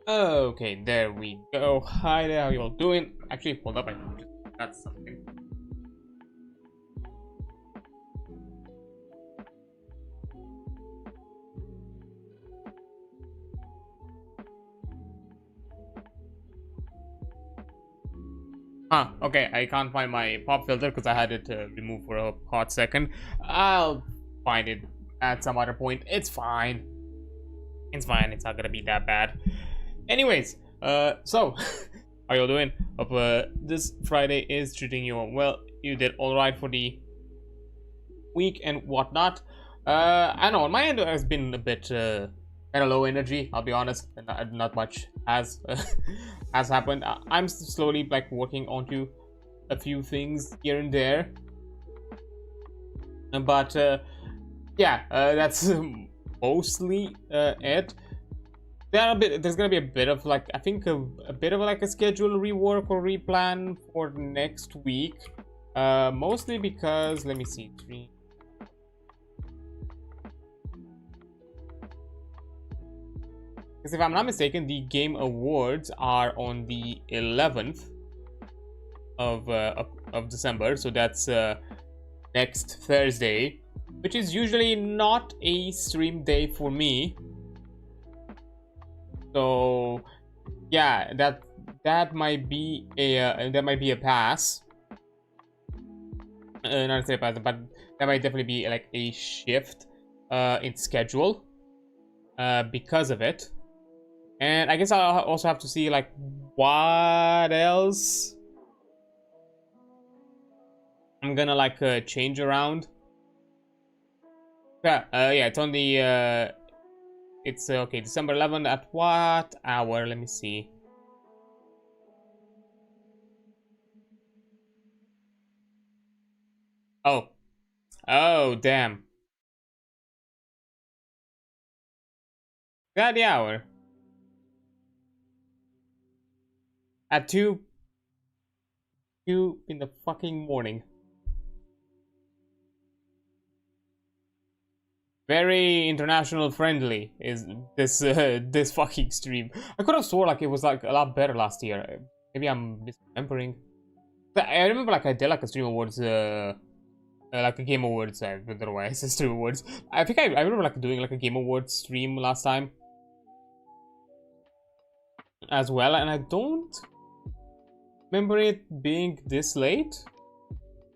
Okay, there we go. Hi there, how you all doing? Actually, hold up, I just got something. Okay, I can't find my pop filter because I had it removed for a hot second. I'll find it at some other point. It's fine. It's fine, it's not gonna be that bad. Anyways, so, how you all doing? Hope this Friday is treating you all well. You did alright for the week and whatnot. I know on my end has been a bit kind of low energy. I'll be honest, not much has has happened. I'm slowly like working onto a few things here and there, but yeah, that's mostly it. There's gonna be a bit of like I think a bit of like a schedule rework or replan for next week. Mostly because let me see. Because if I'm not mistaken, the game awards are on the 11th of December, so that's next Thursday, which is usually not a stream day for me. So yeah, that might be a pass. Not say a pass, but that might definitely be like a shift in schedule because of it. And I guess I'll also have to see like what else I'm gonna like change around. Yeah, it's on the it's okay, December 11th at what hour? Let me see. Oh, damn. Got the hour at 2 in the fucking morning. Very international friendly is this this fucking stream. I could have swore like it was like a lot better last year. Maybe I'm misremembering. I remember like I did like a stream awards, like a game awards. I don't know why I said stream awards. I think I remember like doing like a game awards stream last time as well, and I don't remember it being this late.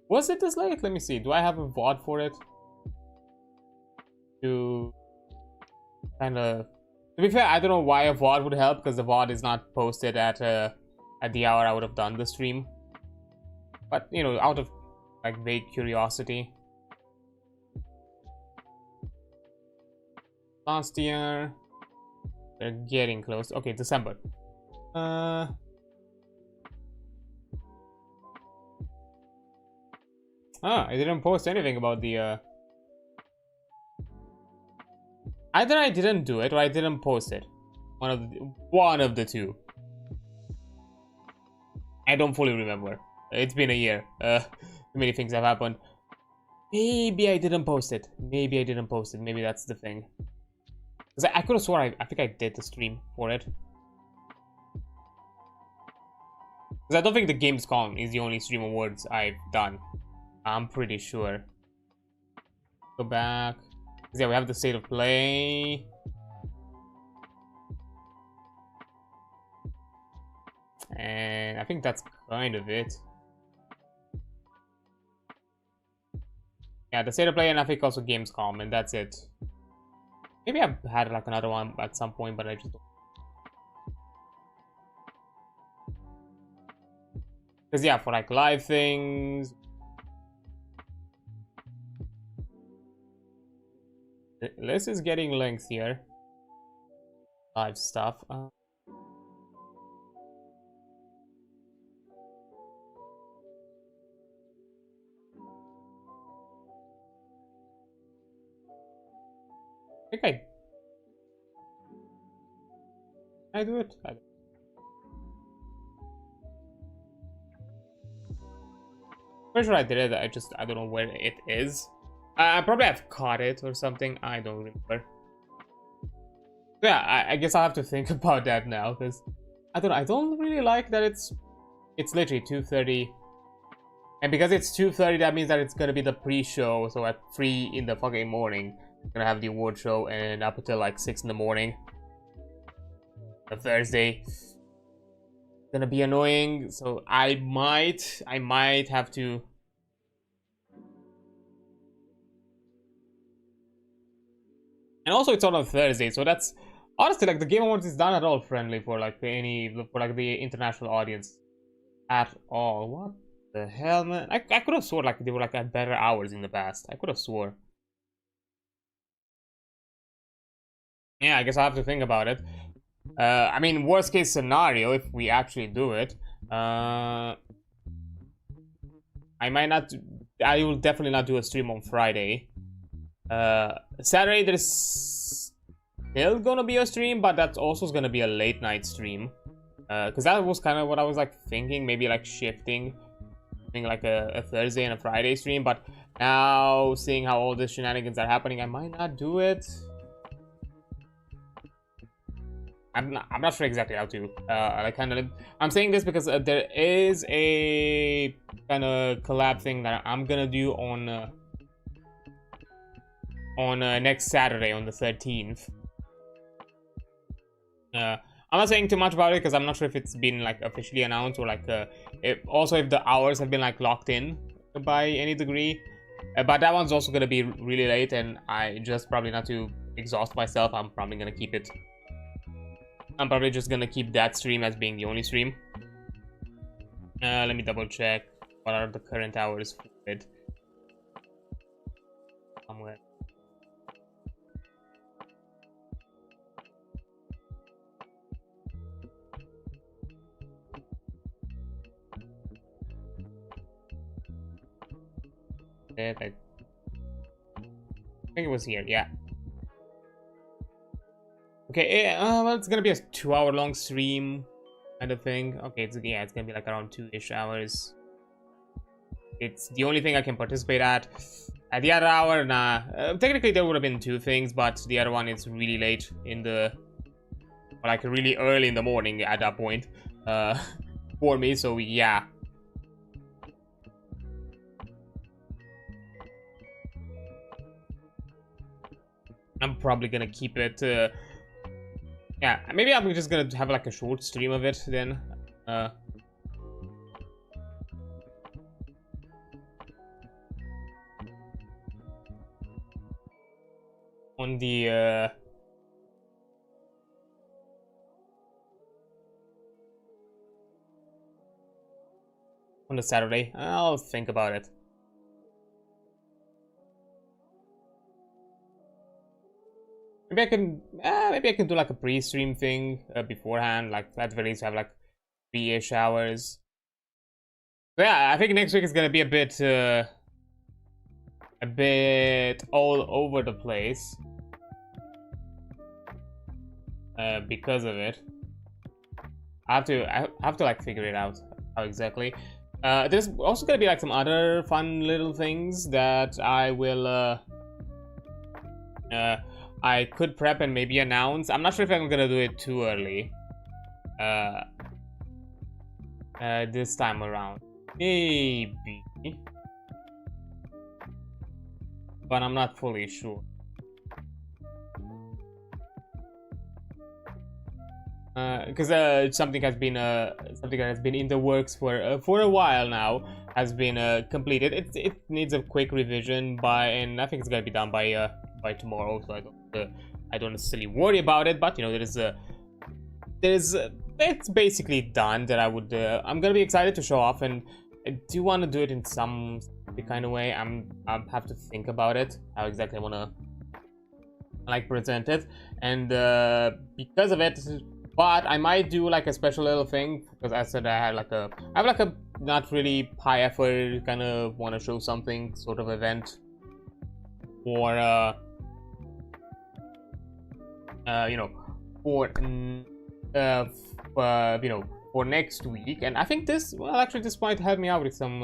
Was it this late? Let me see. Do I have a VOD for it? To kind of, to be fair, I don't know why a VOD would help because the VOD is not posted at the hour I would have done the stream. But you know, out of like vague curiosity. Last year, they're getting close. Okay, December. I didn't post anything about the either I didn't do it or I didn't post it. One of the two. I don't fully remember. It's been a year. Many things have happened. Maybe I didn't post it. Maybe I didn't post it. Maybe that's the thing. Because I could have sworn I think I did the stream for it. Because I don't think the Gamescom is the only stream awards I've done. I'm pretty sure. Go back. Yeah, we have the state of play. And I think that's kind of it. Yeah, the state of play and I think also Gamescom, and that's it. Maybe I've had like another one at some point, but I just don't. Because yeah, for like live things. The list is getting lengthier. Live stuff. I think I do it. Pretty sure I did it. I don't know where it is. I probably have caught it or something. I don't remember. Yeah, I guess I'll have to think about that now, because I don't know, I don't really like that it's literally 2:30. And because it's 2:30, that means that it's gonna be the pre-show, so at 3 in the fucking morning, we're gonna have the award show, and up until like 6 in the morning. The Thursday. Gonna be annoying, so I might have to. And also it's on a Thursday, so that's honestly like the Game Awards is not at all friendly for like the international audience at all. What the hell, man? I could have swore like they were like at better hours in the past. I could have swore. Yeah, I guess I have to think about it. I mean, worst case scenario, if we actually do it, I might not. I will definitely not do a stream on Friday. Saturday there's still gonna be a stream, but that's also gonna be a late night stream. Because that was kind of what I was like thinking, maybe like shifting like a Thursday and a Friday stream. But now seeing how all the shenanigans are happening, I might not do it. I'm not sure exactly how to. I'm saying this because there is a kind of collab thing that I'm gonna do on next Saturday on the 13th. I'm not saying too much about it because I'm not sure if it's been like officially announced or like if the hours have been like locked in by any degree. But that one's also gonna be really late, and I just probably not to exhaust myself. I'm probably gonna keep it. I'm probably just gonna keep that stream as being the only stream. Let me double check what are the current hours for it. Somewhere. I think it was here, yeah. Okay, well, it's gonna be a 2-hour long stream kind of thing. Okay, it's gonna be like around 2-ish hours. It's the only thing I can participate at. At the other hour, nah. Technically, there would have been 2 things, but the other one is really late in the, like really early in the morning at that point, for me. So yeah. I'm probably gonna keep it. Yeah, maybe I'm just gonna have like a short stream of it then. On the Saturday. I'll think about it. Maybe I can do like a pre-stream thing beforehand, like at the very least have like 3-ish hours. But yeah, I think next week is gonna be a bit all over the place because of it. I have to like figure it out how exactly. There's also gonna be like some other fun little things that I will I could prep and maybe announce. I'm not sure if I'm gonna do it too early. This time around. Maybe. But I'm not fully sure. Because something that has been in the works for a while now has been completed. It needs a quick revision and I think it's gonna be done by tomorrow. So I don't necessarily worry about it. But you know, it's basically done. That I'm gonna be excited to show off, and I do want to do it in some kind of way. I'll have to think about it how exactly I want to like present it, and because of it. But I might do like a special little thing because I said I have like a not really high effort kind of want to show something sort of event for you know, for you know, for next week. And I think this might help me out with some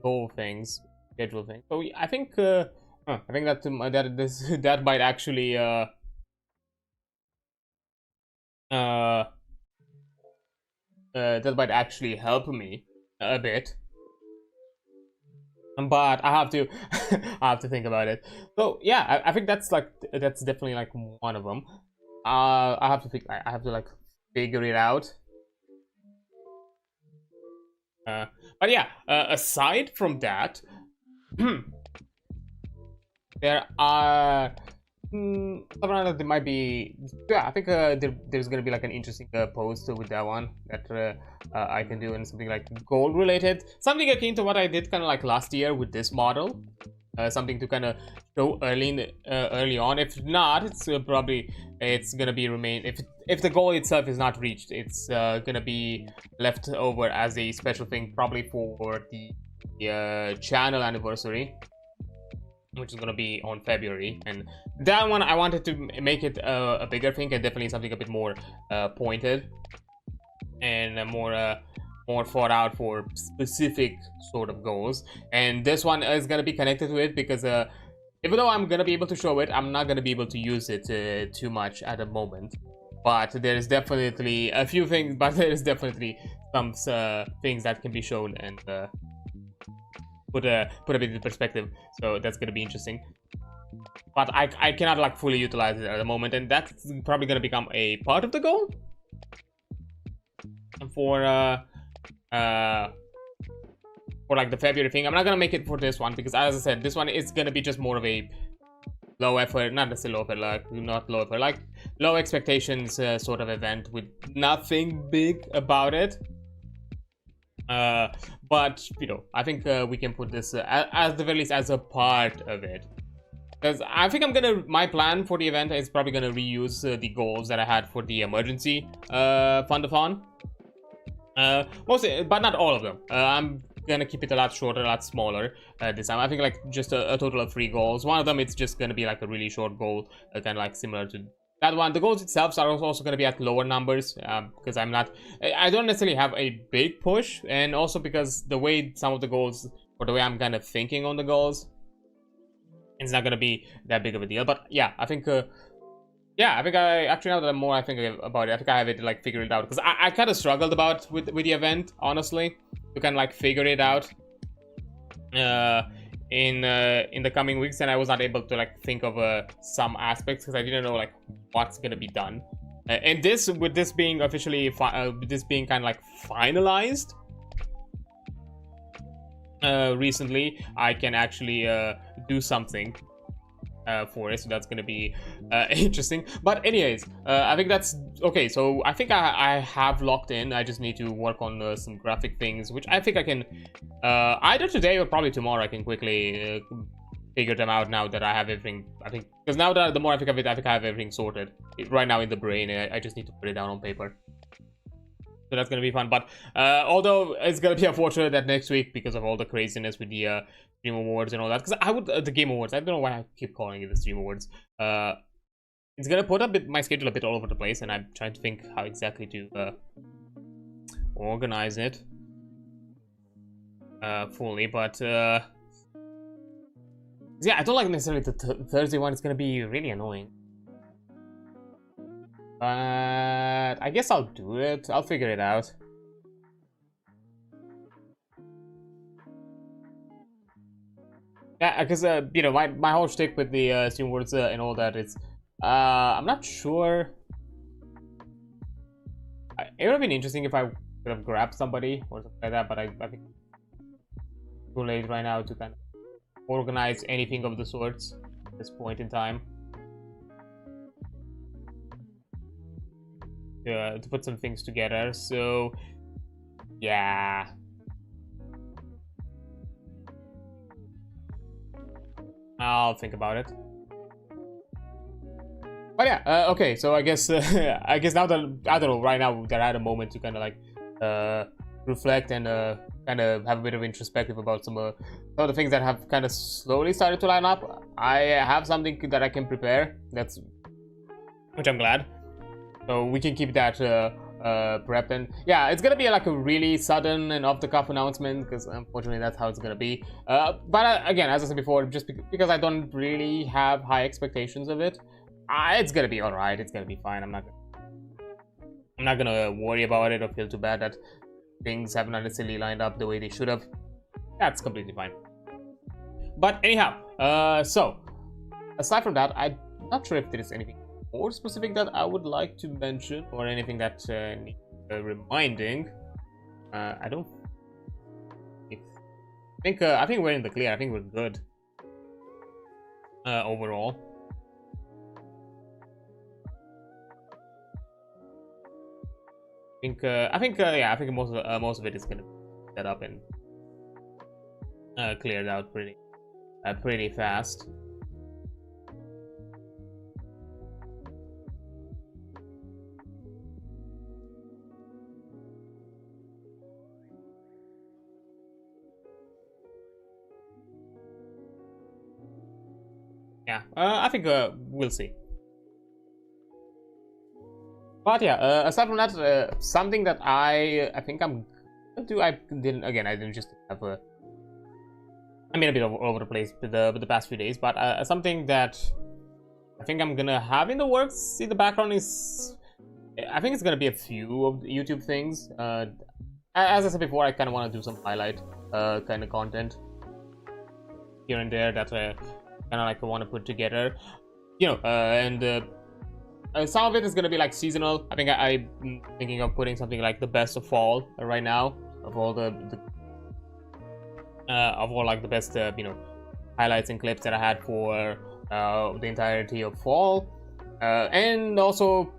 goal things, schedule things. So I think that might actually That might actually help me a bit. But I have to I have to think about it. So yeah, I think that's definitely like one of them. I have to think. I have to like figure it out. But yeah, aside from that, there are something that there might be. Yeah, I think there's gonna be like an interesting post with that one that I can do, and something like goal related, something akin to what I did kind of like last year with this model. Something to kind of show early on. If not, it's probably gonna be remain. If the goal itself is not reached, it's gonna be left over as a special thing, probably for the channel anniversary, which is gonna be on February. And that one, I wanted to make it a bigger thing, and definitely something a bit more pointed and more thought out for specific sort of goals. And this one is gonna be connected to it because even though I'm gonna be able to show it, I'm not gonna be able to use it too much at the moment. But there's definitely a few things, but there's definitely some things that can be shown and put a bit in perspective. So that's gonna be interesting. But I cannot like fully utilize it at the moment, and that's probably gonna become a part of the goal for like the February thing. I'm not gonna make it for this one because, as I said, this one is gonna be just more of a low effort, not necessarily low effort, like not low effort, like low expectations sort of event with nothing big about it. But you know, I think we can put this at the very least as a part of it. Because I think my plan for the event is probably gonna reuse the goals that I had for the emergency fundathon. Mostly, but not all of them. I'm gonna keep it a lot shorter, a lot smaller this time. I think like just a total of 3 goals. One of them, it's just gonna be like a really short goal, kind of like similar to that one. The goals itself are also gonna be at lower numbers because I don't necessarily have a big push, and also because the way some of the goals, or the way I'm kind of thinking on the goals, it's not gonna be that big of a deal. But yeah, I think yeah, I think I actually, now that I'm more I think about it, I think I have it like figured it out, because I kind of struggled with the event, honestly, to kind of like figure it out in the coming weeks, and I was not able to like think of some aspects because I didn't know like what's gonna be done. And with this being officially this being kind of like finalized recently, I can actually do something for it, so that's gonna be interesting. But anyways, I think that's okay. So I think I have locked in. I just need to work on some graphic things, which I think I can either today or probably tomorrow. I can quickly figure them out now that I have everything. I think because now that the more I think of it, I think I have everything sorted right now in the brain. I just need to put it down on paper. So that's gonna be fun. But although it's gonna be unfortunate that next week, because of all the craziness with the Stream Awards and all that, because I would the Game Awards, I don't know why I keep calling it the Stream Awards, it's gonna put my schedule a bit all over the place, and I'm trying to think how exactly to organize it fully. But yeah, I don't like necessarily the Thursday one. It's gonna be really annoying, but I guess I'll do it. I'll figure it out. Yeah, because you know, my whole shtick with the Steam Awards and all that is, I'm not sure. It would have been interesting if I could have grabbed somebody or something like that, but I think it's too late right now to kind of organize anything of the sorts at this point in time. To put some things together. So yeah. I'll think about it. But yeah, okay, so I guess I guess now that I don't know, right now that I had a moment to kind of like reflect and kind of have a bit of introspective about some of the things that have kind of slowly started to line up. I have something that I can prepare, which I'm glad. So we can keep that prepped, and yeah, it's gonna be like a really sudden and off-the-cuff announcement, because unfortunately that's how it's gonna be. But again, as I said before, just because I don't really have high expectations of it, it's gonna be all right. It's gonna be fine. I'm not gonna I'm not gonna worry about it or feel too bad that things have not necessarily lined up the way they should have. That's completely fine. But anyhow, so aside from that, I'm not sure if there is anything more specific that I would like to mention or anything that needs reminding. I don't think I think we're in the clear. I think we're good overall. I think most of it is gonna be set up and cleared out pretty fast. Yeah, I think we'll see. But yeah, aside from that, something that I think I'm gonna do. I didn't just have a. I mean, a bit all over the place with the past few days, but something that I think I'm gonna have in the works. See, the background is. I think it's gonna be a few of the YouTube things. As I said before, I kind of want to do some highlight kind of content here and there that kind of like I want to put together, you know, and some of it is gonna be like seasonal. I think I'm thinking of putting something like the best of fall right now, of all the like the best you know, highlights and clips that I had for the entirety of fall, and also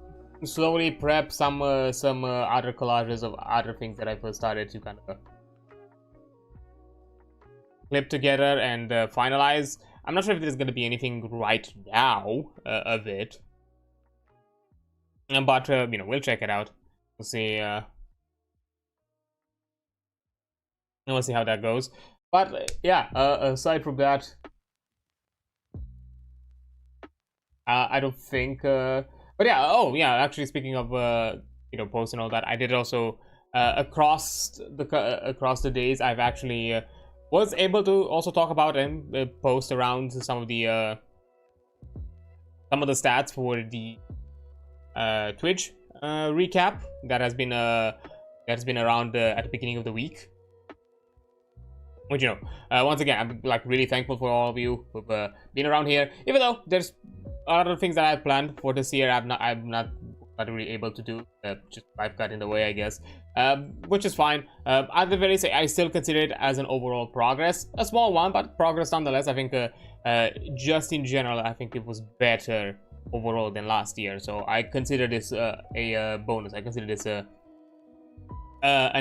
slowly prep some other collages of other things that I first started to kind of clip together and finalize. I'm not sure if there's going to be anything right now of it, but you know, we'll check it out. We'll see. We'll see how that goes. But yeah, aside from that, I don't think. But yeah, oh yeah. Actually, speaking of you know, posts and all that, I did also across the days. I've actually was able to also talk about and post around some of the stats for the Twitch recap that has been around at the beginning of the week. Which, you know, once again, I'm like really thankful for all of you who've been around here. Even though there's other things that I had planned for this year, I'm not really able to do. Just life got in the way, I guess. Which is fine. At the very least, I still consider it as an overall progress, a small one, but progress nonetheless. I think just in general, I think it was better overall than last year. So I consider this a bonus. I consider this a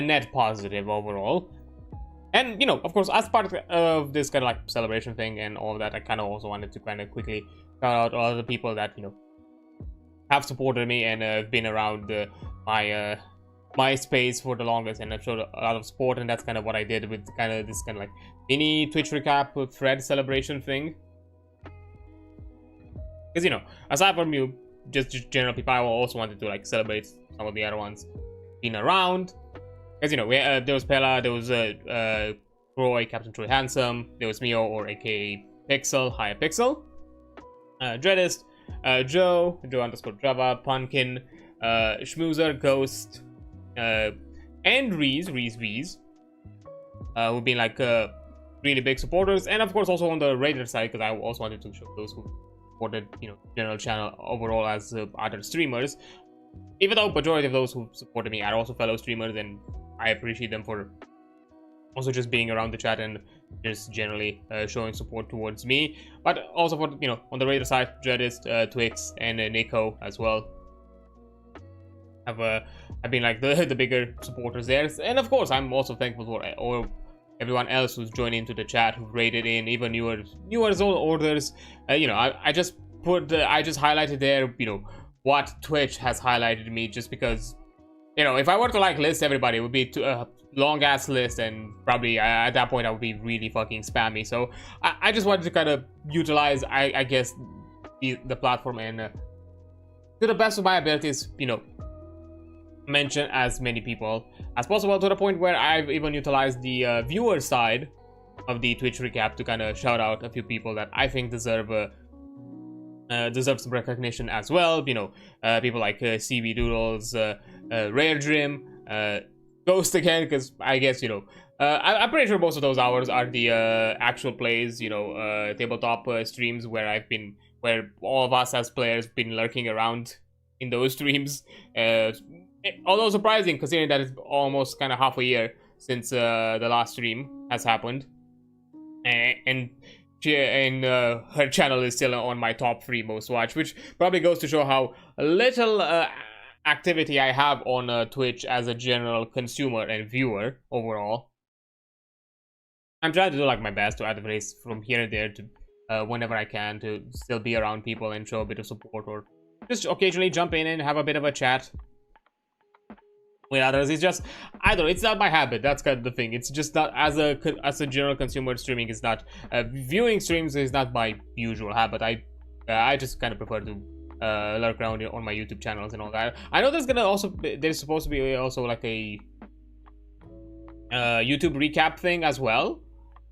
net positive overall. And, you know, of course, as part of this kind of like celebration thing and all of that, I kind of also wanted to kind of quickly shout out all the people that, you know, have supported me and have been around my space for the longest and have showed a lot of support. And that's kind of what I did with kind of this kind of like mini Twitch recap thread celebration thing. Because, you know, aside from you, just general people, I also wanted to like celebrate some of the other ones being around. Because, you know, there was Pella, there was Troy, Captain Troy Handsome, there was Mio, or aka Pixel, Higher Pixel, Dreadist, Joe underscore Java, Pumpkin, Schmoozer, Ghost, and Reese, who've been like really big supporters, and of course also on the Raider side, because I also wanted to show those who supported, you know, general channel overall as other streamers. Even though majority of those who supported me are also fellow streamers, and I appreciate them for also just being around the chat and just generally showing support towards me. But also for, you know, on the Raider side, Dreadist, Twix, and Nico as well have been like the bigger supporters there. And of course, I'm also thankful for everyone else who's joined into the chat, who rated in, even newer orders. You know, I just highlighted there, you know, what Twitch has highlighted me, just because, you know, if I were to like list everybody, it would be a long ass list, and probably at that point I would be really fucking spammy. So I just wanted to kind of utilize, I guess, the platform and to the best of my abilities, you know, mention as many people as possible, to the point where I've even utilized the viewer side of the Twitch recap to kind of shout out a few people that I think deserve some recognition as well. You know, people like CV Doodles, Rare Dream, Ghost again, because I guess, you know, I'm pretty sure most of those hours are the actual plays, you know, tabletop streams where all of us as players been lurking around in those streams. Although surprising, considering that it's almost kind of half a year since the last stream has happened, and her channel is still on my top 3 most watched, which probably goes to show how little activity I have on Twitch as a general consumer and viewer overall. I'm trying to do like my best to advertise from here and there to whenever I can, to still be around people and show a bit of support, or just occasionally jump in and have a bit of a chat with others. It's just, I don't know, it's not my habit. That's kind of the thing. It's just not, as a general consumer, streaming is not, viewing streams is not my usual habit. I just kind of prefer to lurk around on my YouTube channels and all that. I know there's supposed to be also like a YouTube recap thing as well,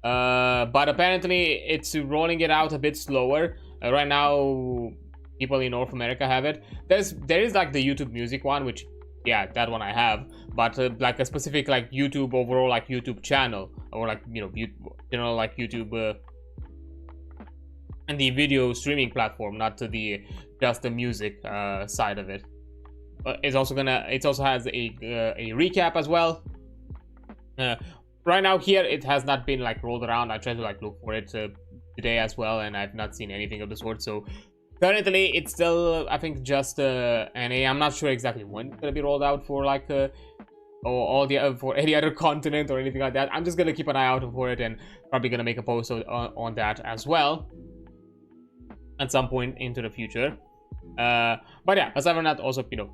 but apparently it's rolling it out a bit slower. Right now, people in North America have it. There is like the YouTube music one, which, yeah, that one I have, but like a specific like YouTube overall like YouTube channel, or like, you know, like YouTube and the video streaming platform, not to the just the music side of it. It also has a recap as well. Right now here it has not been like rolled around. I tried to like look for it today as well, and I've not seen anything of the sort. So currently it's still, I think, just NA. I'm not sure exactly when it's gonna be rolled out for like or all the for any other continent or anything like that. I'm just gonna keep an eye out for it, and probably gonna make a post on that as well at some point into the future. But yeah, aside from that, also, you know,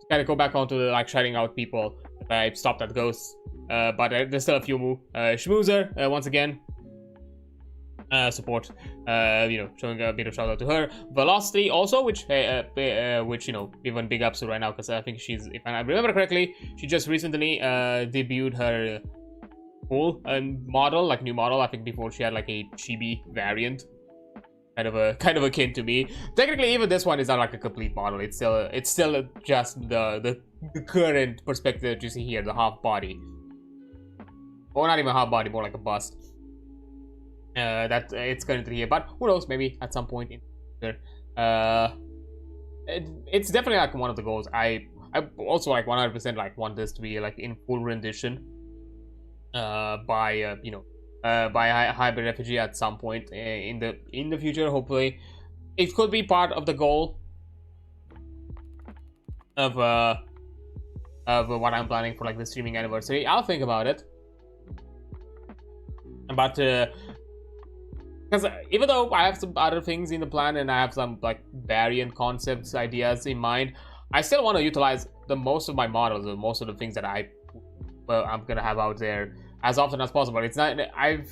kind of go back onto the like shouting out people that I stopped at Ghosts. But there's still a few more. Schmoozer, once again, support, you know, showing a bit of shout out to her. Velocity also, which you know, even big ups to right now, because I think she's, if I remember correctly, she just recently debuted her full model, like new model. I think before she had like a chibi variant, kind of akin to me. Technically, even this one is not like a complete model. It's still just the current perspective that you see here, the half body. Or not even half body, more like a bust. That it's currently here, but who knows? Maybe at some point in the future. It's definitely like one of the goals. I also like 100% like want this to be like in full rendition by you know, by hybrid RPG at some point in the future. Hopefully, it could be part of the goal of what I'm planning for like the streaming anniversary. I'll think about it. But because even though I have some other things in the plan and I have some like variant concepts, ideas in mind, I still want to utilize the most of my models, or most of the things that I'm gonna have out there as often as possible. It's not, I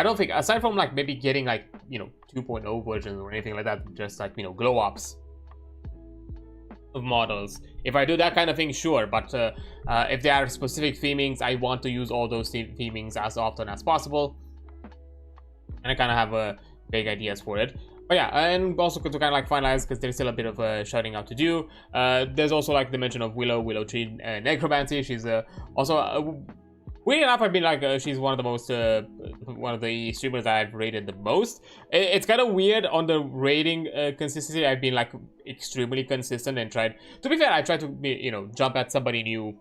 don't think, aside from like maybe getting like, you know, 2.0 versions or anything like that, just like, you know, glow ups of models. If I do that kind of thing, sure, but if there are specific themings, I want to use all those themings as often as possible, and I kind of have big ideas for it. But yeah, and also to kind of like finalize, because there's still a bit of shouting out to do. There's also like the mention of Willow Tree Necromancy. She's also weird enough, I've been like, she's one of the most, one of the streamers that I've rated the most. It's kind of weird on the rating consistency. I've been like extremely consistent and tried, to be fair, I try to be, you know, jump at somebody new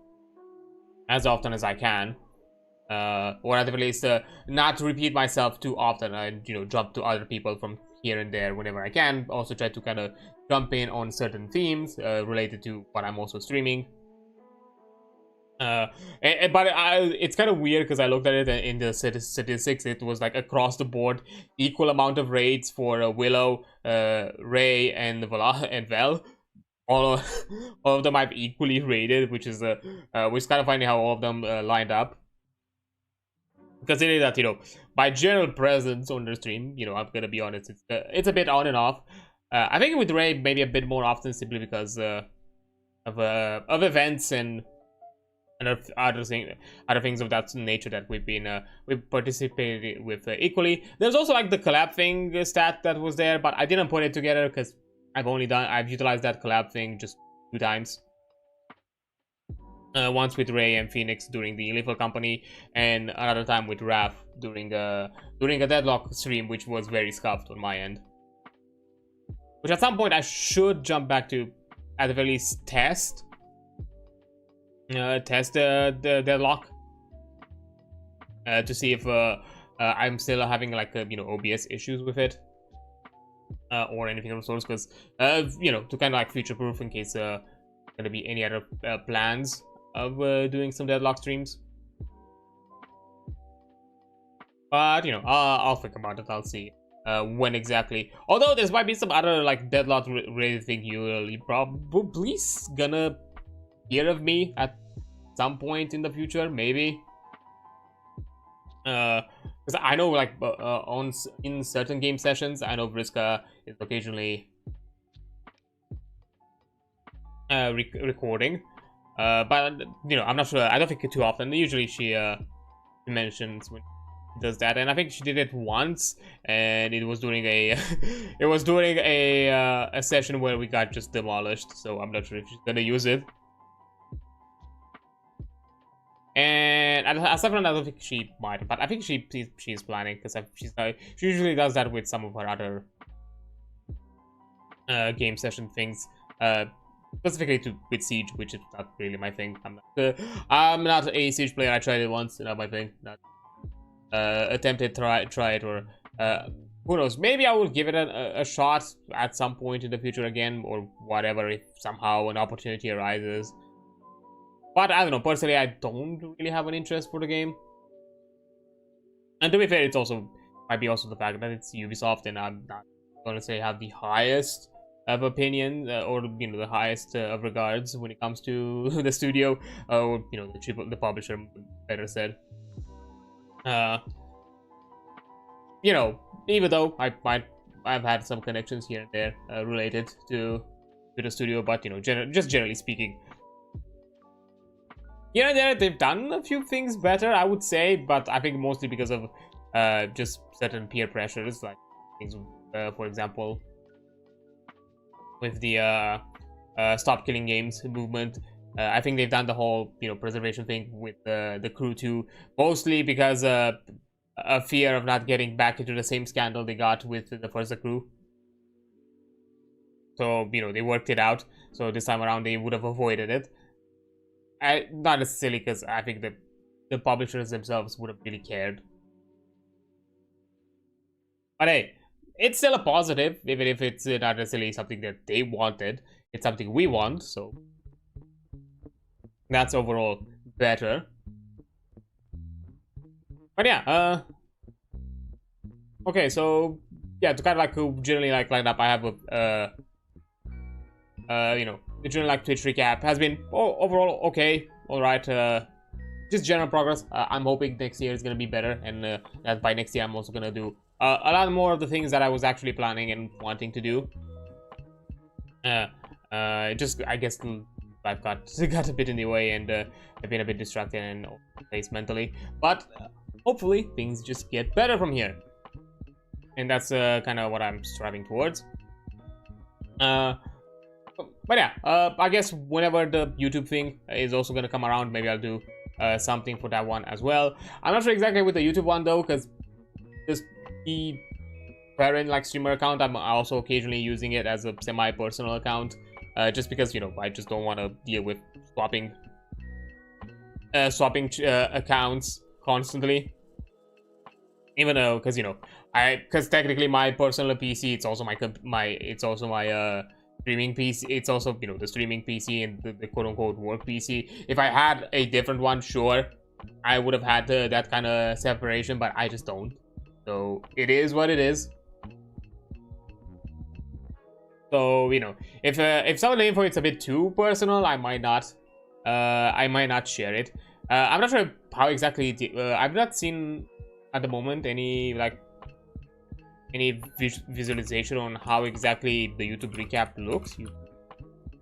as often as I can. Or at the least, not to repeat myself too often, and, you know, jump to other people from here and there whenever I can. Also try to kind of jump in on certain themes related to what I'm also streaming. But it's kind of weird, because I looked at it in the statistics. It was like across the board equal amount of raids for Willow, Ray, and Vel. All of them I've equally rated, which is kind of funny how all of them lined up. Considering that, you know, my general presence on the stream, you know, I'm gonna be honest, it's a bit on and off. I think with Ray maybe a bit more often, simply because of events and other things of that nature that we've participated with equally. There's also like the collab thing stat that was there, but I didn't put it together because I've utilized that collab thing just 2 times. Once with Ray and Phoenix during the Lethal Company, and another time with Raph during a Deadlock stream, which was very scuffed on my end. Which at some point I should jump back to, at the very least, test the Deadlock to see if I'm still having like OBS issues with it or anything of the sorts, because to kind of like future-proof in case gonna be any other plans of doing some Deadlock streams. But I'll think about it. I'll see when exactly. Although there might be some other like Deadlock related thing you're probably gonna hear of me at some point in the future, maybe. Because I know like in certain game sessions, I know Vriska is occasionally recording, but I'm not sure. I don't think too often. Usually she mentions when she does that, and I think she did it once, and it was during a a session where we got just demolished. So I'm not sure if she's gonna use it. And aside from that, I don't think she might, but I think she's planning, because she usually does that with some of her other game session things. Specifically with Siege, which is not really my thing. I'm not a Siege player. I tried it once, not my thing. Not attempted try it, or who knows? Maybe I will give it a shot at some point in the future again, or whatever, if somehow an opportunity arises. But I don't know. Personally, I don't really have an interest for the game. And to be fair, it's also might be also the fact that it's Ubisoft, and I'm not gonna say have the highest of opinion or the highest of regards when it comes to the studio, or the publisher, better said. Even though I've had some connections here and there related to the studio, but just generally speaking, they've done a few things better, I would say, but I think mostly because of just certain peer pressures, like things, for example, with the Stop Killing Games movement. I think they've done the whole preservation thing with the crew too, mostly because a fear of not getting back into the same scandal they got with the Forza crew. So they worked it out, so this time around they would have avoided it. Not necessarily because I think that the publishers themselves would have really cared. But hey, it's still a positive, even if it's not necessarily something that they wanted. It's something we want, so that's overall better. But yeah, okay, so yeah, to kind of like generally like line up, I have a the general like Twitch recap has been overall okay, all right. Just general progress. I'm hoping next year is gonna be better, and that by next year I'm also gonna do a lot more of the things that I was actually planning and wanting to do. Just I guess I've got a bit in the way, and I've been a bit distracted and placed mentally. But hopefully things just get better from here, and that's kind of what I'm striving towards. But yeah, I guess whenever the YouTube thing is also gonna come around, maybe I'll do something for that one as well. I'm not sure exactly with the YouTube one though, because just the parent like streamer account, I'm also occasionally using it as a semi-personal account, just because I just don't want to deal with swapping accounts constantly. Even though, because technically my personal PC, it's also my streaming PC. It's also the streaming PC and the quote-unquote work PC. If I had a different one, sure, I would have had that kind of separation, but I just don't. So it is what it is. So if some of the info it's a bit too personal, I might not share it. I'm not sure how exactly. I've not seen at the moment any visualization on how exactly the YouTube recap looks.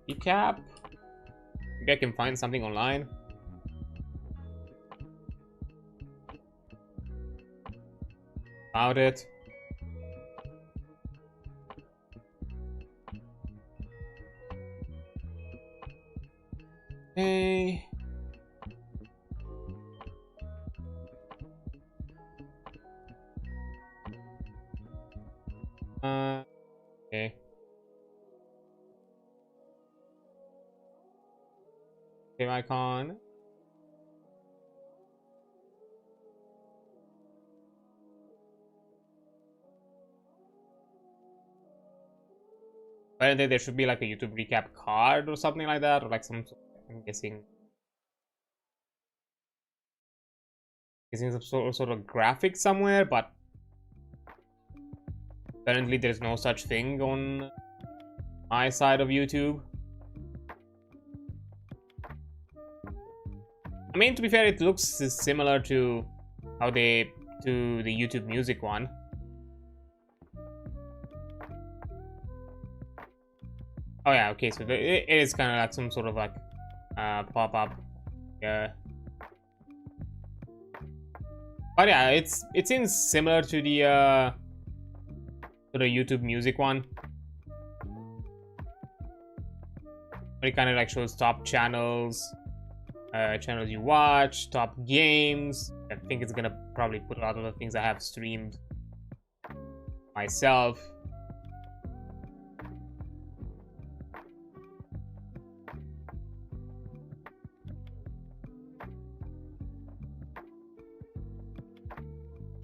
Recap? Maybe I can find something online. About it. Okay. Save icon. Apparently there should be like a YouTube recap card or something like that, or like some, I'm guessing some sort of graphic somewhere, but apparently there's no such thing on my side of YouTube. I mean, to be fair, it looks similar to how they do the YouTube music one. Oh yeah, okay, so it is kind of like some sort of like pop-up. Yeah. But yeah, it seems similar to the YouTube music one. But it kind of like shows top channels, channels you watch, top games. I think it's gonna probably put a lot of the things I have streamed myself.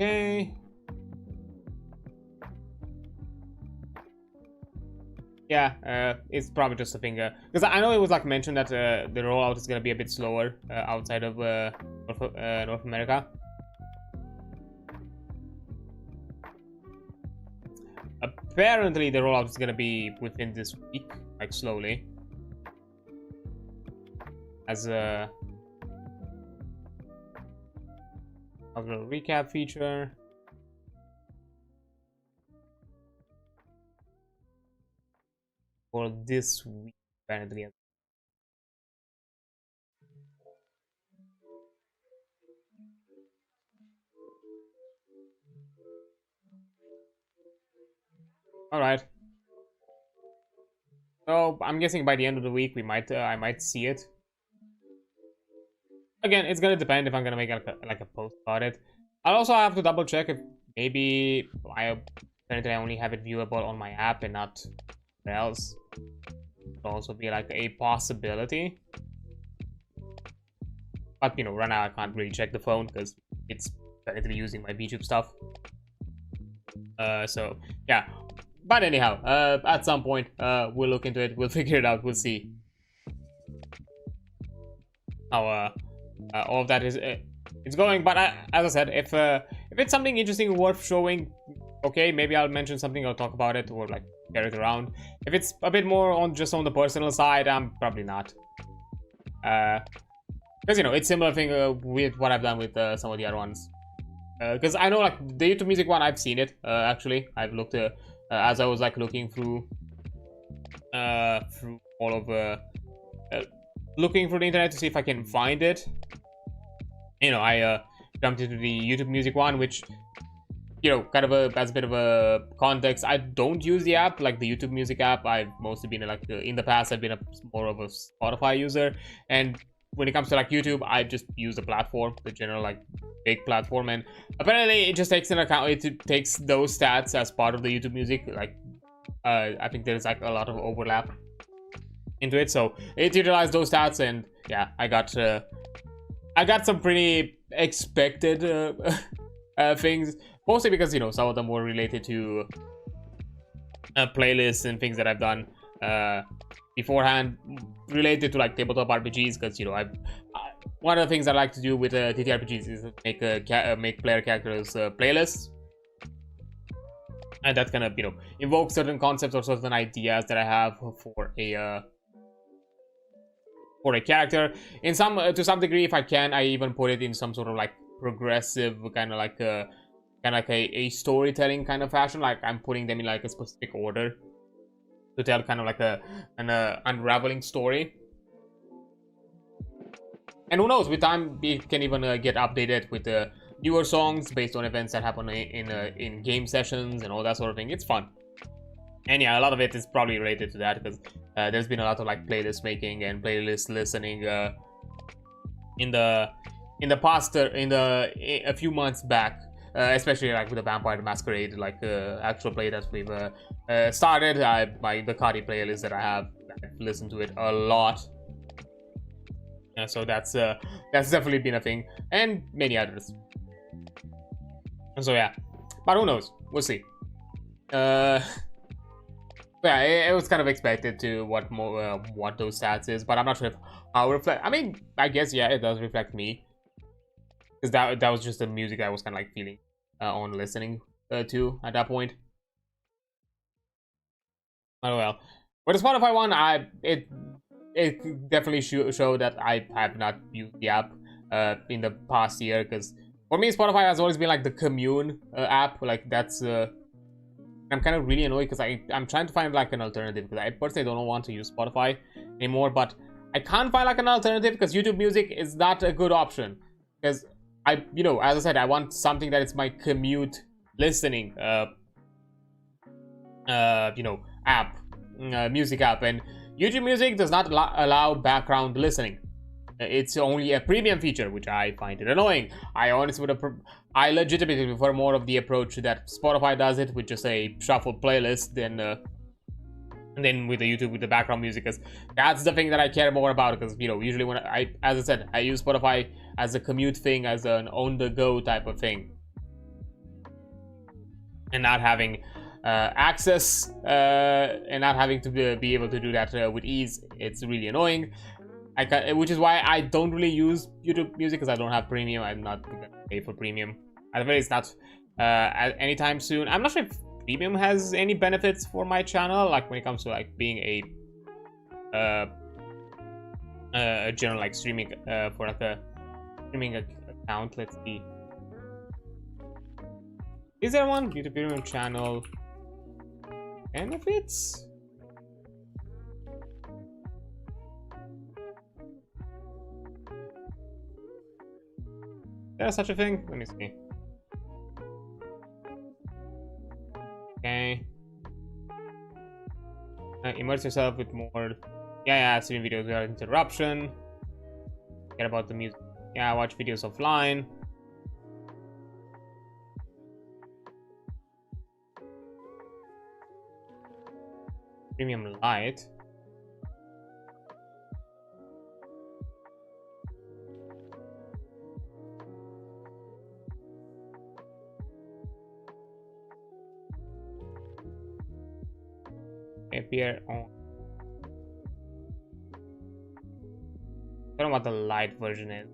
Okay. Yeah, it's probably just a finger. Because I know it was like mentioned that the rollout is gonna be a bit slower outside of North America. Apparently, the rollout is gonna be within this week, like slowly. As a recap feature. For this week, apparently. All right. So I'm guessing by the end of the week we might I might see it. Again, it's gonna depend if I'm gonna make like a post about it. I'll also have to double check if maybe apparently I only have it viewable on my app and not else. Could also be like a possibility. But you know, right now I can't really check the phone because it's currently using my VTube stuff. So yeah. But anyhow, at some point, we'll look into it. We'll figure it out. We'll see how all of that is it's going. But as I said, if it's something interesting worth showing, okay, maybe I'll mention something. I'll talk about it or like share it around. If it's a bit more on just on the personal side, I'm probably not. Because you know, it's similar thing with what I've done with some of the other ones. Because I know like the YouTube music one, I've seen it. Actually, I've looked as I was like looking through all of looking through the internet to see if I can find it. You know, I jumped into the YouTube music one, which, you know, kind of as a bit of a context, I don't use the app like the YouTube music app. I've mostly been like in the past I've been more of a Spotify user, and when it comes to like YouTube, I just use the platform, the general like big platform, and apparently it just takes into account, it takes those stats as part of the YouTube music. Like I think there's like a lot of overlap into it, so it utilized those stats, and yeah, I got some pretty expected things, mostly because, you know, some of them were related to playlists and things that I've done beforehand related to like tabletop RPGs, because, you know, one of the things I like to do with ttrpgs is make player characters playlists, and that kind of, you know, invokes certain concepts or certain ideas that I have for a character. In some to some degree, if I can, I even put it in some sort of like progressive kind of like a storytelling kind of fashion. Like I'm putting them in like a specific order to tell kind of like an unraveling story. And who knows, with time it can even get updated with newer songs based on events that happen in game sessions and all that sort of thing. It's fun. And yeah, a lot of it is probably related to that, because there's been a lot of like playlist making and playlist listening in the past a few months back, especially like with the Vampire the Masquerade like actual play that we've started. The Cardi playlist that I've listened to it a lot. So that's definitely been a thing, and many others. So yeah, but who knows? We'll see. Yeah, it was kind of expected to what those stats is, but I'm not sure if how it reflect. I mean, I guess yeah, it does reflect me, because that was just the music I was kind of like feeling on listening to at that point. Oh well. With the Spotify one, it definitely showed that I have not used the app in the past year, because for me Spotify has always been like the commune app. Like that's I'm kind of really annoyed because I'm trying to find like an alternative, because I personally don't want to use Spotify anymore, but I can't find like an alternative because YouTube Music is not a good option, because you know, as I said, I want something that is my commute listening you know, app, music app, and YouTube Music does not allow background listening. It's only a premium feature, which I find it annoying. I honestly I legitimately prefer more of the approach that Spotify does it, with just a shuffled playlist than with the YouTube with the background music, because that's the thing that I care more about. Because, you know, usually when as I said, I use Spotify as a commute thing, as an on-the-go type of thing, and not having access and not having to be able to do that with ease, it's really annoying. Which is why I don't really use YouTube Music, because I don't have premium. I'm not gonna pay for premium. At the very least, not anytime soon. I'm not sure if premium has any benefits for my channel, like when it comes to like being a general like streaming for like a streaming account. Let's see. Is there one YouTube Premium channel benefits? There's such a thing? Let me see. Okay. Immerse yourself with more. Yeah, streaming videos without interruption. Care about the music. Yeah, watch videos offline. Premium Lite. Appear on. I don't know what the light version is.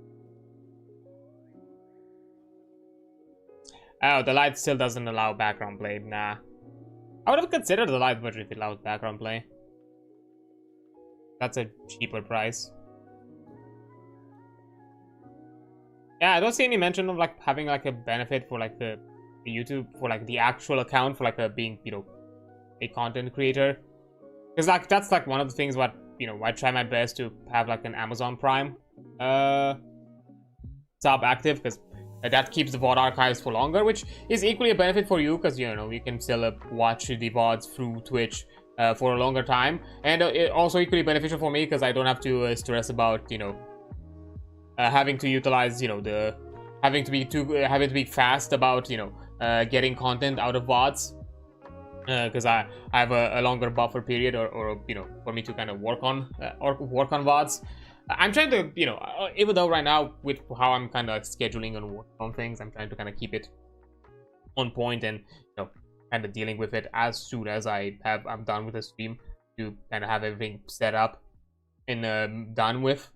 Oh, the light still doesn't allow background play. Nah. I would have considered the light version if it allowed background play. That's a cheaper price. Yeah, I don't see any mention of like having like a benefit for like the YouTube, for like the actual account, for like being, you know, a content creator. Because like that's like one of the things what, you know, I try my best to have like an Amazon Prime sub active, because that keeps the VOD archives for longer, which is equally a benefit for you, because, you know, you can still watch the VODs through Twitch for a longer time, and it also equally beneficial for me, because I don't have to stress about, you know, having to utilize, you know, having to be fast about, you know, getting content out of VODs, because I have a longer buffer period, or you know, for me to kind of work on VODs. I'm trying to, you know, even though right now with how I'm kind of scheduling and working on things, I'm trying to kind of keep it on point, and, you know, kind of dealing with it as soon as I'm done with the stream, to kind of have everything set up and done with.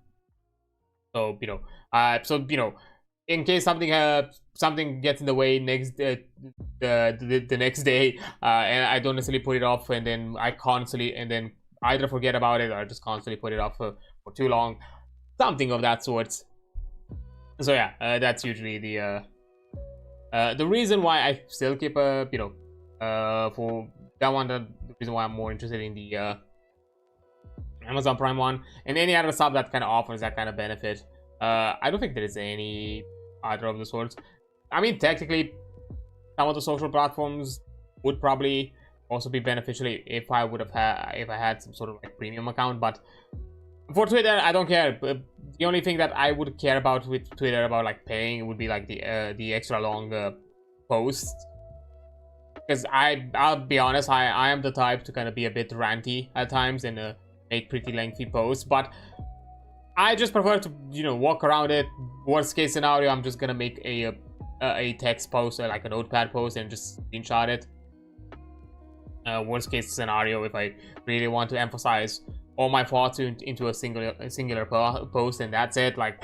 So, you know, in case something gets in the way the next day, and I don't necessarily put it off, and then either forget about it or just constantly put it off for too long, something of that sort. So yeah, that's usually the reason why I still keep you know, for that one, the reason why I'm more interested in the Amazon Prime one, and any other sub that kind of offers that kind of benefit. I don't think there is any other of the sorts. I mean, technically, some of the social platforms would probably also be beneficial if I had some sort of like premium account, but for Twitter, I don't care. The only thing that I would care about with Twitter about like paying would be like the extra long posts, because I'll be honest, I am the type to kind of be a bit ranty at times and make pretty lengthy posts, but I just prefer to, you know, walk around it. Worst case scenario, I'm just gonna make a text post, like a notepad post, and just screenshot it. Worst case scenario, if I really want to emphasize all my thoughts into a singular post, and that's it. Like,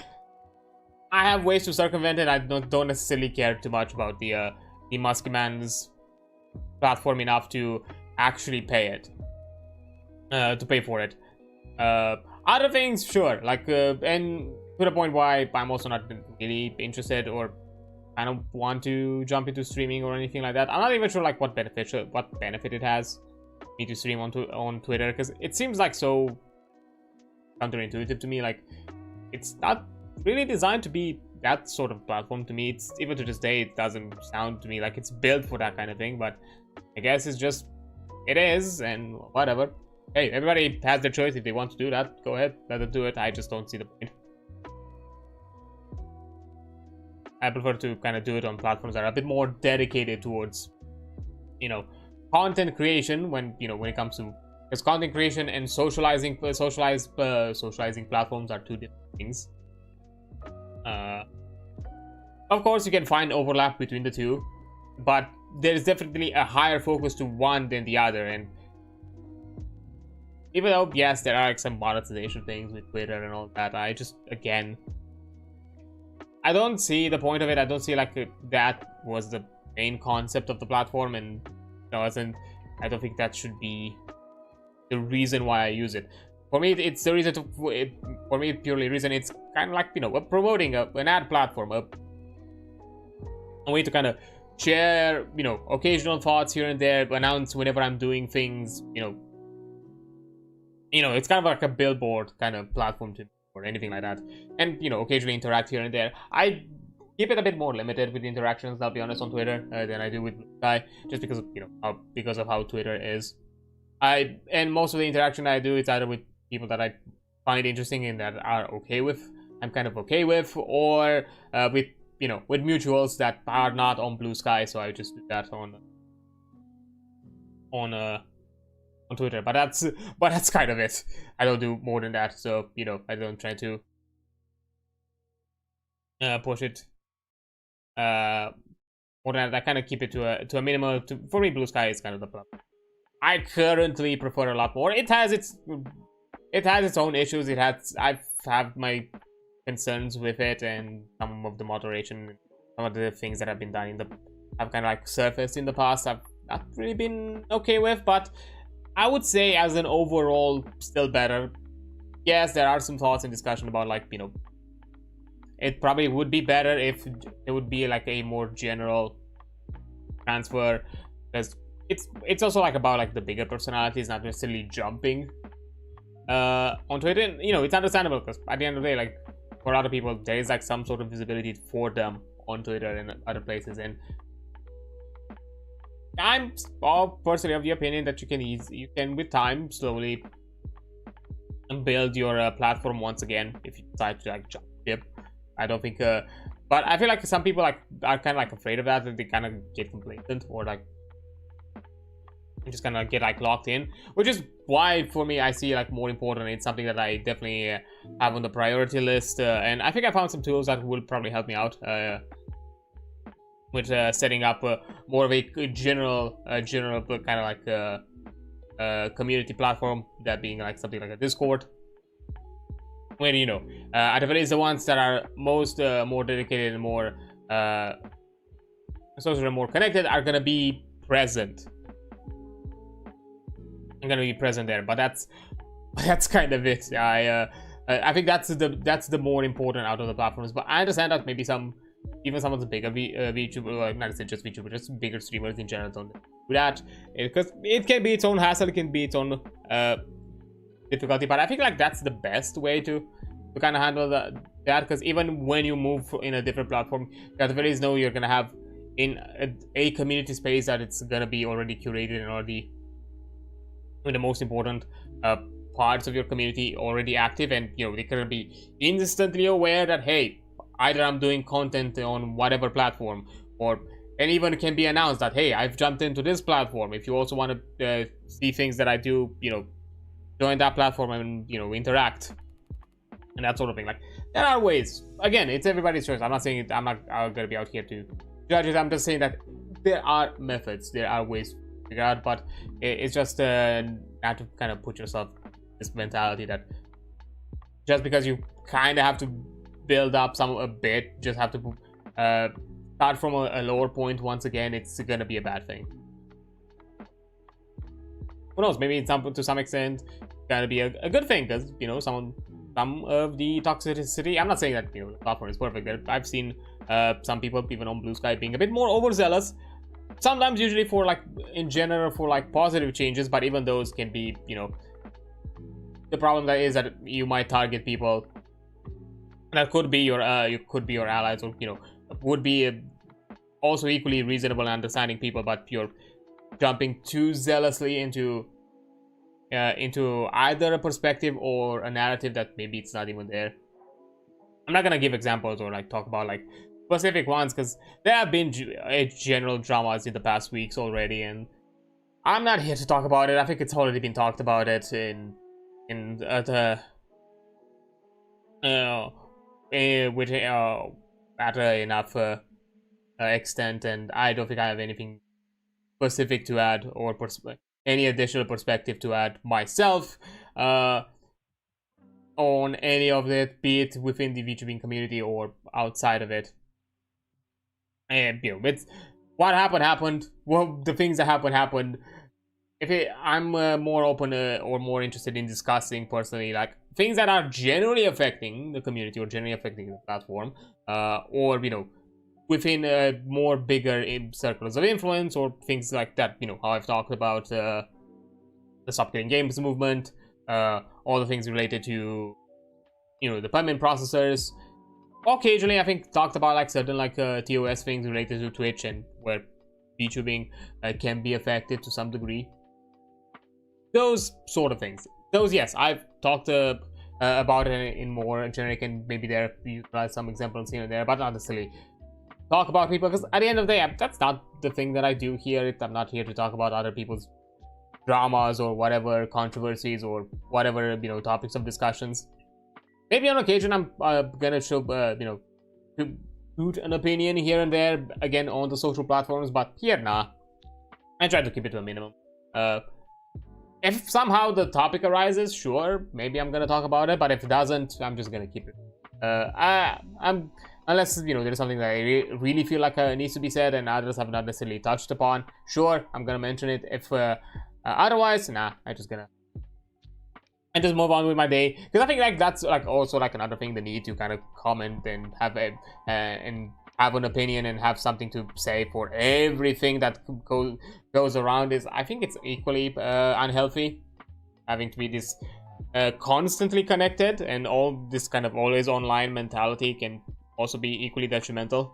I have ways to circumvent it. I don't necessarily care too much about the Muskman's platform enough to actually pay it, to pay for it. Other things, sure, like, and to the point why I'm also not really interested or I don't want to jump into streaming or anything like that. I'm not even sure like what benefit it has me to stream on Twitter, because it seems like so counterintuitive to me. Like, it's not really designed to be that sort of platform to me. It's even to this day, it doesn't sound to me like it's built for that kind of thing. But I guess it's just it is, and whatever. Hey, everybody has their choice. If they want to do that, go ahead, let them do it. I just don't see the point. I prefer to kind of do it on platforms that are a bit more dedicated towards, you know, content creation. When, you know, when it comes to, because content creation and socializing platforms are two different things. Of course, you can find overlap between the two, but there's definitely a higher focus to one than the other. And even though, yes, there are like some monetization things with Twitter and all that, I just, again, I don't see the point of it. I don't see like that was the main concept of the platform, and I don't think that should be the reason why I use it. For me, it's the reason for me, purely reason, it's kind of like, you know, promoting an ad platform, a way to kind of share, you know, occasional thoughts here and there, announce whenever I'm doing things, you know, it's kind of like a billboard kind of platform to, or anything like that, and, you know, occasionally interact here and there. I keep it a bit more limited with the interactions, I'll be honest, on Twitter than I do with Sky, just because of, you know, because of how Twitter is. And most of the interaction I do is either with people that I find interesting and that are okay with, I'm kind of okay with, or with, you know, with mutuals that are not on Blue Sky. So I just do that on Twitter, but that's kind of it. I don't do more than that, so, you know, I don't try to push it more than that. I kind of keep it to a minimum. For me, Blue Sky is kind of the problem. I currently prefer a lot more. It has its own issues. I've had my concerns with it, and some of the moderation, some of the things that have been done have kind of like surfaced in the past, I've not really been okay with, but I would say as an overall, still better. Yes, there are some thoughts and discussion about, like, you know, it probably would be better if it would be like a more general transfer, because it's also like about like the bigger personalities not necessarily jumping on Twitter. You know, it's understandable, because at the end of the day, like, for other people, there is like some sort of visibility for them on Twitter and other places, and I'm personally of the opinion that you can with time slowly build your platform once again if you decide to like jump ship. I don't think, but I feel like some people like are kind of like afraid of that they kind of get complacent, or like just kind of get like locked in, which is why for me I see like more important. It's something that I definitely have on the priority list, and I think I found some tools that will probably help me out with setting up more of a general kind of like community platform, that being like something like a Discord, where, you know, at the very least the ones that are most more dedicated and more social and more connected are gonna be present. I'm gonna be present there, but that's kind of it. I think that's the more important out of the platforms. But I understand that maybe even some of the bigger VTuber, like, not just VTuber, just bigger streamers in general don't do that, because it can be its own hassle, it can be its own difficulty. But I think like that's the best way to kind of handle that, because even when you move in a different platform, you at the very least know you're gonna have in a community space that it's gonna be already curated and already with the most important parts of your community already active, and, you know, they can be instantly aware that, hey, either I'm doing content on whatever platform, and even it can be announced that, hey, I've jumped into this platform. If you also want to see things that I do, you know, join that platform and, you know, interact. and that sort of thing. Like, there are ways. Again, it's everybody's choice. I'm not saying it, I'm gonna be out here to judge it. I'm just saying that there are methods, there are ways to figure out, but it's just not to kind of put yourself in this mentality that just because you kind of have to build up a bit, just have to start from a lower point once again, it's gonna be a bad thing. Who knows, maybe to some extent gonna be a good thing, because you know, some of the toxicity, I'm not saying that, you know, the platform is perfect. I've seen some people even on Blue Sky being a bit more overzealous sometimes, usually for like in general for like positive changes, but even those can be, you know, the problem that is that you might target people that could be your allies, or you know, would be also equally reasonable and understanding people, but you're jumping too zealously into either a perspective or a narrative that maybe it's not even there. I'm not gonna give examples or like talk about like specific ones, because there have been general dramas in the past weeks already, and I'm not here to talk about it. I think it's already been talked about it at enough extent, and I don't think I have anything specific to add or any additional perspective to add myself on any of it, be it within the VTubing community or outside of it. And you know, it's what happened. Well, the things that happened. I'm more open or more interested in discussing personally, like things that are generally affecting the community or generally affecting the platform, or you know, within more bigger circles of influence or things like that. You know, how I've talked about the Stop Killing Games movement, all the things related to, you know, the payment processors. Occasionally, I think talked about like certain like TOS things related to Twitch and where VTubing can be affected to some degree. Those sort of things. Those, yes, I've talked about it in more generic, and maybe there utilize some examples here and there, but not necessarily talk about people, because at the end of the day, that's not the thing that I do here. I'm not here to talk about other people's dramas or whatever controversies or whatever, you know, topics of discussions. Maybe on occasion I'm gonna show you know, shoot an opinion here and there again on the social platforms, but here nah, I try to keep it to a minimum. If somehow the topic arises, sure, maybe I'm gonna talk about it, but if it doesn't, I'm just gonna keep it. I'm unless, you know, there's something that I really feel like needs to be said and others have not necessarily touched upon, sure, I'm gonna mention it. If otherwise, nah, I just move on with my day, because I think like that's like also like another thing, the need to kind of comment and have an opinion and have something to say for everything that goes around is, I think it's equally unhealthy. Having to be this constantly connected and all this kind of always online mentality can also be equally detrimental.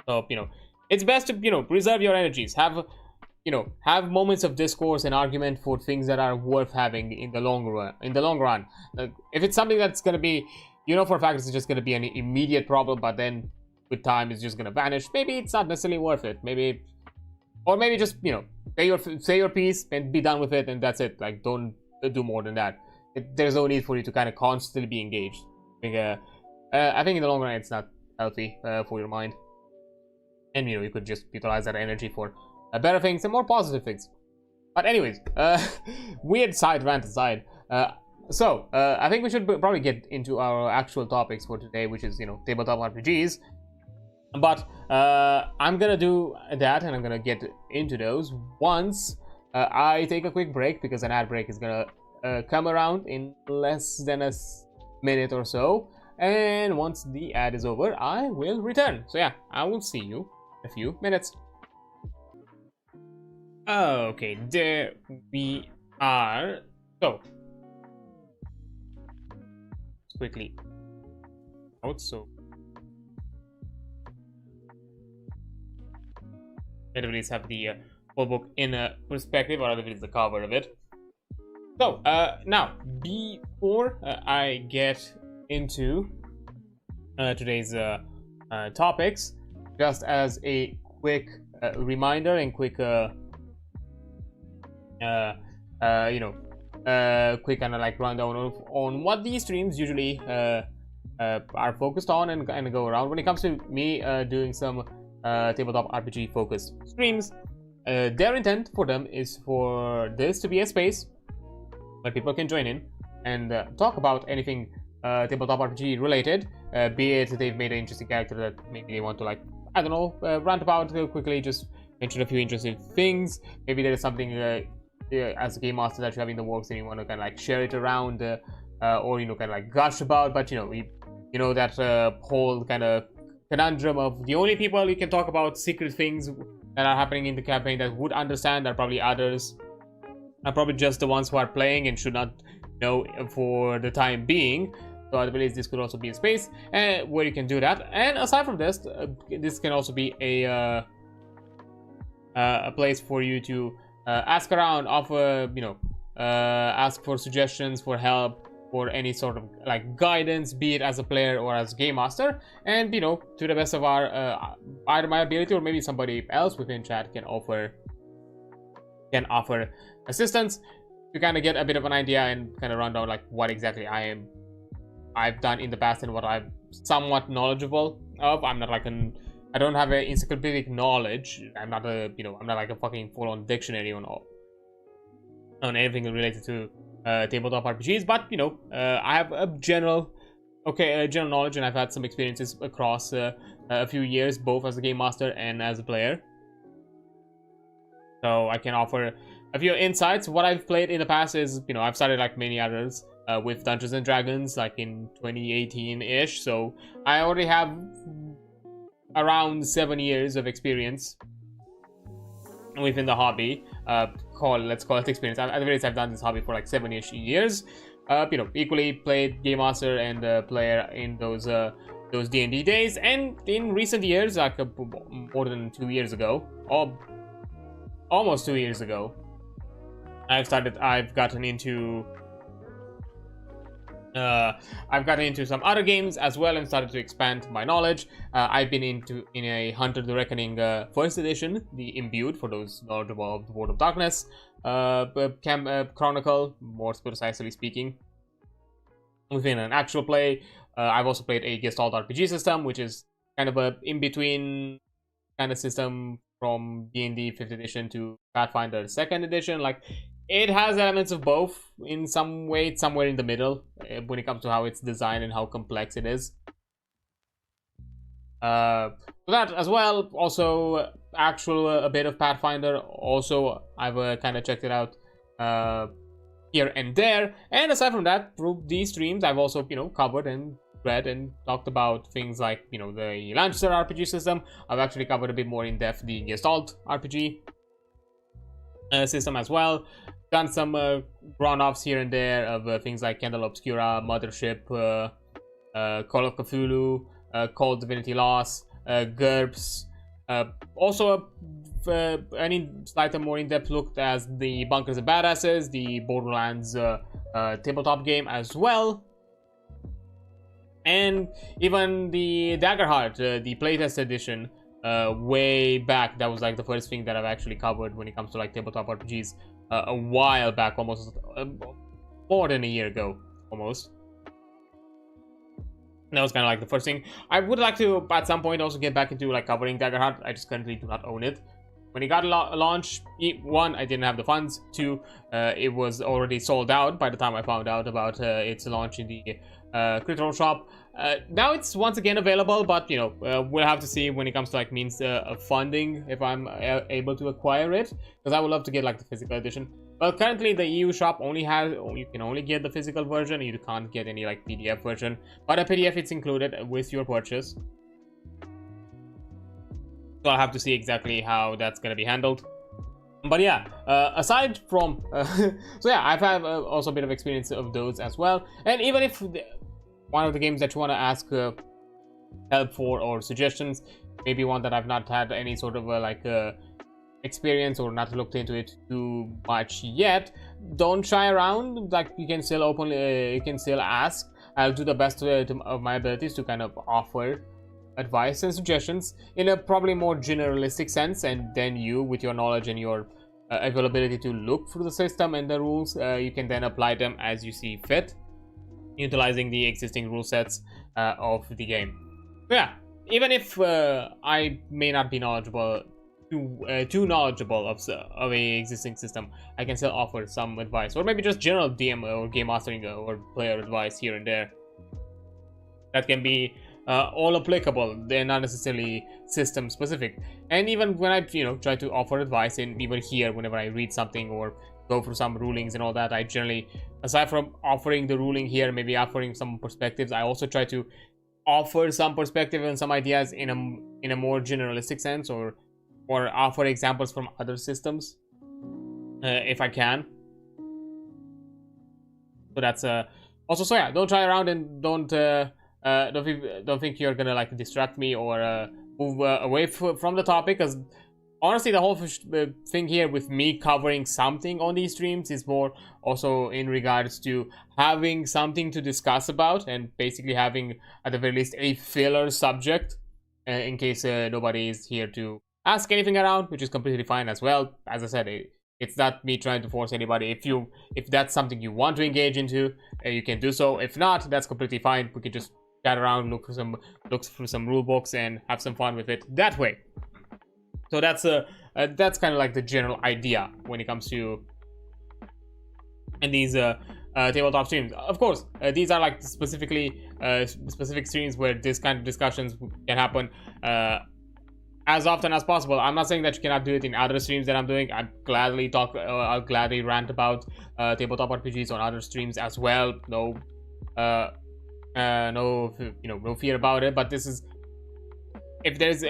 So, you know, it's best to, you know, preserve your energies, have moments of discourse and argument for things that are worth having in the long run. If it's something that's going to be, you know, for a fact it's just going to be an immediate problem, but then with time it's just going to vanish, maybe it's not necessarily worth it. Maybe just, you know, say your piece and be done with it, and that's it. Like, don't do more than that. There's no need for you to kind of constantly be engaged. I think in the long run it's not healthy for your mind, and you know, you could just utilize that energy for better things and more positive things. But anyways, weird side rant aside, so I think we should probably get into our actual topics for today, which is, you know, tabletop RPGs. But I'm gonna do that, and I'm gonna get into those once I take a quick break, because an ad break is gonna come around in less than a minute or so, and once the ad is over I will return. So yeah, I will see you in a few minutes. Okay, there we are. So quickly out, so at least have the full book in a perspective, or at least the cover of it. So now, before I get into today's topics, just as a quick reminder and quick quick kind of like rundown on what these streams usually are focused on and go around. When it comes to me doing some tabletop RPG focused streams, their intent for them is for this to be a space where people can join in and talk about anything tabletop RPG related, be it they've made an interesting character that maybe they want to, like, I don't know, rant about quickly, just mention a few interesting things. Maybe there is something as a game master that you have in the works and you want to kind of like share it around, or, you know, kind of like gush about. But you know that whole kind of conundrum of the only people you can talk about secret things that are happening in the campaign that would understand are probably others, are probably just the ones who are playing and should not know for the time being. So I believe this could also be a space where you can do that. And aside from this, this can also be a place for you to ask around, offer, you know, ask for suggestions, for help, for any sort of like guidance, be it as a player or as a game master. And, you know, to the best of our either my ability or maybe somebody else within chat can offer assistance to kind of get a bit of an idea and kind of run down like what exactly I've done in the past and what I'm somewhat knowledgeable of. I'm not like I don't have an encyclopedic knowledge. I'm not I'm not like a fucking full-on dictionary on anything related to tabletop RPGs, but you know, I have a general knowledge, and I've had some experiences across a few years, both as a game master and as a player. So I can offer a few insights. What I've played in the past is, you know, I've started like many others with Dungeons and Dragons, like in 2018-ish. So I already have around 7 years of experience within the hobby. Let's call it experience. At the very least, I've done this hobby for like 7-ish years. You know, equally played game master and player in those D&D days, and in recent years, like more than 2 years ago, or almost 2 years ago, I've gotten into some other games as well and started to expand my knowledge. I've been in a Hunter the Reckoning first edition, the Imbued, for those knowledgeable of the World of Darkness Chronicle, more precisely speaking, within an actual play. I've also played a Gestalt RPG system, which is kind of a in-between kind of system from D&D 5th edition to Pathfinder 2nd edition. Like, it has elements of both in some way. It's somewhere in the middle when it comes to how it's designed and how complex it is. So that as well. Also, a bit of Pathfinder. Also, I've kind of checked it out here and there. And aside from that, through these streams, I've also, you know, covered and read and talked about things like, you know, the Lancer RPG system. I've actually covered a bit more in depth the Gestalt RPG system as well. Done some run-offs here and there of things like Candle Obscura, Mothership, Call of Cthulhu, Cold Divinity Lost, GURPS. Also, any slightly more in-depth look as the Bunkers and Badasses, the Borderlands tabletop game as well. And even the Daggerheart, the playtest edition, way back. That was like the first thing that I've actually covered when it comes to like tabletop RPGs. A while back, almost more than a year ago, almost. That was kind of like the first thing. I would like to, at some point, also get back into like covering Daggerheart. I just currently do not own it. When it got launched, one, I didn't have the funds. Two, it was already sold out by the time I found out about its launch in the Critical Shop. Now it's once again available, but you know, we'll have to see when it comes to like means of funding if I'm able to acquire it, because I would love to get like the physical edition. But currently the EU shop you can only get the physical version. You can't get any like PDF version, but a PDF it's included with your purchase. So I'll have to see exactly how that's gonna be handled. But yeah, aside from so yeah, I've had also a bit of experience of those as well. And even if one of the games that you want to ask help for or suggestions, maybe one that I've not had any sort of experience or not looked into it too much yet, don't shy around. Like, you can still ask. I'll do the best of my abilities to kind of offer advice and suggestions in a probably more generalistic sense, and then you, with your knowledge and your availability to look through the system and the rules. You can then apply them as you see fit, utilizing the existing rule sets of the game. But yeah, even if I may not be knowledgeable, too knowledgeable of a existing system, I can still offer some advice, or maybe just general DM or game mastering or player advice here and there. That can be all applicable. They're not necessarily system specific. And even when I, try to offer advice, and even here, whenever I read something or go through some rulings and all that, I generally, aside from offering the ruling here, maybe offering some perspectives, I also try to offer some perspective and some ideas in a more generalistic sense, or offer examples from other systems, if I can. So that's also, so yeah, don't try around and don't think you're gonna like distract me or move away from the topic, because honestly the whole thing here with me covering something on these streams is more also in regards to having something to discuss about, and basically having at the very least a filler subject in case nobody is here to ask anything around, which is completely fine as well. As I said, it's not me trying to force anybody. If that's something you want to engage into, you can do so. If not, that's completely fine. We can just chat around, look through some rule books, and have some fun with it that way. So that's kind of like the general idea when it comes to these tabletop streams. Of course, these are like specific streams where this kind of discussions can happen as often as possible. I'm not saying that you cannot do it in other streams that I'm doing. I'll gladly rant about tabletop RPGs on other streams as well. No fear about it. But this is, if there's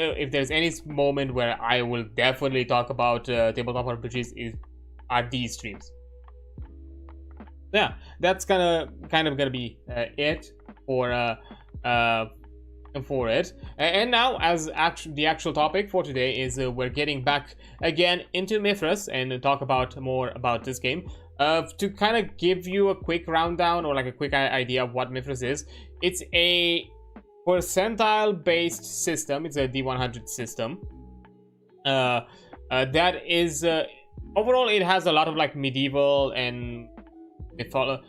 any moment where I will definitely talk about tabletop RPGs, are these streams. Yeah, that's kind of gonna be it for it. And now, as the actual topic for today is we're getting back again into Mythras and talk more about this game. To kind of give you a quick rundown, or like a quick idea of what Mythras is, it's a percentile based system. It's a D100 system that is overall, it has a lot of like medieval and a lot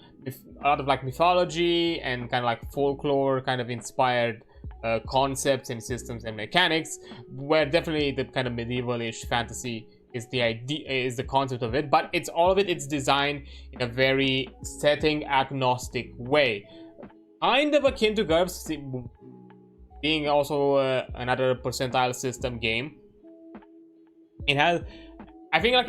of like mythology and kind of like folklore kind of inspired concepts and systems and mechanics, where definitely the kind of medieval-ish fantasy is the concept of it, but it's designed in a very setting agnostic way, kind of akin to GURPS, being also another percentile system game. I feel like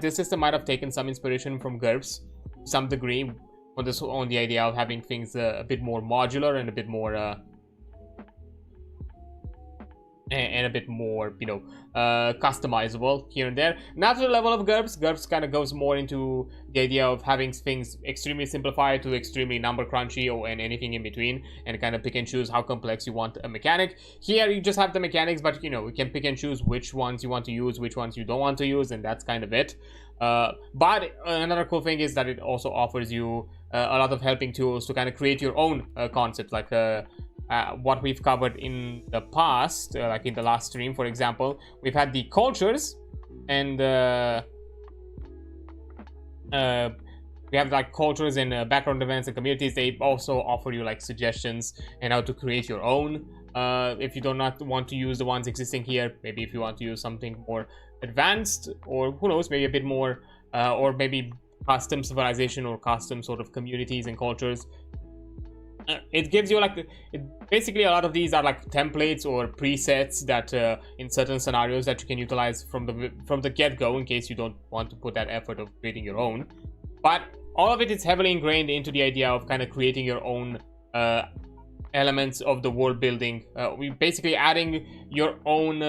this system might have taken some inspiration from GURPS to some degree, on the idea of having things a bit more modular and a bit more customizable here and there. Not to the level of GURPS. GURPS kind of goes more into the idea of having things extremely simplified to extremely number crunchy, and anything in between, and kind of pick and choose how complex you want a mechanic. Here you just have the mechanics, but you can pick and choose which ones you want to use, which ones you don't want to use, and that's kind of it. But another cool thing is that it also offers you a lot of helping tools to kind of create your own concepts, like what we've covered in the past, like in the last stream, for example. We've had the cultures, and we have like cultures and background events and communities. They also offer you like suggestions and how to create your own. If you do not want to use the ones existing here, maybe if you want to use something more advanced, or who knows, maybe a bit more, or maybe custom civilization or custom sort of communities and cultures. It gives you basically a lot of these are like templates or presets that in certain scenarios that you can utilize from the get-go, in case you don't want to put that effort of creating your own. But all of it is heavily ingrained into the idea of kind of creating your own elements of the world building. We basically adding your own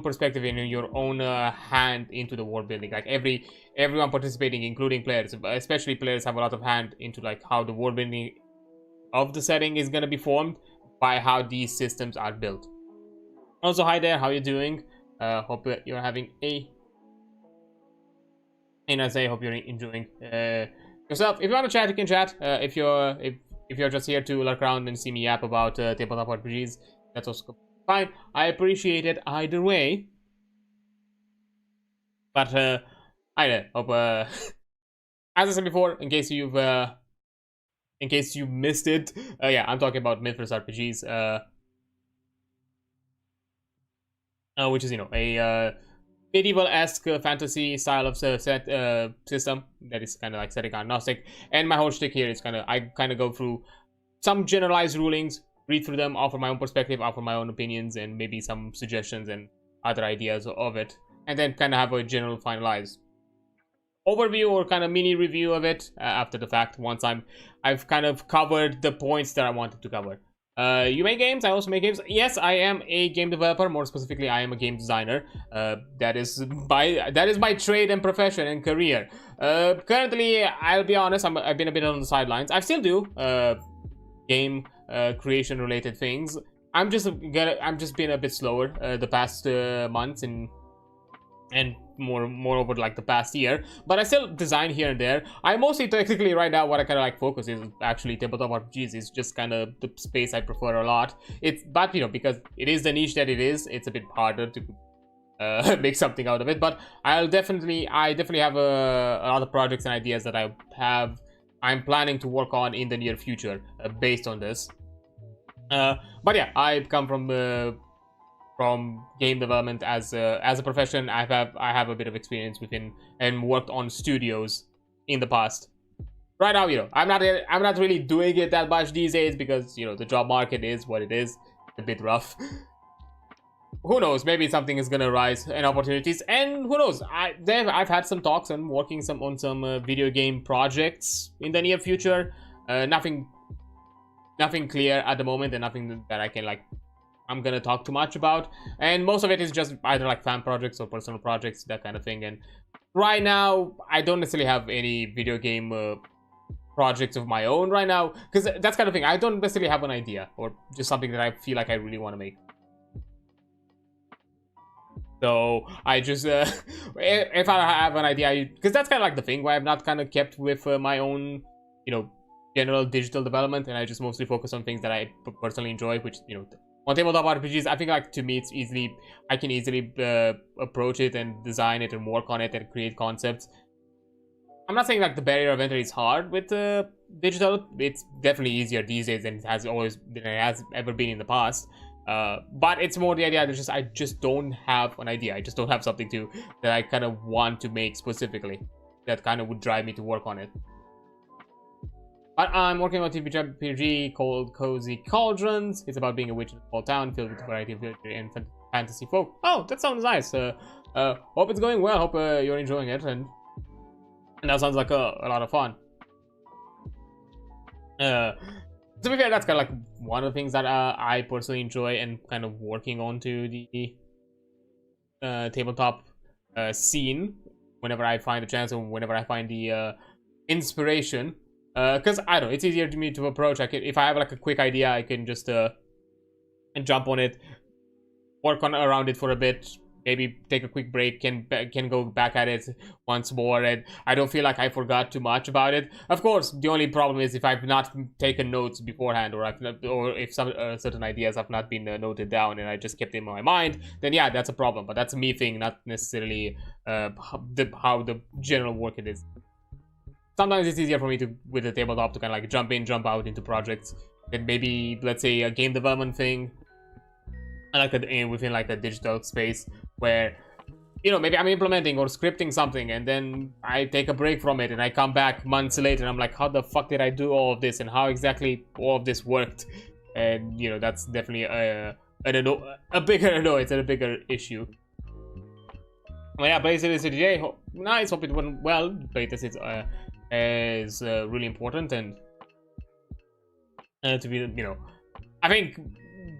perspective and your own hand into the world building. Like everyone participating, including players, especially players, have a lot of hand into like how the world building of the setting is going to be formed by how these systems are built. Also, hi there, how you doing? Hope you're having a nice day. Hope you're enjoying yourself. If you want to chat, you can chat. If you're just here to look around and see me yap about tabletop RPGs, that's also fine. I appreciate it either way. But I don't know, hope as I said before, in case you missed it, yeah, I'm talking about Mythras RPGs, which is, you know, a medieval-esque fantasy style of set system that is kind of like setting agnostic. And my whole shtick here is I kind of go through some generalized rulings, read through them, offer my own perspective, offer my own opinions, and maybe some suggestions and other ideas of it, and then kind of have a general finalized overview or kind of mini review of it after the fact, once I've kind of covered the points that I wanted to cover. You make games, I also make games. Yes, I am a game developer. More specifically, I am a game designer. That is my trade and profession and career. Currently, I'll be honest, I've been a bit on the sidelines. I still do game creation related things. I'm just being a bit slower the past months and moreover like the past year, but I still design here and there. I mostly technically right now what I kind of like focus is actually tabletop RPGs. Is just kind of the space I prefer a lot. But you know, because it is the niche that it is, it's a bit harder to make something out of it. But I definitely have a lot of projects and ideas that I'm planning to work on in the near future based on this. But yeah, I come from game development as a profession. I have a bit of experience within and worked on studios in the past. Right now, you know, I'm not really doing it that much these days because, you know, the job market is what it is. It's a bit rough. Who knows? Maybe something is gonna rise and opportunities, and who knows? I've had some talks on working on some video game projects in the near future. Nothing clear at the moment, and nothing that I can I'm gonna talk too much about, and most of it is just either like fan projects or personal projects, that kind of thing. And right now I don't necessarily have any video game projects of my own right now, because that's kind of thing, I don't necessarily have an idea or just something that I feel like I really want to make. So I just if I have an idea, because that's kind of like the thing where I've not kind of kept with my own, you know, general digital development, and I just mostly focus on things that I personally enjoy, which, you know, on tabletop RPGs, I think like to me I can easily approach it and design it and work on it and create concepts. I'm not saying like the barrier of entry is hard with digital. It's definitely easier these days than it has ever been in the past. But it's more the idea that I just don't have an idea. I just don't have something that I kind of want to make specifically that kind of would drive me to work on it. But I'm working on a ttrpg called Cozy Cauldrons. It's about being a witch in a small town filled with a variety of and fantasy folk. Oh, that sounds nice. Hope it's going well. Hope you're enjoying it, and that sounds like a lot of fun. To be fair, that's kind of like one of the things that I personally enjoy and kind of working on to the tabletop scene whenever I find a chance or whenever I find the inspiration. Because I don't know, it's easier to me to approach. If I have like a quick idea, I can just jump on it, work around it for a bit, maybe take a quick break, can go back at it once more, and I don't feel like I forgot too much about it. Of course, the only problem is if I've not taken notes beforehand, or if some certain ideas have not been noted down and I just kept them in my mind, then yeah, that's a problem. But that's a me thing, not necessarily how the general work it is. Sometimes it's easier for me with the tabletop to kind of like jump in, jump out into projects. And maybe, let's say, a game development thing, I like within like the digital space where, you know, maybe I'm implementing or scripting something, and then I take a break from it, and I come back months later, and I'm like, how the fuck did I do all of this, and how exactly all of this worked? And you know, that's definitely a bigger annoyance and a bigger issue. Well, yeah, playtest today. Nice. Hope it went well. Playtest is really important, and to be, you know, I think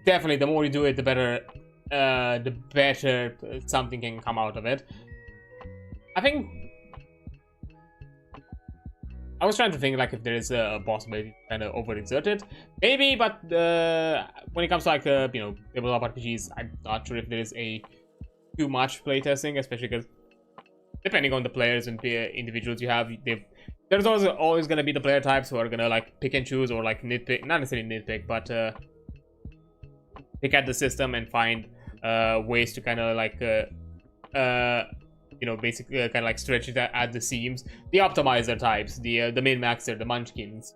definitely the more you do it, the better something can come out of it. I think I was trying to think like if there is a possibility to kind of overexert it, maybe, but when it comes to like you know, tabletop RPGs, I'm not sure if there is too much playtesting, especially because depending on the players and the individuals you have, there's always going to be the player types who are going to like pick and choose or like nitpick, not necessarily nitpick, but pick at the system and find ways to kind of like you know, basically kind of like stretch it at the seams. The optimizer types, the min-maxer, the munchkins,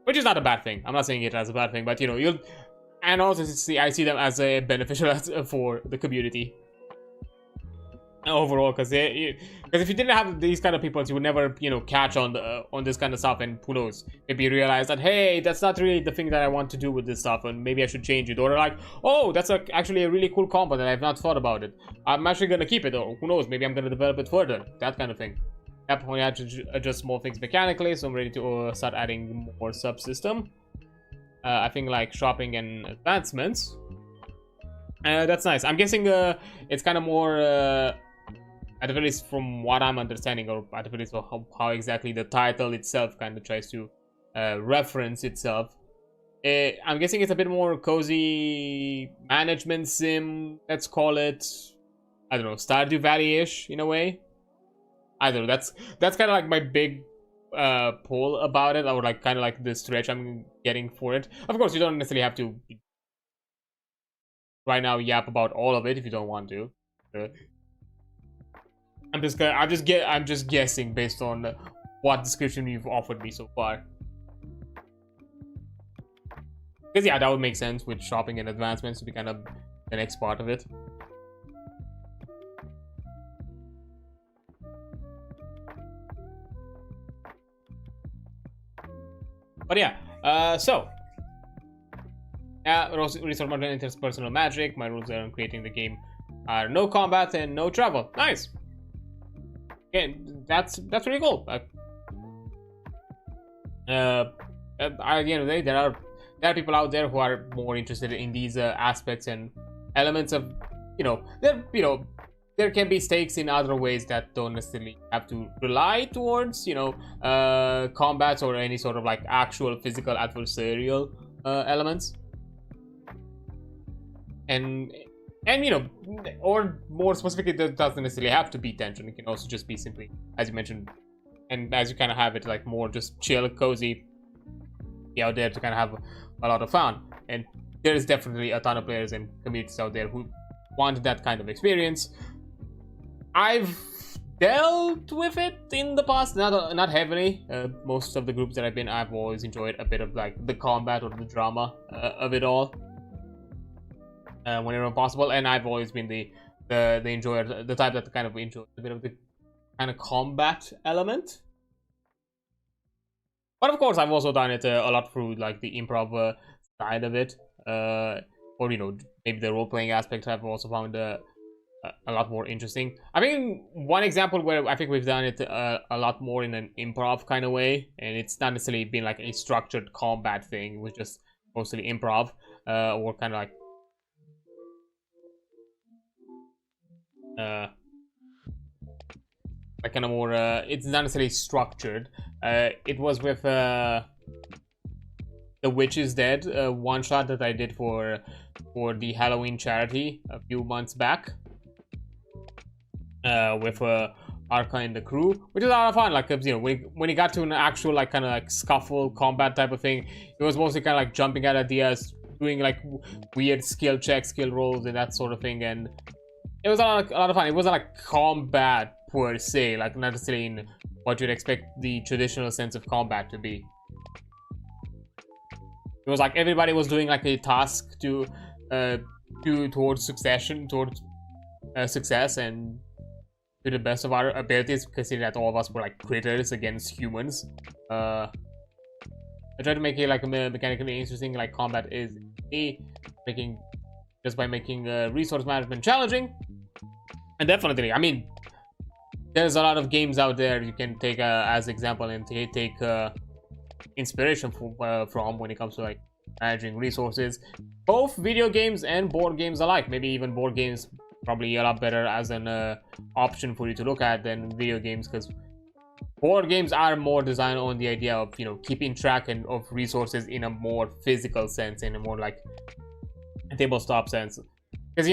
which is not a bad thing. I'm not saying it as a bad thing, but you know, you'll, and also I see them as a beneficial for the community overall, because if you didn't have these kind of people, you would never, you know, catch on this kind of stuff, and who knows, maybe you realize that, hey, that's not really the thing that I want to do with this stuff, and maybe I should change it, or like, oh, that's actually a really cool combo that I've not thought about it. I'm actually gonna keep it, or who knows, maybe I'm gonna develop it further, that kind of thing. Yep, only have to adjust small things mechanically, so I'm ready to start adding more subsystem. I think like shopping and advancements. That's nice. I'm guessing it's kind of more at the very least from what I'm understanding, or at the very least how exactly the title itself kind of tries to reference itself. I'm guessing it's a bit more cozy management sim, let's call it. I don't know, Stardew Valley-ish in a way. I don't know, that's kind of like my big pull about it, or like kind of like the stretch I'm getting for it. Of course, you don't necessarily have to right now yap about all of it if you don't want to. I'm just guessing based on what description you've offered me so far. Because yeah, that would make sense with shopping and advancements to be kind of the next part of it. But yeah, so resource management enters personal magic. My rules on creating the game are no combat and no travel. Nice. Okay, that's really cool. At the end of the day, there are people out there who are more interested in these aspects and elements of, there can be stakes in other ways that don't necessarily have to rely towards, combats or any sort of like actual physical adversarial elements. And or more specifically, that doesn't necessarily have to be tension. It can also just be simply, as you mentioned, and as you kind of have it, like more just chill, cozy, be out there to kind of have a lot of fun. And there's definitely a ton of players and communities out there who want that kind of experience. I've dealt with it in the past, not heavily. Most of the groups that I've been, I've always enjoyed a bit of like the combat or the drama of it all. Whenever possible, and I've always been the enjoyer, the type that kind of enjoys a bit of the kind of combat element. But of course, I've also done it a lot through like the improv side of it, or maybe the role-playing aspect I've also found a lot more interesting. I mean, one example where I think we've done it a lot more in an improv kind of way, and it's not necessarily been like a structured combat thing. It was just mostly improv, or kind of like kind of more it's not necessarily structured. It was with the Witch is Dead one shot that I did for the Halloween charity a few months back, with Arca and the crew, which is a lot of fun. Like, when it got to an actual like kind of like scuffle combat type of thing, it was mostly kind of like jumping at ideas, doing like weird skill checks, skill rolls, and that sort of thing. And it was a lot of fun. It wasn't like combat per se, like not necessarily in what you'd expect the traditional sense of combat to be. It was like everybody was doing like a task towards success, and to the best of our abilities, considering that all of us were like critters against humans. I tried to make it like a mechanically interesting, like combat is just by making resource management challenging. And definitely, I mean, there's a lot of games out there you can take as example and take inspiration from when it comes to like managing resources, both video games and board games alike. Maybe even board games probably a lot better as an option for you to look at than video games, because board games are more designed on the idea of keeping track of resources in a more physical sense, in a more like tabletop sense. Because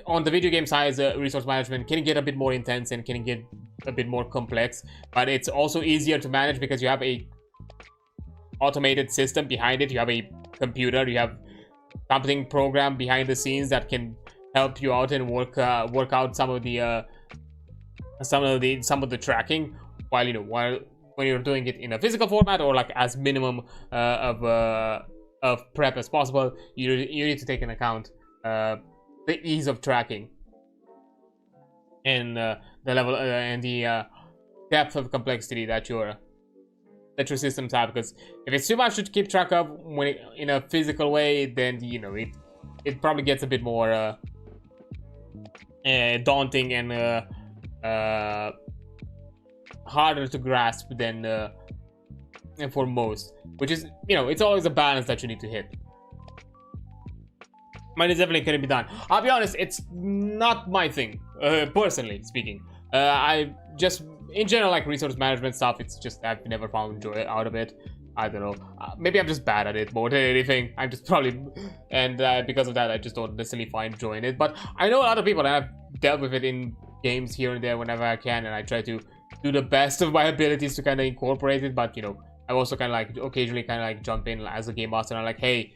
on the video game side, resource management can get a bit more intense and can get a bit more complex, but it's also easier to manage because you have a automated system behind it. You have a computer, you have something programmed behind the scenes that can help you out and work out some of the some of the tracking, while while when you're doing it in a physical format, or like as minimum of prep as possible, you need to take into account the ease of tracking and the level and the depth of complexity that your systems have. Because if it's too much to keep track of when in a physical way, then it probably gets a bit more daunting and harder to grasp than for most, which is, it's always a balance that you need to hit. Mine is definitely gonna be done. I'll be honest, it's not my thing, personally speaking. I just, in general, like resource management stuff, it's just I've never found joy out of it. I don't know. Maybe I'm just bad at it more than anything. I'm just probably, and because of that, I just don't necessarily find joy in it. But I know a lot of people, and I've dealt with it in games here and there whenever I can, and I try to do the best of my abilities to kind of incorporate it. But I also kind of like occasionally kind of like jump in as a game master, and I'm like, hey,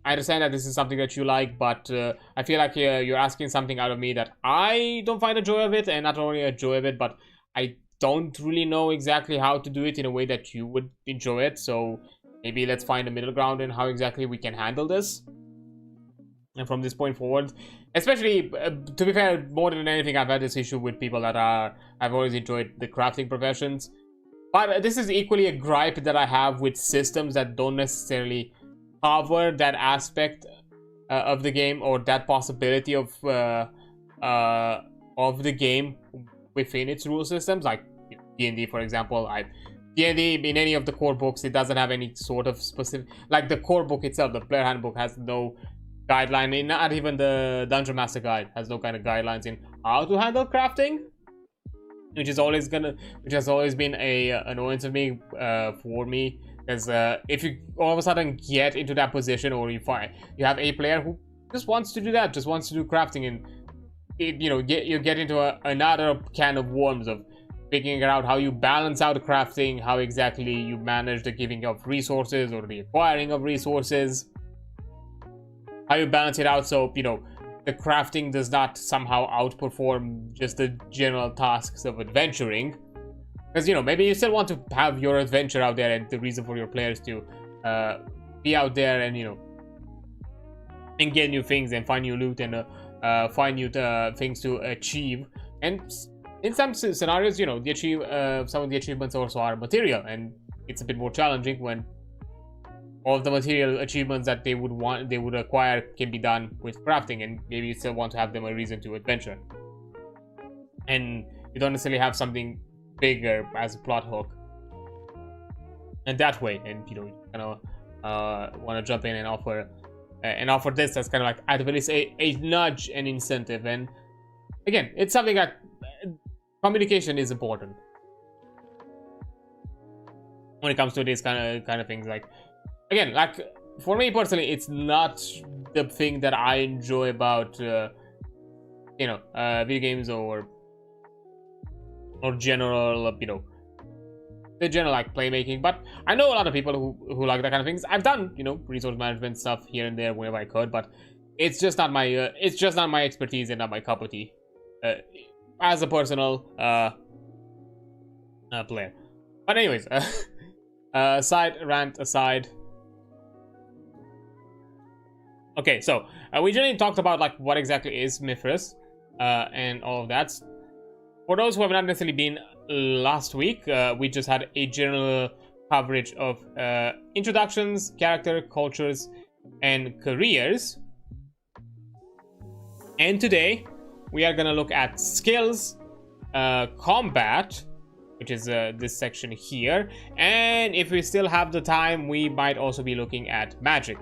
I understand that this is something that you like, but I feel like you're asking something out of me that I don't find a joy of it, and not only a joy of it, but I don't really know exactly how to do it in a way that you would enjoy it. So maybe let's find a middle ground in how exactly we can handle this. And from this point forward, especially to be fair, more than anything, I've had this issue with people that I've always enjoyed the crafting professions, but this is equally a gripe that I have with systems that don't necessarily cover that aspect of the game, or that possibility of the game within its rule systems, like D&D, for example. D&D, in any of the core books, it doesn't have any sort of specific, like the core book itself, the player handbook, has no guideline, not even the Dungeon Master Guide has no kind of guidelines in how to handle crafting, which has always been a annoyance of me, for me, because if you all of a sudden get into that position, or you have a player who just wants to do that, just wants to do crafting, and you get into another can of worms of figuring out how you balance out crafting, how exactly you manage the giving of resources or the acquiring of resources, how you balance it out so the crafting does not somehow outperform just the general tasks of adventuring. Because maybe you still want to have your adventure out there, and the reason for your players to be out there and and get new things and find new loot and find new things to achieve. And in some scenarios, some of the achievements also are material, and it's a bit more challenging when all of the material achievements that they would acquire can be done with crafting, and maybe you still want to have them a reason to adventure, and you don't necessarily have something bigger as a plot hook and that way, and you kind of want to jump in and offer this that's kind of like at the least a nudge and incentive. And again, it's something that communication is important when it comes to these kind of things. Like, again, like for me personally, it's not the thing that I enjoy about video games or general the general like playmaking. But I know a lot of people who like that kind of things. I've done resource management stuff here and there whenever I could, but it's just not my expertise and not my cup of tea as a personal player. But anyways, side rant aside. Okay, so we generally talked about like what exactly is Mythras and all of that. For those who have not necessarily been last week, we just had a general coverage of introductions, character, cultures, and careers. And today, we are gonna look at skills, combat, which is this section here, and if we still have the time, we might also be looking at magic.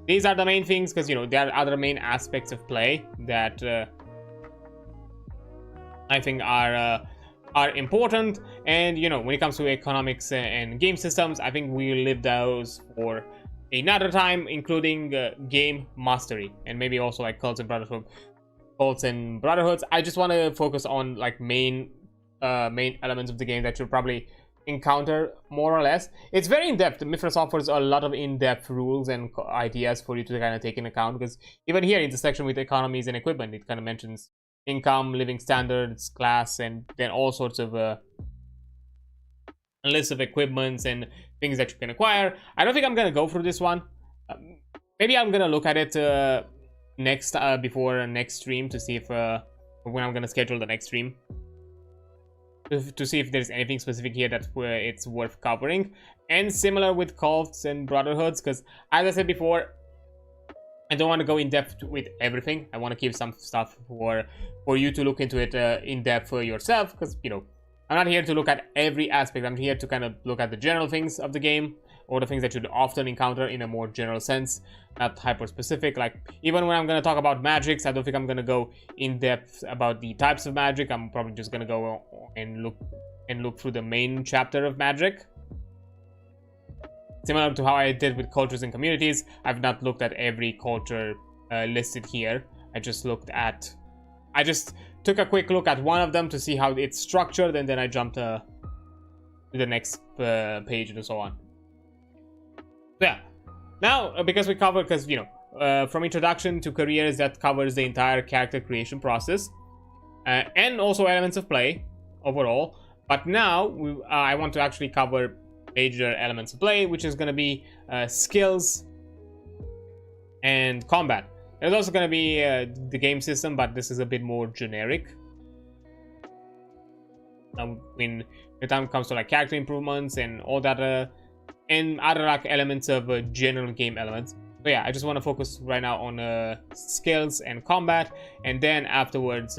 These are the main things, because there are other main aspects of play that I think are important. And when it comes to economics and game systems, I think we leave those for another time, including game mastery, and maybe also like cults and brotherhoods. I just want to focus on like main elements of the game that you'll probably encounter more or less. It's very in-depth. Mythras offers a lot of in-depth rules and ideas for you to kind of take into account, because even here in the section with economies and equipment, it kind of mentions income, living standards, class, and then all sorts of a list of equipments and things that you can acquire. I don't think I'm gonna go through this one. Maybe I'm gonna look at it next before next stream to see if when I'm gonna schedule the next stream to see if there's anything specific here that it's worth covering. And similar with cults and brotherhoods, because as I said before, I don't want to go in depth with everything. I want to keep some stuff for you to look into it in depth for yourself, because you know, I'm not here to look at every aspect. I'm here to kind of look at the general things of the game, or the things that you'd often encounter in a more general sense, not hyper specific. Like, even when I'm going to talk about magics, I don't think I'm going to go in depth about the types of magic. I'm probably just going to go and look through the main chapter of magic. Similar to how I did with cultures and communities, I've not looked at every culture listed here. I just took a quick look at one of them to see how it's structured, and then I jumped to the next page and so on. Yeah, now because we covered, because you know, from introduction to careers, that covers the entire character creation process, and also elements of play overall. But now I want to actually cover major elements of play, which is going to be skills and combat. There's also going to be the game system, but this is a bit more generic. When the time comes to like character improvements and all that, and other like elements of general game elements. So yeah, I just want to focus right now on skills and combat, and then afterwards,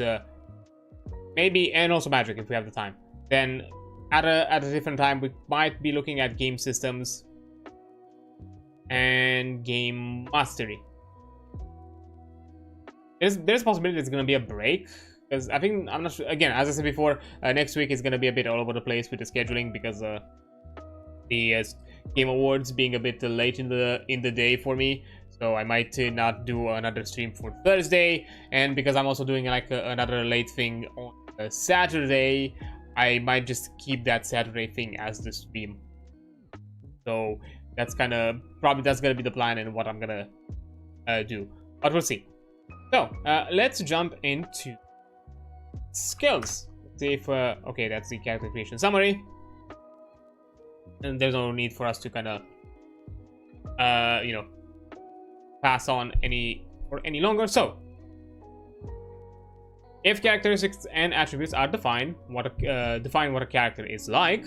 maybe, and also magic if we have the time. Then at a different time, we might be looking at game systems and game mastery. There's a possibility there's gonna be a break, because I think, I'm not sure, again, as I said before, next week is gonna be a bit all over the place with the scheduling, because the Game Awards being a bit late in the day for me, so I might not do another stream for Thursday. And because I'm also doing like another late thing on Saturday, I might just keep that Saturday thing as the stream. So that's kind of probably gonna be the plan and what I'm gonna do, but we'll see. So let's jump into skills. Let's see if okay, that's the character creation summary, and there's no need for us to kind of you know, pass on any longer. So if characteristics and attributes are defined what a character is like,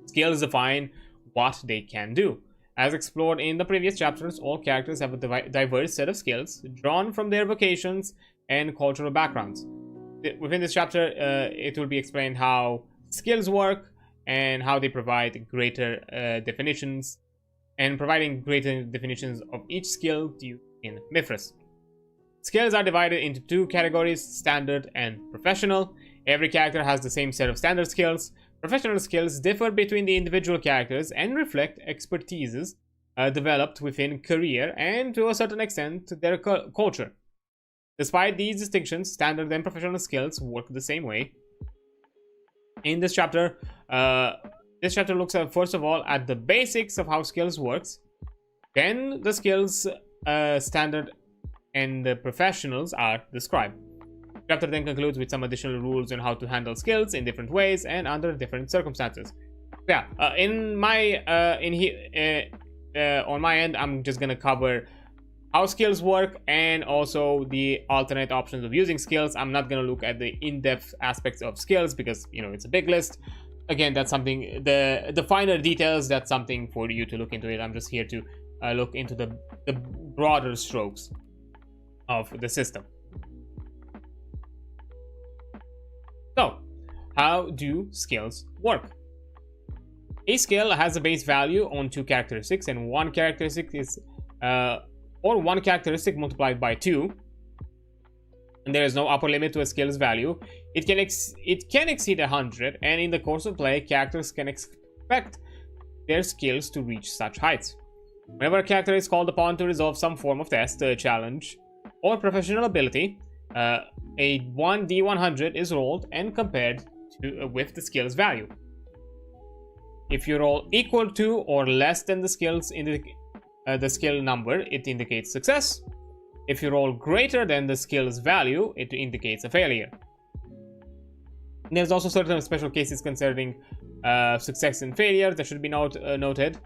skills define what they can do. As explored in the previous chapters, all characters have a diverse set of skills drawn from their vocations and cultural backgrounds. Within this chapter, it will be explained how skills work and how they provide greater definitions, and providing greater definitions of each skill used in Mythras. Skills are divided into two categories: standard and professional. Every character has the same set of standard skills. Professional skills differ between the individual characters and reflect expertises developed within career and, to a certain extent, their culture. Despite these distinctions, standard and professional skills work the same way. In this chapter looks at, first of all, at the basics of how skills works. Then the skills standard and the professionals are described. The chapter then concludes with some additional rules on how to handle skills in different ways and under different circumstances. Yeah, on my end, I'm just gonna cover how skills work and also the alternate options of using skills. I'm not gonna look at the in-depth aspects of skills because, you know, it's a big list. Again, that's something, the finer details, that's something for you to look into it. I'm just here to look into the broader strokes of the system. So, how do skills work? A skill has a base value on two characteristics, and one characteristic is one characteristic multiplied by 2. And there is no upper limit to a skill's value. It can exceed 100, and in the course of play, characters can expect their skills to reach such heights. Whenever a character is called upon to resolve some form of test, challenge, or professional ability, a 1d100 is rolled and compared with the skill's value. If you roll equal to or less than the skills in the skill number, it indicates success. If you roll greater than the skill's value, it indicates a failure. There's also certain special cases concerning success and failure that should be noted.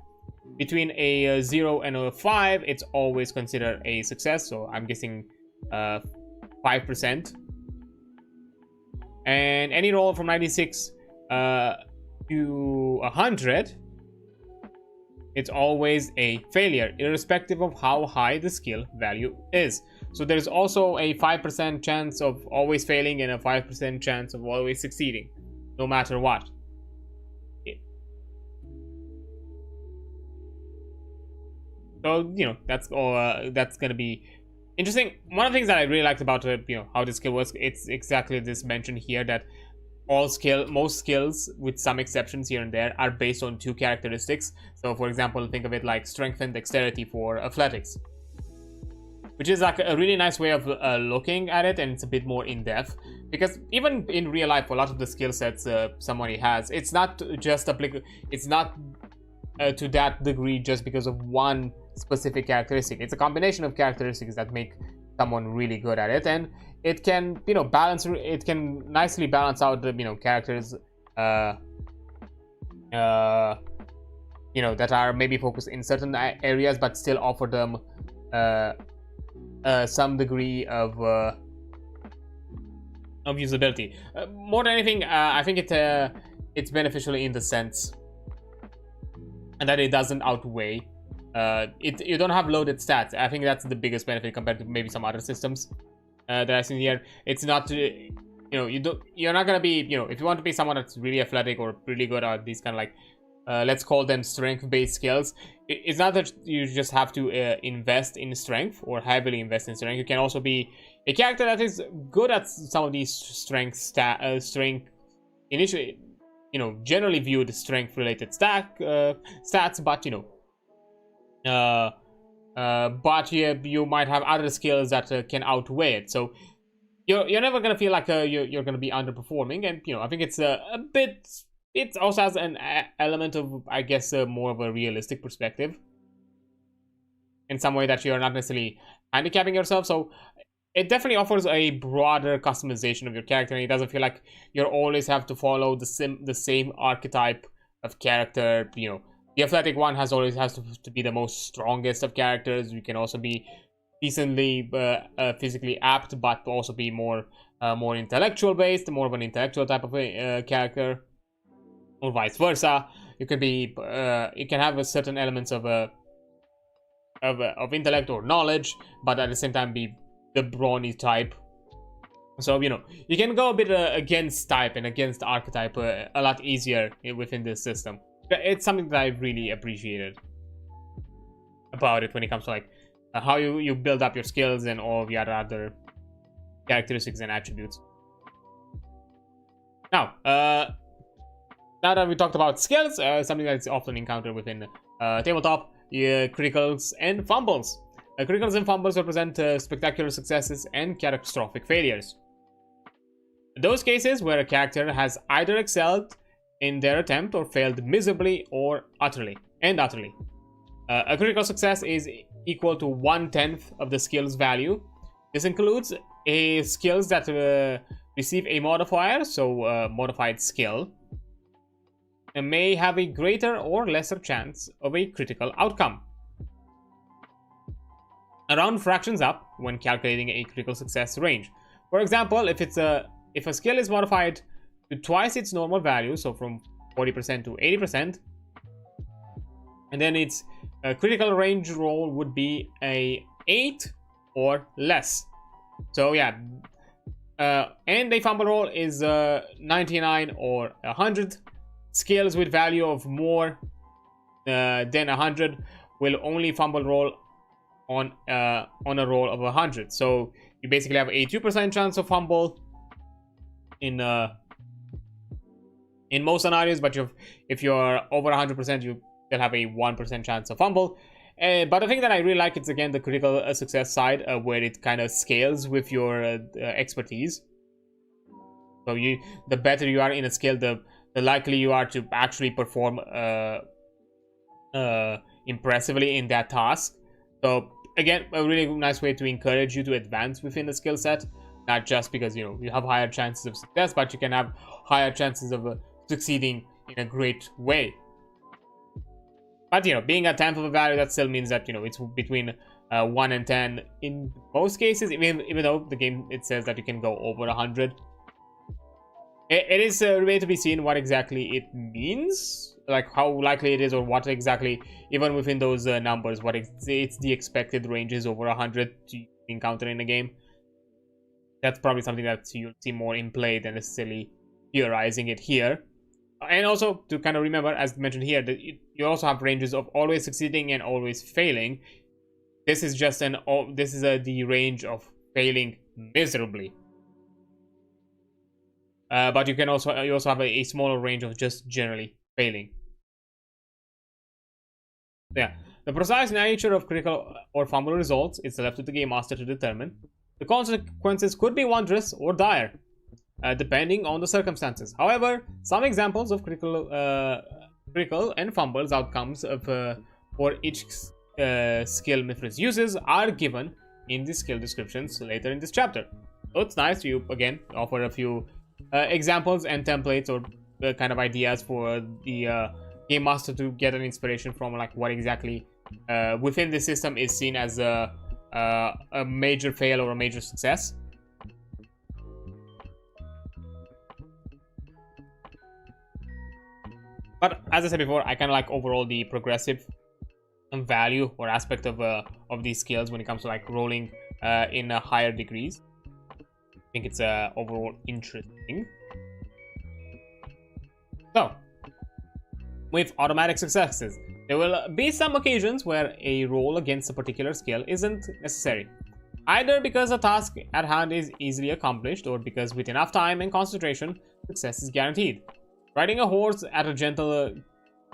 Between a 0 and a 5, it's always considered a success, so I'm guessing 5%. And any roll from 96 to 100, it's always a failure, irrespective of how high the skill value is. So there's also a 5% chance of always failing and a 5% chance of always succeeding, no matter what. So, you know, that's going to be interesting. One of the things that I really liked about how this skill works, it's exactly this mentioned here, that most skills, with some exceptions here and there, are based on 2 characteristics. So, for example, think of it like strength and dexterity for athletics, which is like a really nice way of looking at it, and it's a bit more in depth, because even in real life, a lot of the skill sets somebody has, it's not just applicable. It's not to that degree just because of one specific characteristic. It's a combination of characteristics that make someone really good at it, and it can, balance. It can nicely balance out the, characters, that are maybe focused in certain areas, but still offer them some degree of usability. More than anything, I think it's beneficial in the sense, and that it doesn't outweigh. You don't have loaded stats. I think that's the biggest benefit compared to maybe some other systems that I've seen here. It's not, you're not gonna be, if you want to be someone that's really athletic or really good at these kind of like, let's call them strength-based skills. It's not that you just have to invest in strength or heavily invest in strength. You can also be a character that is good at some of these strength initially, generally viewed strength-related stats, but but you might have other skills that can outweigh it. So you're never gonna feel like you're gonna be underperforming, and I think it's a bit. It also has an element of, I guess, more of a realistic perspective, in some way that you're not necessarily handicapping yourself. So it definitely offers a broader customization of your character, and it doesn't feel like you always have to follow the same archetype of character. The athletic one always has to be the most strongest of characters. You can also be decently physically apt, but also be more intellectual based, more of an intellectual type of character, or vice versa. You can be you can have a certain elements of intellect or knowledge, but at the same time be the brawny type. So you can go a bit against type and against archetype a lot easier within this system. It's something that I really appreciated about it when it comes to like how you build up your skills and all of your other characteristics and attributes. Now that we talked about skills, something that's often encountered within tabletop, criticals and fumbles. Criticals and fumbles represent spectacular successes and catastrophic failures. Those cases where a character has either excelled in their attempt or failed miserably or utterly. A critical success is equal to 1/10 of the skill's value. This includes skills that receive a modifier, so modified skill, and may have a greater or lesser chance of a critical outcome. A round fractions up when calculating a critical success range. For example, if a skill is modified to twice its normal value, so from 40% to 80%, and then its critical range roll would be a 8 or less. So yeah, and a fumble roll is 99 or 100. Skills with value of more than 100 will only fumble roll on a roll of 100. So you basically have a 2% chance of fumble in most scenarios, but if you're over 100%, you will have a 1% chance of fumble. But the thing that I really like, it's again the critical success side, where it kind of scales with your expertise. So the better you are in a skill, the likely you are to actually perform impressively in that task. So again, a really nice way to encourage you to advance within the skill set. Not just because, you know, you have higher chances of success, but you can have higher chances of succeeding in a great way. But, you know, being a 10th of a value, that still means that, you know, it's between 1 and 10 in most cases, even though the game, it says that you can go over 100. It is remain to be seen what exactly it means, like how likely it is, or what exactly, even within those numbers, what it's the expected ranges over 100 to encounter in a game. That's probably something that you'll see more in play than necessarily theorizing it here. And also to kind of remember, as mentioned here, that you also have ranges of always succeeding and always failing. This is just the range of failing miserably. But you also have a smaller range of just generally failing. Yeah, the precise nature of critical or fumble results is left to the game master to determine. The consequences could be wondrous or dire, depending on the circumstances. However, some examples of critical and fumbles outcomes for each skill Mythras uses are given in the skill descriptions later in this chapter. So it's nice to again offer a few examples and templates or kind of ideas for the game master to get an inspiration from, like what exactly within the system is seen as a major fail or a major success. But as I said before, I kind of like overall the progressive value or aspect of these skills when it comes to like rolling in higher degrees. I think it's overall interesting. So, with automatic successes, there will be some occasions where a roll against a particular skill isn't necessary, either because the task at hand is easily accomplished or because with enough time and concentration, success is guaranteed. Riding a horse at a gentle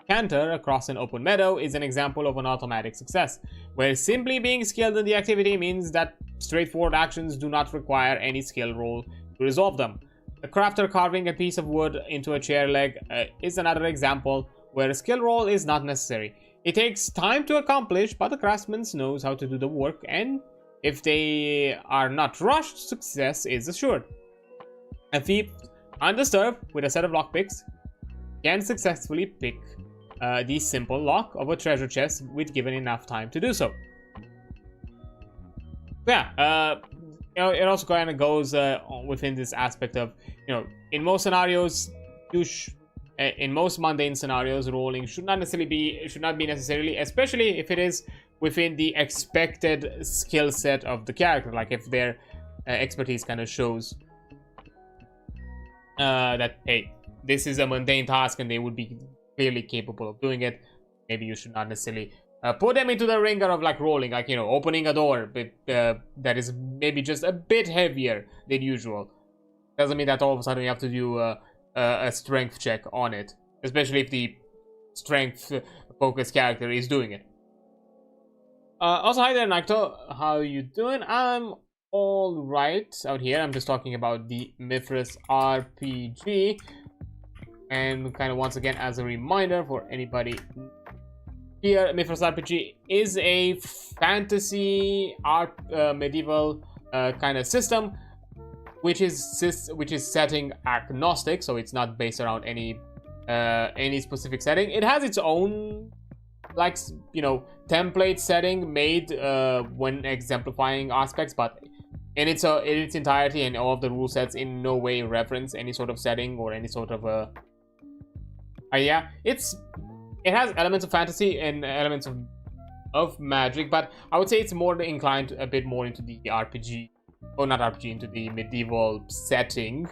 canter across an open meadow is an example of an automatic success, where simply being skilled in the activity means that straightforward actions do not require any skill roll to resolve them. The crafter carving a piece of wood into a chair leg is another example where a skill roll is not necessary. It takes time to accomplish, but the craftsman knows how to do the work, and if they are not rushed, success is assured. A thief, undisturbed with a set of lockpicks, can successfully pick the simple lock of a treasure chest with given enough time to do so. Yeah, you know, it also kind of goes within this aspect of, you know, in most scenarios, in most mundane scenarios, rolling should not be necessarily, especially if it is within the expected skill set of the character. Like if their expertise kind of shows that, hey, this is a mundane task and they would be clearly capable of doing it. Maybe you should not necessarily put them into the ringer of like rolling, like, you know, opening a door, but that is maybe just a bit heavier than usual. Doesn't mean that all of a sudden you have to do a strength check on it, especially if the strength focused character is doing it. Also, hi there, Naito. How are you doing? I'm all right out here. I'm just talking about the Mythras RPG, and kind of once again as a reminder for anybody here, Mythras RPG is a fantasy art medieval kind of system, which is setting agnostic, so it's not based around any specific setting. It has its own, like, you know, template setting made when exemplifying aspects, but in its entirety and all of the rule sets in no way reference any sort of setting or any sort of yeah, it has elements of fantasy and elements of magic, but I would say it's more inclined a bit more into the RPG, or not RPG, into the medieval setting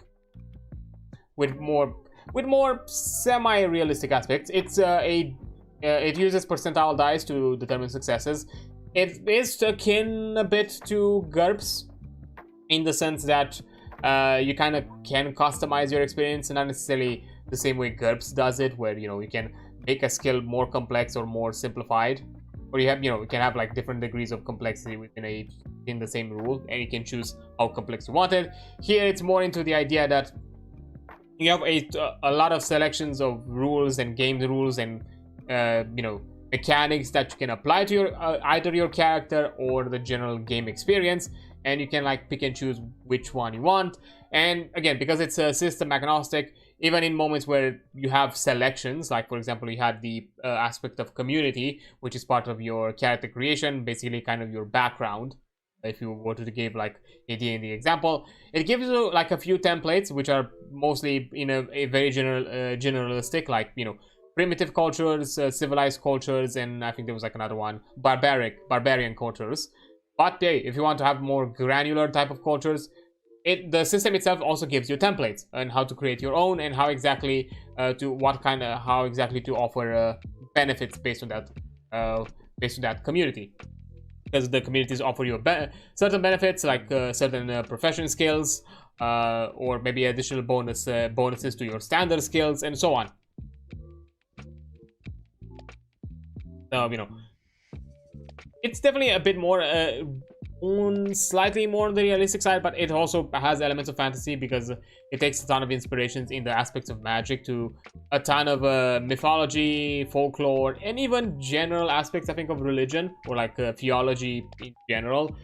with more semi-realistic aspects. It's it uses percentile dice to determine successes. It is akin a bit to GURPS in the sense that you kind of can customize your experience, and not necessarily the same way GURPS does it, where, you know, you can make a skill more complex or more simplified, or you can have like different degrees of complexity within the same rule, and you can choose how complex you want it. Here it's more into the idea that you have a lot of selections of rules and game rules and you know, mechanics that you can apply to your either your character or the general game experience, and you can like pick and choose which one you want. And again, because it's a system agnostic, even in moments where you have selections, like for example you had the aspect of community, which is part of your character creation, basically kind of your background. If you were to give like a D&D example, it gives you like a few templates which are mostly in a very generalistic, like, you know, primitive cultures, civilized cultures, and I think there was like another one, barbarian cultures. But hey, if you want to have more granular type of cultures, the system itself also gives you templates on how to create your own, and how exactly how exactly to offer benefits based on that community. Because the communities offer you certain benefits, like certain profession skills, or maybe additional bonuses to your standard skills, and so on. You know, it's definitely a bit more slightly more on the realistic side, but it also has elements of fantasy because it takes a ton of inspirations in the aspects of magic to a ton of mythology, folklore, and even general aspects, I think, of religion, or like theology in general.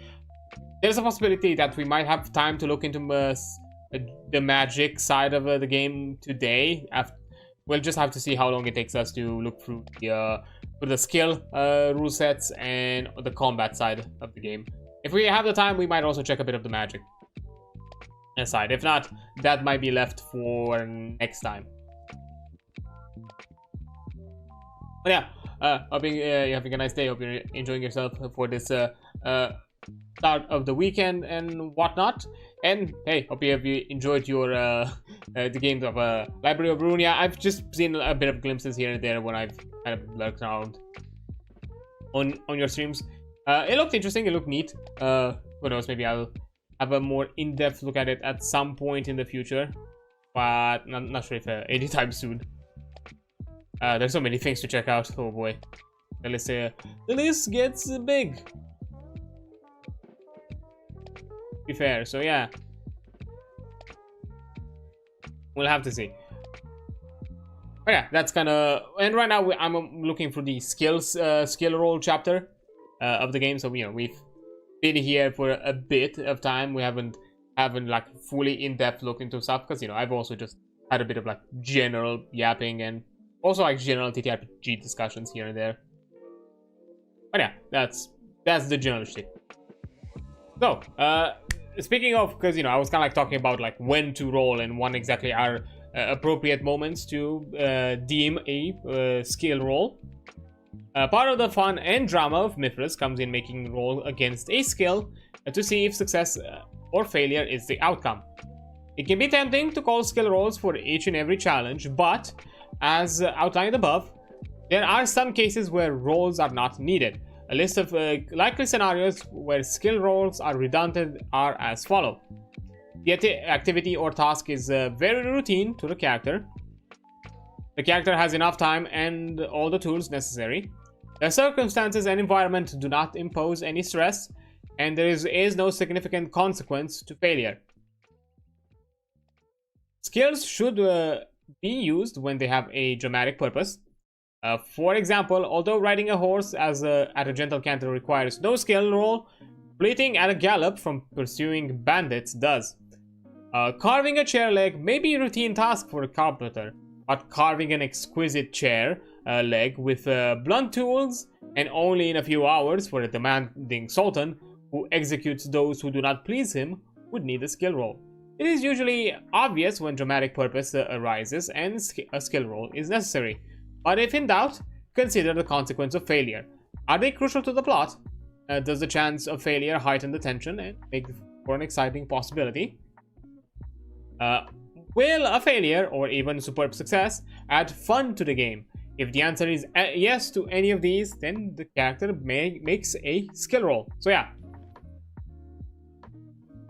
There's a possibility that we might have time to look into the magic side of the game today. We'll just have to see how long it takes us to look through the skill rule sets and the combat side of the game. If we have the time, we might also check a bit of the magic aside. If not, that might be left for next time. But yeah, hoping you're having a nice day. Hope you're enjoying yourself for this start of the weekend and whatnot. And hey, hope you have enjoyed your the games of Library of Runia. I've just seen a bit of glimpses here and there when I've kind of lurked around on your streams. It looked interesting, it looked neat. Who knows, maybe I'll have a more in-depth look at it at some point in the future, but not sure if anytime soon. There's so many things to check out. Oh boy, the list gets big, to be fair. So yeah, we'll have to see. But yeah, that's kind of, and right now I'm looking for the skill roll chapter of the game. So, you know, we've been here for a bit of time. We haven't like fully in-depth look into stuff, because, you know, I've also just had a bit of like general yapping and also like general ttrpg discussions here and there. But yeah, that's the general shit. So speaking of, because, you know, I was kind of like talking about like when to roll and when exactly are appropriate moments to deem a skill roll. Part of the fun and drama of Mythras comes in making roll against a skill to see if success or failure is the outcome. It can be tempting to call skill rolls for each and every challenge, but as outlined above, there are some cases where rolls are not needed. A list of likely scenarios where skill rolls are redundant are as follow. The activity or task is very routine to the character. The character has enough time and all the tools necessary. The circumstances and environment do not impose any stress, and there is no significant consequence to failure. Skills should be used when they have a dramatic purpose. For example, although riding a horse at a gentle canter requires no skill roll, fleeting at a gallop from pursuing bandits does. Carving a chair leg may be a routine task for a carpenter, but carving an exquisite chair leg with blunt tools and only in a few hours for a demanding sultan who executes those who do not please him would need a skill roll. It is usually obvious when dramatic purpose arises and a skill roll is necessary, but if in doubt, consider the consequence of failure. Are they crucial to the plot? Does the chance of failure heighten the tension and make for an exciting possibility? Will a failure or even superb success add fun to the game? If the answer is yes to any of these, then the character makes a skill roll. So yeah,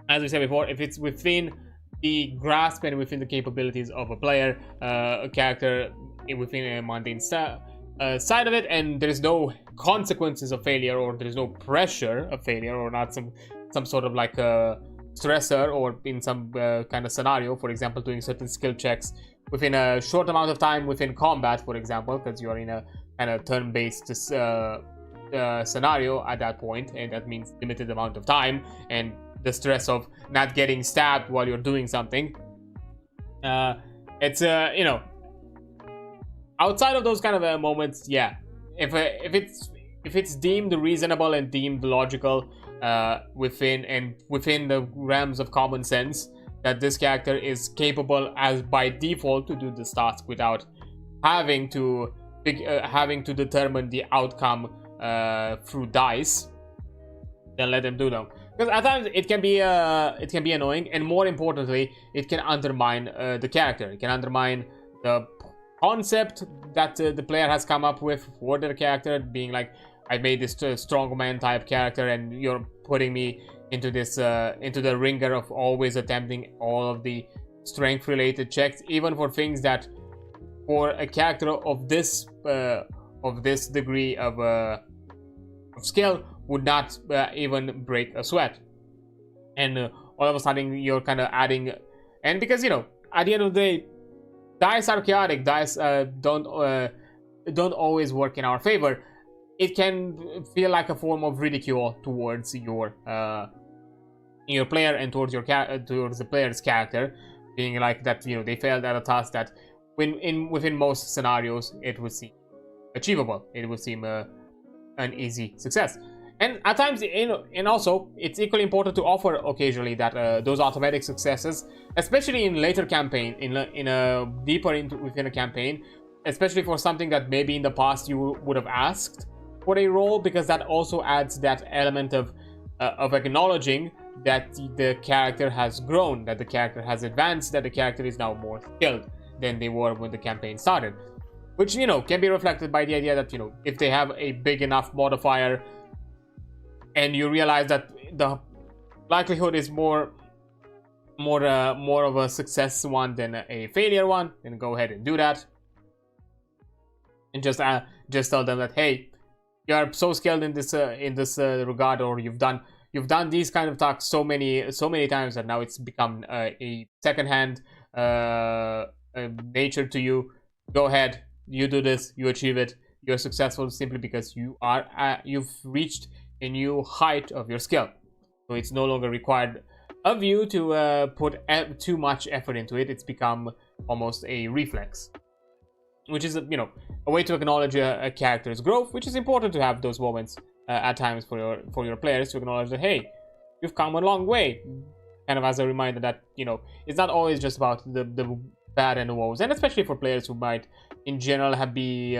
as we said before, if it's within the grasp and within the capabilities of a player, a character within a mundane side of it, and there is no consequences of failure, or there is no pressure of failure, or not some sort of like a stressor, or in some kind of scenario, for example, doing certain skill checks within a short amount of time within combat, for example, because you are in a kind of turn-based scenario at that point, and that means limited amount of time and the stress of not getting stabbed while you're doing something. It's you know, outside of those kind of moments, yeah, if it's deemed reasonable and deemed logical within the realms of common sense, that this character is capable as by default to do this task without having to determine the outcome through dice, then let them do them. Because at times it can be annoying, and more importantly, it can undermine the character. It can undermine the concept that the player has come up with for their character, being like, I made this strongman type character, and you're putting me into this into the ringer of always attempting all of the strength related checks, even for things that for a character of this degree of skill would not even break a sweat. And all of a sudden you're kind of adding, and because, you know, at the end of the day, dice are chaotic. Dice don't always work in our favor. It can feel like a form of ridicule towards your player and towards the player's character, being like that, you know, they failed at a task that within most scenarios it would seem achievable. It would seem an easy success. And at times, you know, and also it's equally important to offer occasionally that those automatic successes, especially in later campaign, in a deeper within a campaign, especially for something that maybe in the past you would have asked for a role, because that also adds that element of acknowledging that the character has grown, that the character has advanced, that the character is now more skilled than they were when the campaign started, which, you know, can be reflected by the idea that, you know, if they have a big enough modifier and you realize that the likelihood is more of a success one than a failure one, then go ahead and do that, and just tell them that, hey, you are so skilled in this regard, or you've done these kind of tasks so many times that now it's become a second-hand nature to you. Go ahead, you do this, you achieve it, you're successful simply because you've reached a new height of your skill. So it's no longer required of you to put too much effort into it. It's become almost a reflex, which is, you know, a way to acknowledge a character's growth, which is important to have those moments at times for your players, to acknowledge that, hey, you've come a long way, kind of as a reminder that, you know, it's not always just about the bad and the woes, and especially for players who might in general be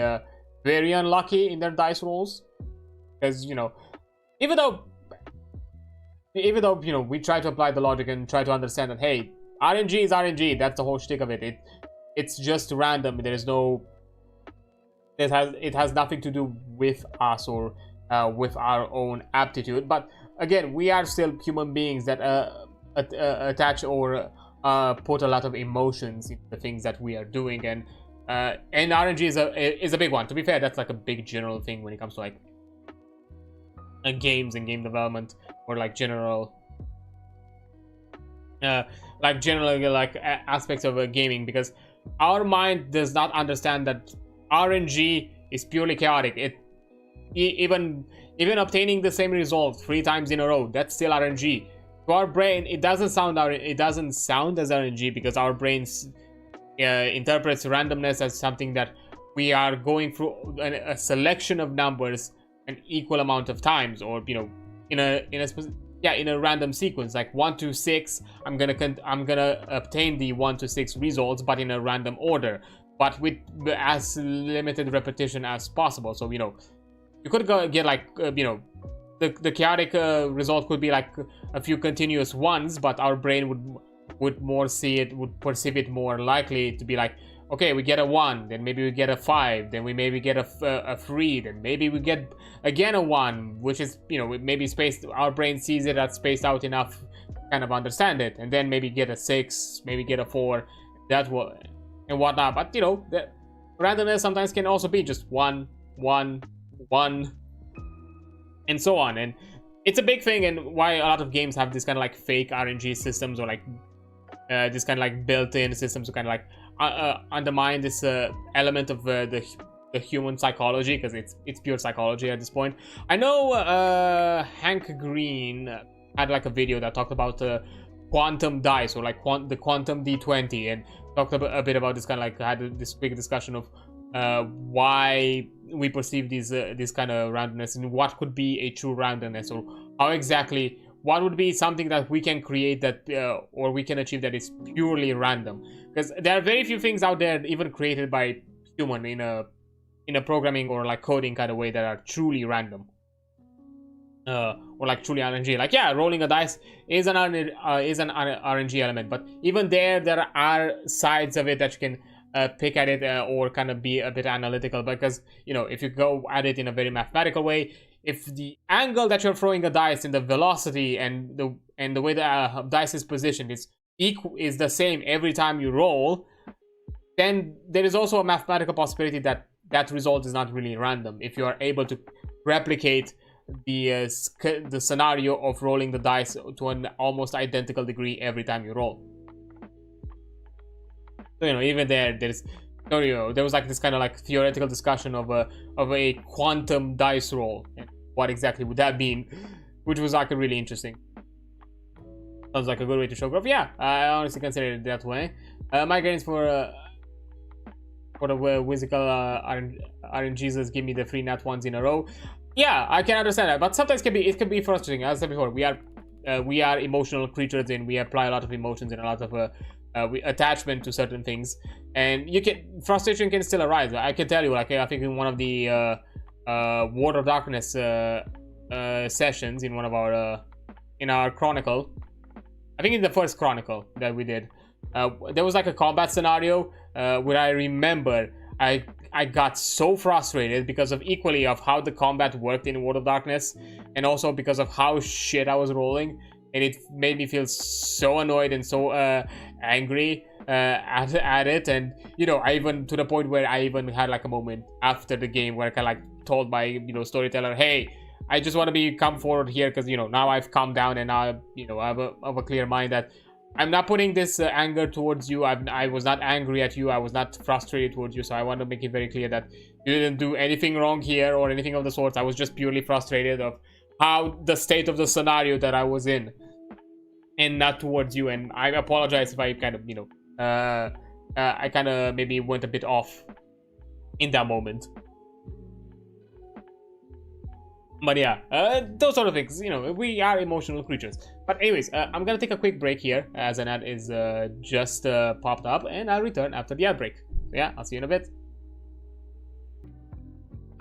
very unlucky in their dice rolls, because, you know, even though you know, we try to apply the logic and try to understand that, hey, RNG is RNG, that's the whole shtick of it. It's just random. There is no. It has nothing to do with us or with our own aptitude. But again, we are still human beings that attach or put a lot of emotions into the things that we are doing, and RNG is a big one. To be fair, that's like a big general thing when it comes to like games and game development, or like general. Aspects of gaming, because our mind does not understand that RNG is purely chaotic. Even obtaining the same result 3 times in a row, that's still RNG. To our brain, it doesn't sound as RNG, because our brains interprets randomness as something that we are going through a selection of numbers an equal amount of times, or, you know, in a random sequence, like 1 to 6. I'm gonna obtain the 1 to 6 results, but in a random order, but with as limited repetition as possible. So, you know, you could get like you know, the chaotic result could be like a few continuous ones, but our brain would perceive it more likely to be like, okay, we get a 1, then maybe we get a 5, then we maybe get a 3, then maybe we get again a 1, which is, you know, maybe spaced. Our brain sees it as spaced out enough to kind of understand it, and then maybe get a 6, maybe get a 4, and whatnot. But, you know, the randomness sometimes can also be just 1, 1, 1, and so on. And it's a big thing, and why a lot of games have this kind of like fake RNG systems, or like this kind of like built-in systems to kind of like undermine this element of the the human psychology, because it's pure psychology at this point. I know Hank Green had like a video that talked about quantum dice, or like the quantum d20, and talked a bit about this, kind of like had this big discussion of why we perceive these this kind of randomness, and what could be a true randomness, or how exactly what would be something that we can create that or we can achieve that is purely random, because there are very few things out there even created by human in a programming or like coding kind of way that are truly random. Or like truly RNG. Like, yeah, rolling a dice is an RNG element, but even there are sides of it that you can pick at it or kind of be a bit analytical, because, you know, if you go at it in a very mathematical way, if the angle that you're throwing a dice and the velocity and the way the dice is positioned is the same every time you roll, then there is also a mathematical possibility that that result is not really random if you are able to replicate the scenario of rolling the dice to an almost identical degree every time you roll. So, you know, even there's, you know, there was like this kind of like theoretical discussion of a quantum dice roll, and what exactly would that mean, which was like a really interesting. Sounds like a good way to show growth. Yeah, I honestly consider it that way. My gains for the whimsical RNGs give me the 3 nat 1s in a row. Yeah, I can understand that, but sometimes it can be frustrating. As I said before, we are emotional creatures, and we apply a lot of emotions and a lot of attachment to certain things, and frustration can still arise. I can tell you, like, I think in one of the World of Darkness sessions, in one of our in our chronicle, I think in the first chronicle that we did, there was like a combat scenario where I remember I got so frustrated because of equally of how the combat worked in World of Darkness, and also because of how shit I was rolling, and it made me feel so annoyed and so angry at it. And, you know, I even, to the point where I even had like a moment after the game where I kind of like told my, you know, storyteller, hey, I just want to come forward here, because, you know, now I've calmed down, and now, you know, I have a clear mind that I'm not putting this anger towards you. I was not angry at you. I was not frustrated towards you. So I want to make it very clear that you didn't do anything wrong here or anything of the sort. I was just purely frustrated of how the state of the scenario that I was in, and not towards you. And I apologize if I kind of, you know, I kind of maybe went a bit off in that moment. But yeah, those sort of things, you know, we are emotional creatures. But anyways, I'm gonna take a quick break here, as an ad is just popped up, and I'll return after the ad break. So yeah, I'll see you in a bit.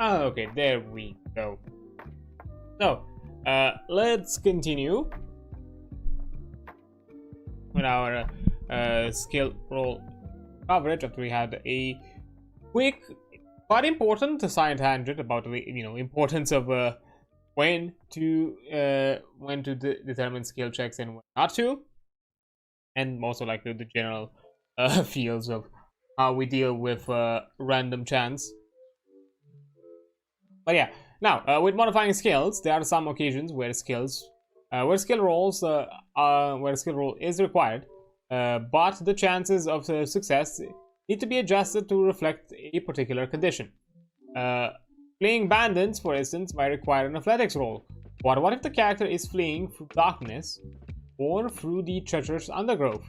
Okay, there we go. So, let's continue with our skill roll coverage after we had a quick but important side tangent about the, you know, importance of when to determine skill checks and when not to, and also like the general fields of how we deal with random chance. But yeah, now with modifying skills, there are some occasions where skill roll is required, but the chances of success need to be adjusted to reflect a particular condition. Fleeing bandits, for instance, might require an athletics roll. But what if the character is fleeing through darkness or through the treacherous undergrowth?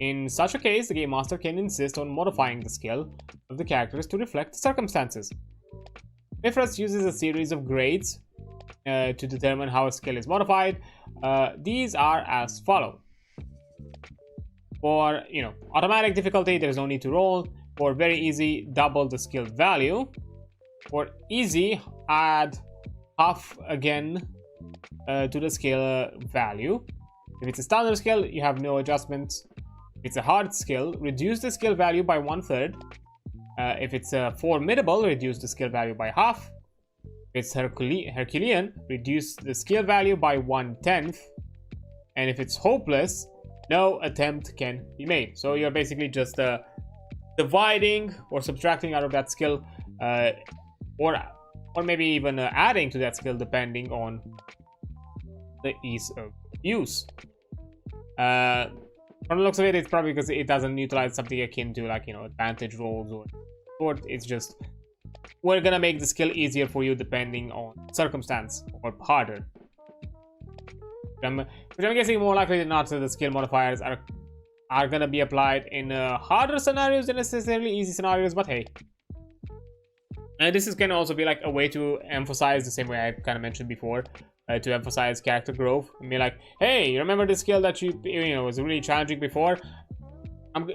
In such a case, the game master can insist on modifying the skill of the characters to reflect the circumstances. Mythras uses a series of grades to determine how a skill is modified. These are as follow. For, you know, automatic difficulty, there is no need to roll. For very easy, double the skill value. For easy, add half again to the skill value. If it's a standard skill, you have no adjustments. If it's a hard skill, reduce the skill value by 1/3. If it's formidable, reduce the skill value by half. If it's Herculean, reduce the skill value by 1/10. And if it's hopeless, no attempt can be made. So you're basically just dividing or subtracting out of that skill, or maybe even adding to that skill depending on the ease of use. From the looks of it, it's probably because it doesn't utilize something akin to, like, you know, advantage rolls or sort. It's just we're gonna make the skill easier for you depending on circumstance, or harder. Which I'm guessing more likely than not, so the skill modifiers are gonna be applied in harder scenarios than necessarily easy scenarios, but hey. And this is gonna also be like a way to emphasize, the same way I kind of mentioned before, to emphasize character growth. And be like, hey, you remember this skill that you know was really challenging before?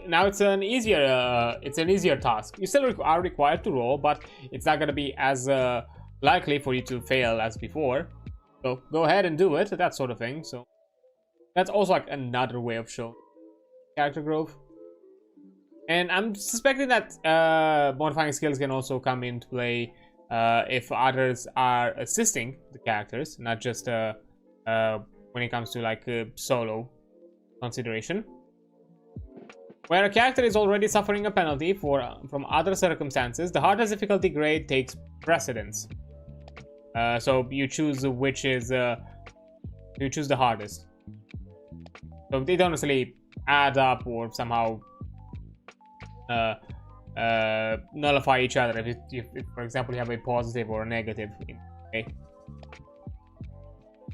Now it's an easier task. You still are required to roll, but it's not gonna be as likely for you to fail as before. So go ahead and do it, that sort of thing. So that's also like another way of showing character growth. And I'm suspecting that modifying skills can also come into play if others are assisting the characters, not just when it comes to like solo consideration. Where a character is already suffering a penalty from other circumstances, the hardest difficulty grade takes precedence. So you choose which is you choose the hardest. So they don't necessarily add up or somehow nullify each other. If for example, you have a positive or a negative. Okay.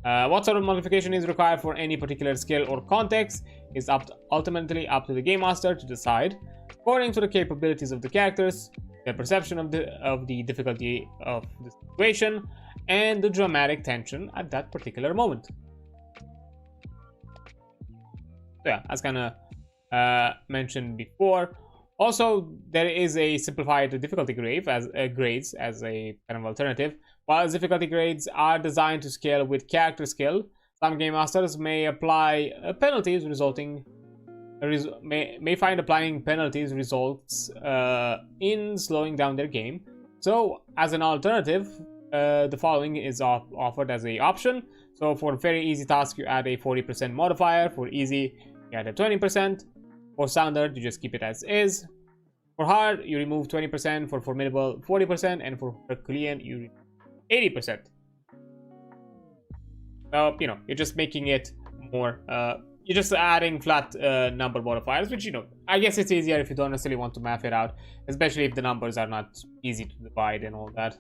What sort of modification is required for any particular skill or context is ultimately up to the game master to decide, according to the capabilities of the characters, their perception of the difficulty of the situation, and the dramatic tension at that particular moment. So yeah, as kind of mentioned before. Also, there is a simplified difficulty grades as a kind of alternative. While difficulty grades are designed to scale with character skill, some game masters may apply penalties may find applying penalties results in slowing down their game. So, as an alternative, the following is offered as an option. So, for a very easy task, you add a 40% modifier. For easy, you add a 20%. For standard, you just keep it as is. For hard, you remove 20%. For formidable, 40%. And for Herculean, you remove 80%. So, you know, you're just making it more, you're just adding flat number modifiers, which, you know, I guess it's easier if you don't necessarily want to math it out, especially if the numbers are not easy to divide and all that.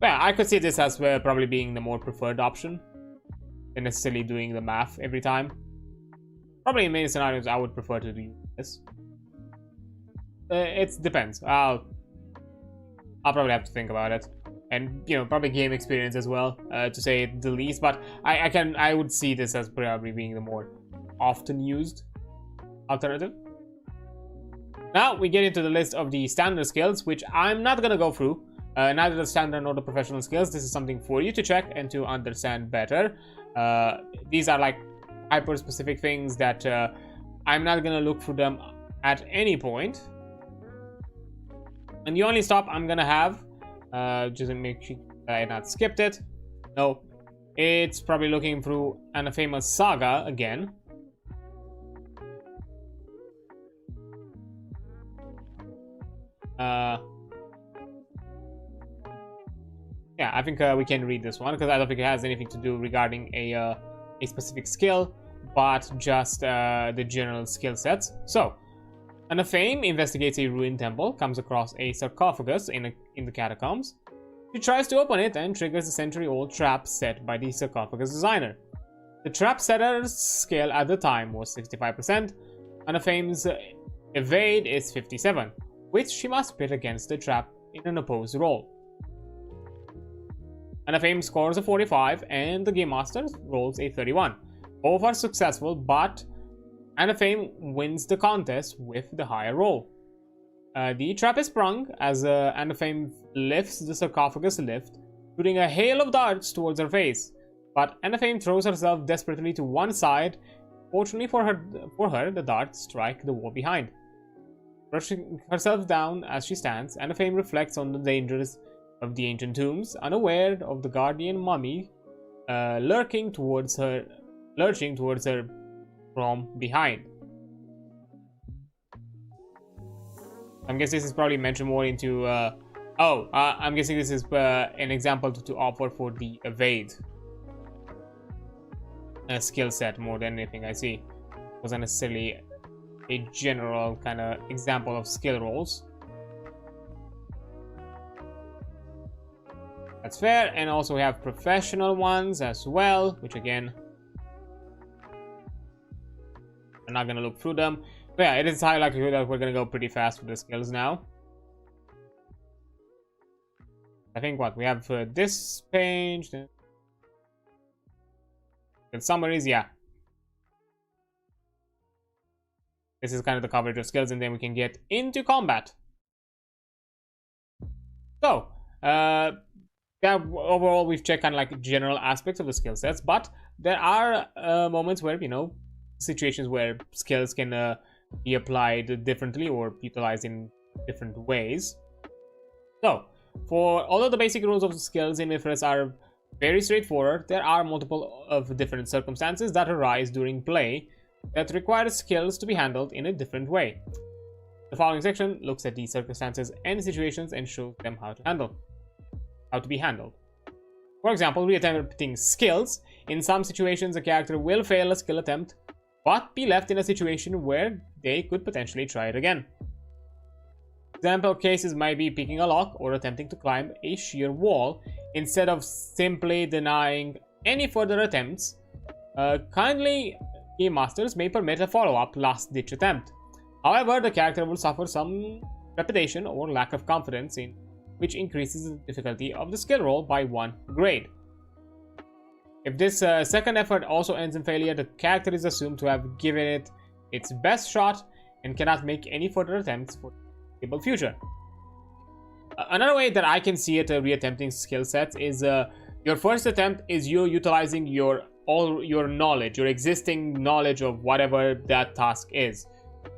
But yeah, I could see this as probably being the more preferred option than necessarily doing the math every time. Probably in many scenarios, I would prefer to do this. It depends. I'll probably have to think about it, and you know, probably game experience as well, to say the least. But I would see this as probably being the more often used alternative. Now we get into the list of the standard skills, which I'm not gonna go through. Neither the standard nor the professional skills. This is something for you to check and to understand better. These are like hyper-specific things that I'm not gonna look for them at any point. And the only stop I'm gonna have, just to make sure that I not skipped it. No, it's probably looking through Anathema's Saga again. Yeah, I think we can read this one because I don't think it has anything to do regarding a specific skill, but just the general skill sets. So, Anathema investigates a ruined temple, comes across a sarcophagus in the catacombs. She tries to open it and triggers a century-old trap set by the sarcophagus designer. The trap setter's skill at the time was 65%. Anathema's evade is 57, which she must pit against the trap in an opposed roll. Anathema scores a 45 and the game master rolls a 31. Both are successful, but Anathema wins the contest with the higher roll. The trap is sprung as Anathema lifts the sarcophagus lift, shooting a hail of darts towards her face. But Anathema throws herself desperately to one side. Fortunately for her, the darts strike the wall behind. Brushing herself down as she stands, Anathema reflects on the dangers of the ancient tombs, unaware of the guardian mummy lurching towards her from behind. I'm guessing this is probably mentioned more into I'm guessing this is an example to offer for the evade skill set more than anything. I see. It wasn't necessarily a general kind of example of skill rolls. That's fair. And also we have professional ones as well, which again, I'm not gonna look through them. But yeah, it is high likelihood that we're gonna go pretty fast with the skills now. I think what we have this page, the summaries, yeah. This is kind of the coverage of skills, and then we can get into combat. So, yeah, overall we've checked kind of like general aspects of the skill sets, but there are moments where, you know, situations where skills can be applied differently or utilized in different ways. So, although the basic rules of the skills in Mythras are very straightforward, there are multiple of different circumstances that arise during play that require skills to be handled in a different way. The following section looks at these circumstances and situations and shows them how to be handled. For example, reattempting skills. In some situations, a character will fail a skill attempt, but be left in a situation where they could potentially try it again. Example cases might be picking a lock or attempting to climb a sheer wall. Instead of simply denying any further attempts, kindly game masters may permit a follow-up last-ditch attempt. However, the character will suffer some trepidation or lack of confidence, which increases the difficulty of the skill roll by 1 grade. If this second effort also ends in failure, the character is assumed to have given it its best shot and cannot make any further attempts for the foreseeable future. Another way that I can see it reattempting skill sets is your first attempt is you utilizing all your knowledge, your existing knowledge of whatever that task is,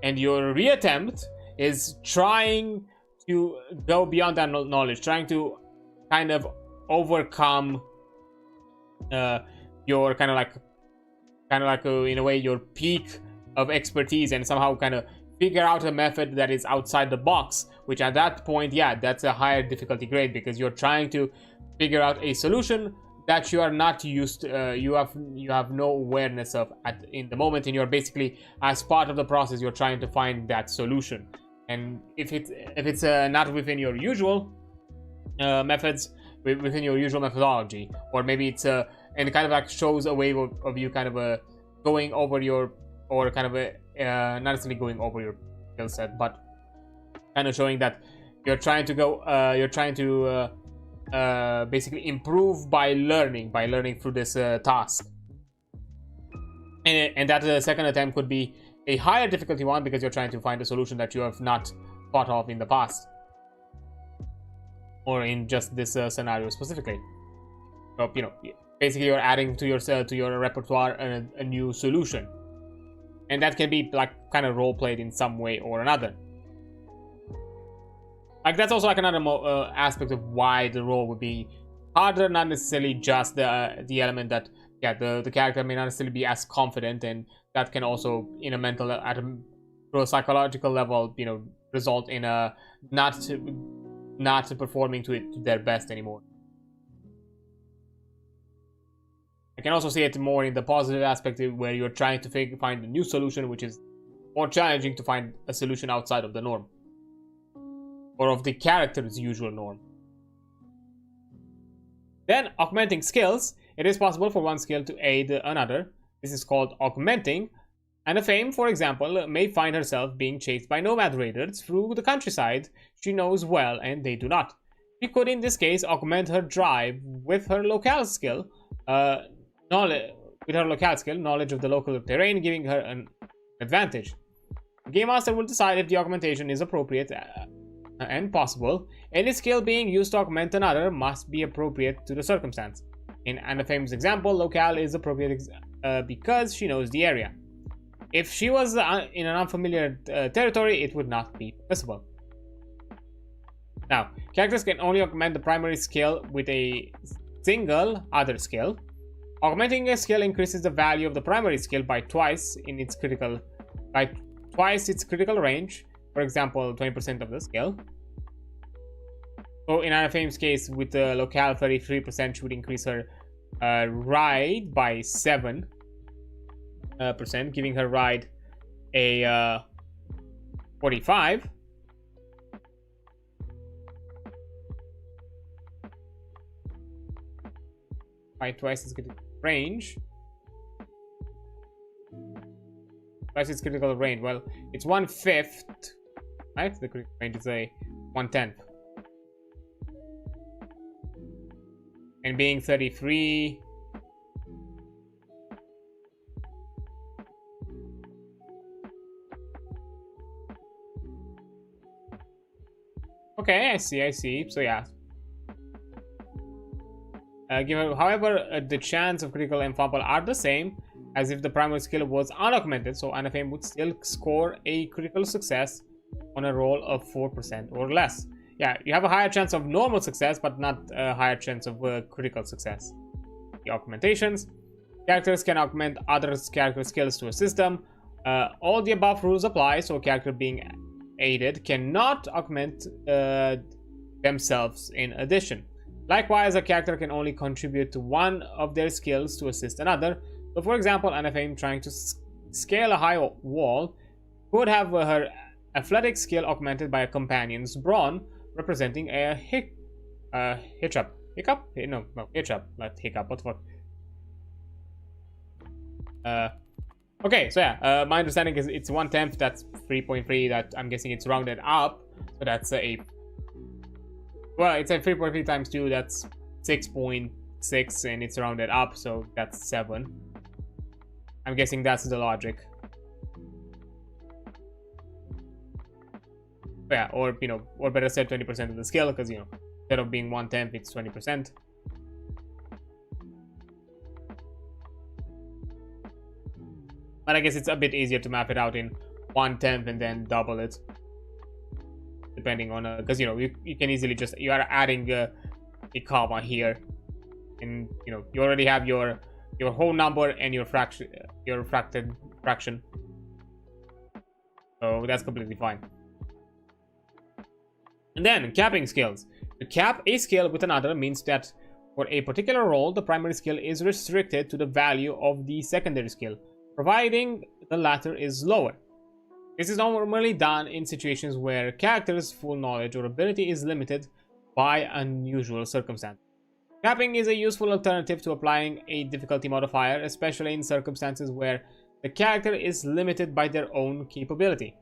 and your reattempt is trying to go beyond that knowledge, trying to kind of overcome your kind of like in a way your peak of expertise, and somehow kind of figure out a method that is outside the box, which at that point, yeah, that's a higher difficulty grade, because you're trying to figure out a solution that you are not used to, you have no awareness of in the moment, and you're basically, as part of the process, you're trying to find that solution. And if it's not within your usual methods, within your usual methodology, or maybe it's and it kind of like shows a way of you kind of going over your, or kind of not necessarily going over your skill set, but kind of showing that you're trying to go basically improve by learning through this task, and that second attempt could be a higher difficulty one, because you're trying to find a solution that you have not thought of in the past, or in just this scenario specifically. So, you know, basically you're adding to your repertoire a new solution, and that can be like kind of role played in some way or another. Like, that's also like another aspect of why the role would be harder, not necessarily just the element that, yeah, the character may not necessarily be as confident, and that can also, in a mental, through a psychological level, you know, result in not performing to their best anymore. I can also see it more in the positive aspect, where you're trying to find a new solution, which is more challenging to find a solution outside of the norm, or of the character's usual norm. Then, augmenting skills. It is possible for one skill to aid another. This is called augmenting. And a fame, for example, may find herself being chased by nomad raiders through the countryside she knows well, and they do not. She could, in this case, augment her drive with her locale skill, knowledge of the local terrain, giving her an advantage. The Game Master will decide if the augmentation is appropriate and possible. Any skill being used to augment another must be appropriate to the circumstance. In Anafame's example, locale is appropriate because she knows the area. If she was in an unfamiliar territory, it would not be possible. Now, characters can only augment the primary skill with a single other skill. Augmenting a skill increases the value of the primary skill by twice its critical range. For example, 20% of the skill. So in Anafame's case, with the locale, 33% would increase her ride by 7%, giving her ride a 45. by twice its critical range. Twice its critical range. Well, it's 1/5, right? The critical range is a 1/10. And being 33. Okay, I see. So yeah. However, the chance of critical and fumble are the same as if the primary skill was unaugmented, so NFM would still score a critical success on a roll of 4% or less. Yeah, you have a higher chance of normal success, but not a higher chance of critical success. The augmentations. Characters can augment other character skills to a system. All the above rules apply, so a character being aided cannot augment themselves in addition. Likewise, a character can only contribute to one of their skills to assist another. So, for example, NFM trying to scale a high wall could have her athletic skill augmented by a companion's brawn, representing a hitchup. Hiccup? No, hitchup, not hiccup. What the fuck? Okay, so yeah, my understanding is it's 1/10. That's 3.3. That I'm guessing it's rounded up, so that's a. Well, it's a 3.3 times 2. That's 6.6, and it's rounded up, so that's 7. I'm guessing that's the logic. Yeah, or or better said, 20% of the skill, because instead of being 1/10, it's 20%. But I guess it's a bit easier to map it out in 1/10 and then double it, depending on because you can easily just you are adding a comma here, and you already have your whole number and your fracted fraction, so that's completely fine. And then capping skills. To cap a skill with another means that for a particular role, the primary skill is restricted to the value of the secondary skill, providing the latter is lower. This is normally done in situations where character's full knowledge or ability is limited by unusual circumstances. Capping is a useful alternative to applying a difficulty modifier, especially in circumstances where the character is limited by their own capability.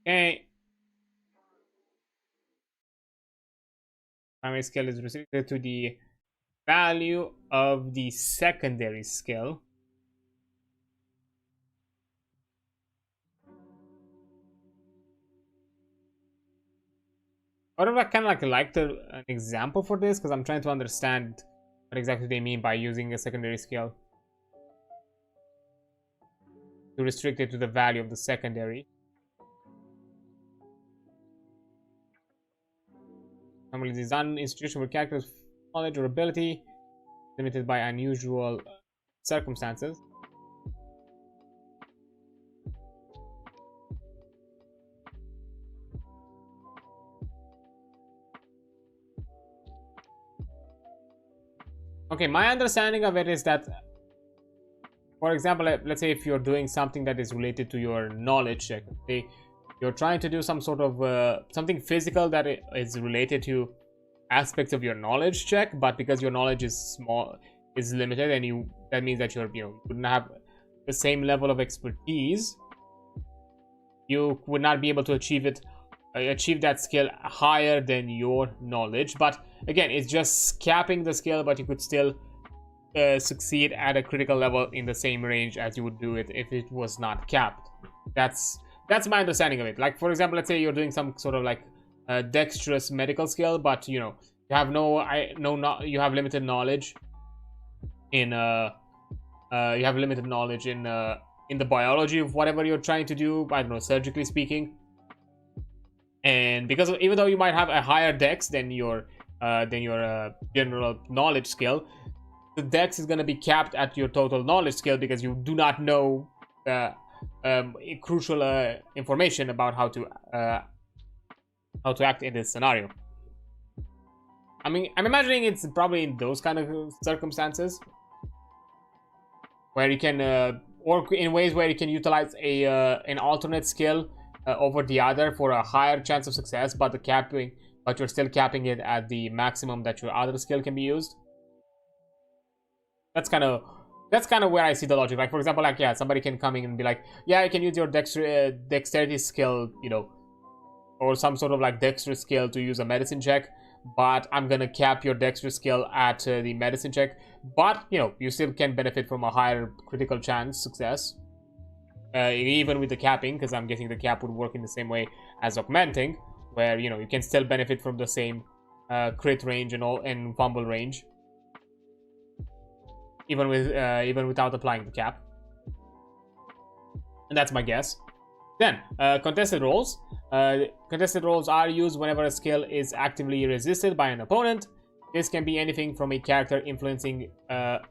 Okay. Primary skill is restricted to the value of the secondary skill. I would have kind of like an example for this, because I'm trying to understand what exactly they mean by using a secondary skill to restrict it to the value of the secondary. Normally designed institution where characters' knowledge or ability limited by unusual circumstances. Okay, my understanding of it is that, for example, let's say if you're doing something that is related to your knowledge check, you're trying to do some sort of something physical that is related to aspects of your knowledge check, but because your knowledge is limited, and that means that you wouldn't have the same level of expertise, you would not be able to achieve that skill higher than your knowledge. But again, it's just capping the skill, but you could still succeed at a critical level in the same range as you would do it if it was not capped. That's my understanding of it. Like, for example, let's say you're doing some sort of like dexterous medical skill, but you have you have limited knowledge in in the biology of whatever you're trying to do, I don't know, surgically speaking. And because even though you might have a higher dex than your general knowledge skill, the dex is going to be capped at your total knowledge skill, because you do not know crucial information about how to act in this scenario. I mean, I'm imagining it's probably in those kind of circumstances where you can, or in ways where you can utilize an alternate skill over the other for a higher chance of success, but but you're still capping it at the maximum that your other skill can be used. That's kind of where I see the logic. Like, for example, like, yeah, somebody can come in and be like, yeah, you can use your dexterity skill, you know, or some sort of like dexterous skill to use a medicine check, but I'm gonna cap your dexterous skill at the medicine check. But, you know, you still can benefit from a higher critical chance success, even with the capping, because I'm guessing the cap would work in the same way as augmenting, where, you know, you can still benefit from the same crit range and all, and fumble range, even without applying the cap. And that's my guess. Then, contested rolls. Contested rolls are used whenever a skill is actively resisted by an opponent. This can be anything from a character influencing a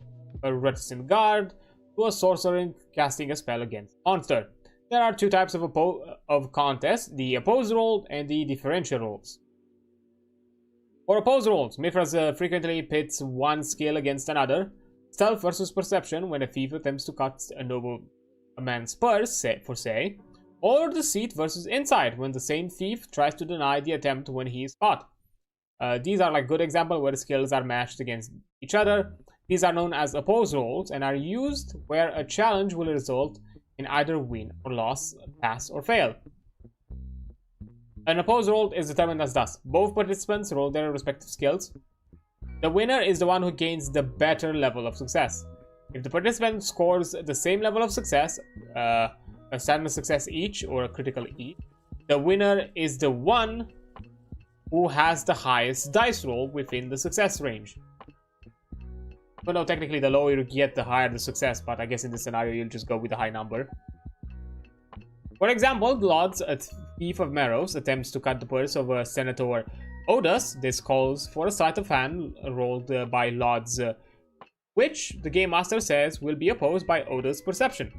reticent guard to a sorcerer casting a spell against a monster. There are two types of contests, the opposed roll and the differential rolls. For opposed rolls, Mythras frequently pits one skill against another. Stealth versus perception, when a thief attempts to cut a man's purse, say, or deceit versus insight, when the same thief tries to deny the attempt when he is caught. These are like good examples where the skills are matched against each other. These are known as opposed rolls and are used where a challenge will result in either win or loss, pass or fail. An opposed roll is determined as thus. Both participants roll their respective skills. The winner is the one who gains the better level of success. If the participant scores the same level of success, a standard success each or a critical each, the winner is the one who has the highest dice roll within the success range. Well, no, technically the lower you get, the higher the success, but I guess in this scenario you'll just go with a high number. For example, Lodz, a thief of Meros, attempts to cut the purse of a Senator Odus. This calls for a sleight of hand rolled by Lodz, which the Game Master says will be opposed by Odus' perception.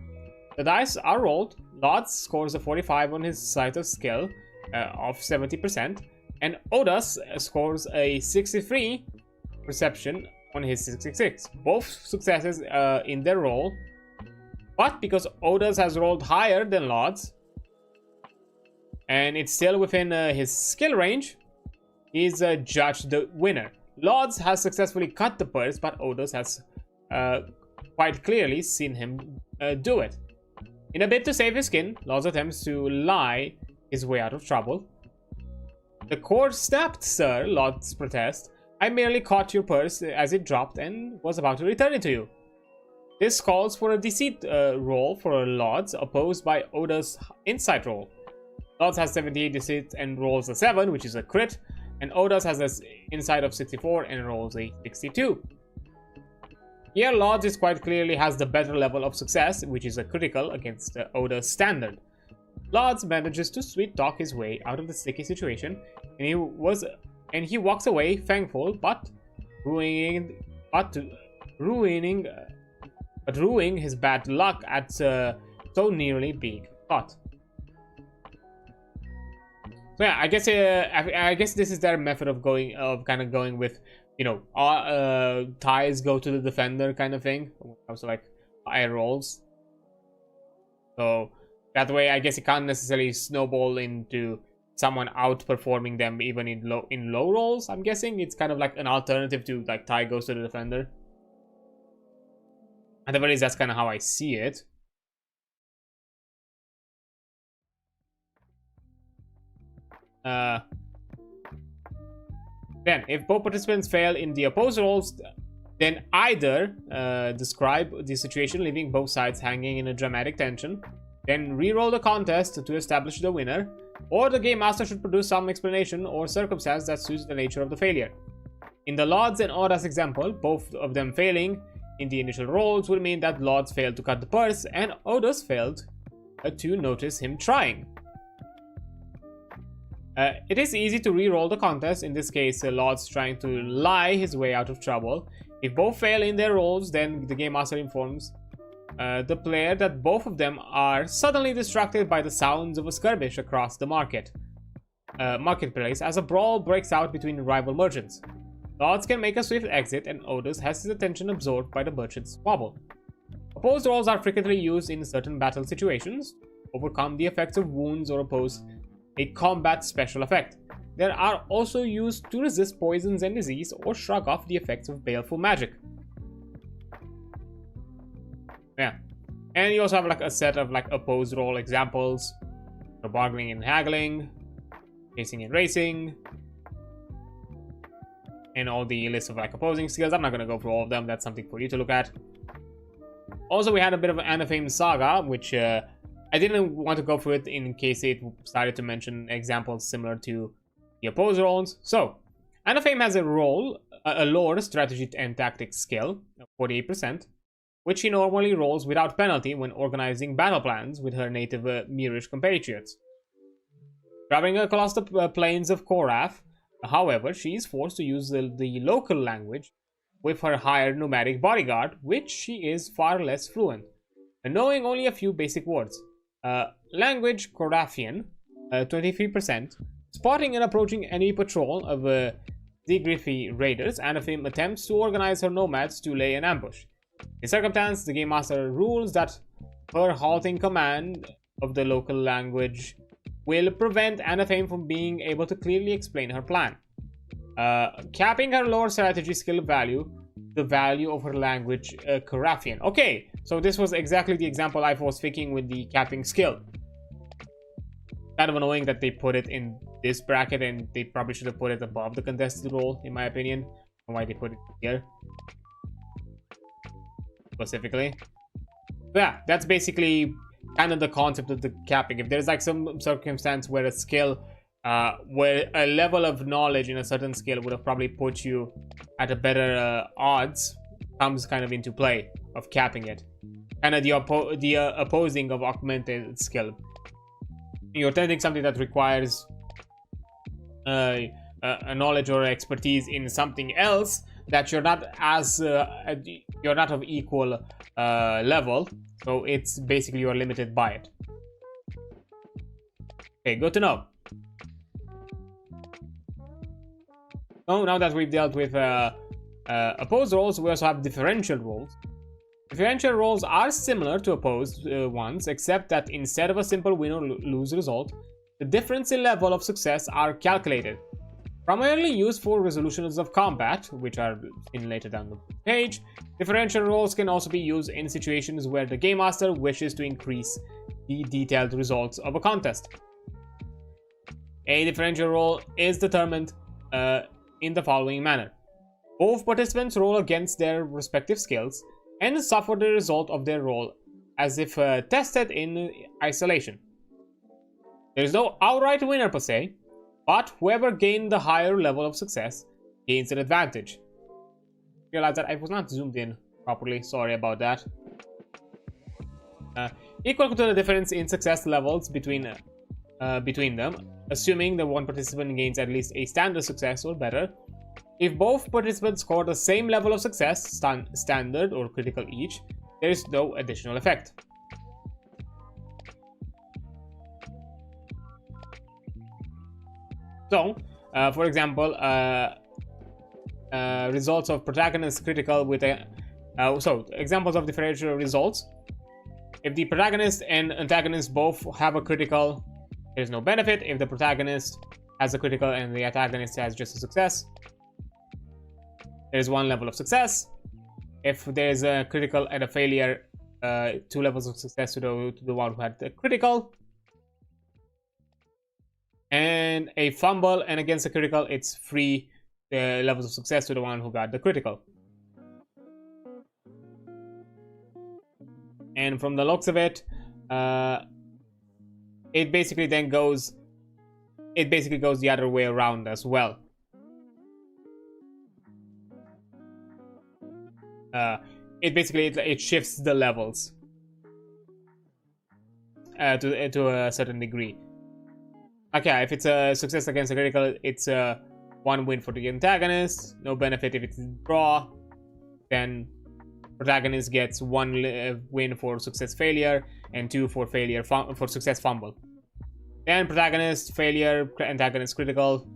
The dice are rolled. Lodz scores a 45 on his sleight of skill of 70%, and Odus scores a 63 perception on his 66. Both successes in their roll, but because Odus has rolled higher than Lodz, and it's still within his skill range, he's judged the winner. Lodz has successfully cut the purse, but Odus has quite clearly seen him do it. In a bid to save his skin, Lodz attempts to lie his way out of trouble. The court snapped, "Sir," Lodz protests. "I merely caught your purse as it dropped and was about to return it to you." This calls for a deceit roll for Lodz, opposed by Odus' insight roll. Lodz has 78 deceit and rolls a 7, which is a crit, and Odus has an insight of 64 and rolls a 62. Here, Lodz is quite clearly has the better level of success, which is a critical against Odus' standard. Lodz manages to sweet talk his way out of the sticky situation, and he walks away thankful, but ruining his bad luck at so nearly being caught. So yeah, I guess this is their method of kind of going with, you know, ties go to the defender kind of thing when it comes to like higher rolls. So that way, I guess it can't necessarily snowball into someone outperforming them even in low rolls. I'm guessing it's kind of like an alternative to like tie goes to the defender. At the very least, that's kind of how I see it. Then, if both participants fail in the opposed rolls, then either describe the situation, leaving both sides hanging in a dramatic tension, then re-roll the contest to establish the winner, or the Game Master should produce some explanation or circumstance that suits the nature of the failure. In the Lodz and Odus example, both of them failing in the initial rolls will mean that Lodz failed to cut the purse and Odus failed to notice him trying. It is easy to re-roll the contest, in this case Lodz trying to lie his way out of trouble. If both fail in their rolls, then the Game Master informs the player that both of them are suddenly distracted by the sounds of a skirmish across the marketplace as a brawl breaks out between rival merchants. Lodz can make a swift exit and Odus has his attention absorbed by the merchant's squabble. Opposed rolls are frequently used in certain battle situations to overcome the effects of wounds or oppose a combat special effect. They are also used to resist poisons and disease or shrug off the effects of baleful magic. Yeah. And you also have like a set of like opposed roll examples. So bargaining and haggling, chasing and racing, and all the list of like opposing skills. I'm not going to go through all of them. That's something for you to look at. Also, we had a bit of an Anathema saga, which I didn't want to go through it in case it started to mention examples similar to the opposed rolls. So, Anathema has a role, a lore, strategy, and tactics skill, 48%, which she normally rolls without penalty when organizing battle plans with her native Mirish compatriots. Traveling across the plains of Korath, however, she is forced to use the local language with her hired nomadic bodyguard, which she is far less fluent, and knowing only a few basic words. Language Korathian, 23%. Spotting and approaching enemy patrol of Zigrifi raiders, Anathema attempts to organize her nomads to lay an ambush. In circumstance, the Game Master rules that her halting command of the local language will prevent Anathema from being able to clearly explain her plan. Capping her lore strategy skill value, the value of her language, Korathian. Okay, so this was exactly the example I was thinking with the capping skill. Kind of annoying that they put it in this bracket, and they probably should have put it above the contested role, in my opinion. Why they put it here specifically. But yeah, that's basically kind of the concept of the capping. If there's like some circumstance where a skill, where a level of knowledge in a certain skill would have probably put you at a better odds, comes kind of into play of capping it. Kind of the opposing of augmented skill. You're attending something that requires a knowledge or expertise in something else that you're not as you're not of equal level, so it's basically you're limited by it. Okay, good to know. So now that we've dealt with opposed roles, we also have differential roles. Differential roles are similar to opposed ones, except that instead of a simple win or lose result, the difference in level of success are calculated. Primarily used for resolutions of combat, which are seen later down the page, differential roles can also be used in situations where the Game Master wishes to increase the detailed results of a contest. A differential role is determined in the following manner. Both participants roll against their respective skills and suffer the result of their roll as if tested in isolation. There is no outright winner per se, but whoever gained the higher level of success gains an advantage. Realize that I was not zoomed in properly, sorry about that. Equal to the difference in success levels between them, assuming that one participant gains at least a standard success or better. If both participants score the same level of success, standard or critical each, there is no additional effect. So, for example, results of protagonist critical with a... so, examples of differential results. If the protagonist and antagonist both have a critical, there is no benefit. If the protagonist has a critical and the antagonist has just a success, there is one level of success. If there is a critical and a failure, 2 levels of success to the one who had the critical. And a fumble and against a critical, it's 3 levels of success to the one who got the critical. And from the looks of it, it basically then goes... It basically goes the other way around as well. It shifts the levels to a certain degree. Okay, if it's a success against a critical, it's 1 win for the antagonist, no benefit if it's draw. Then protagonist gets 1 win for success failure and 2 for failure for success fumble. Then protagonist failure, antagonist critical,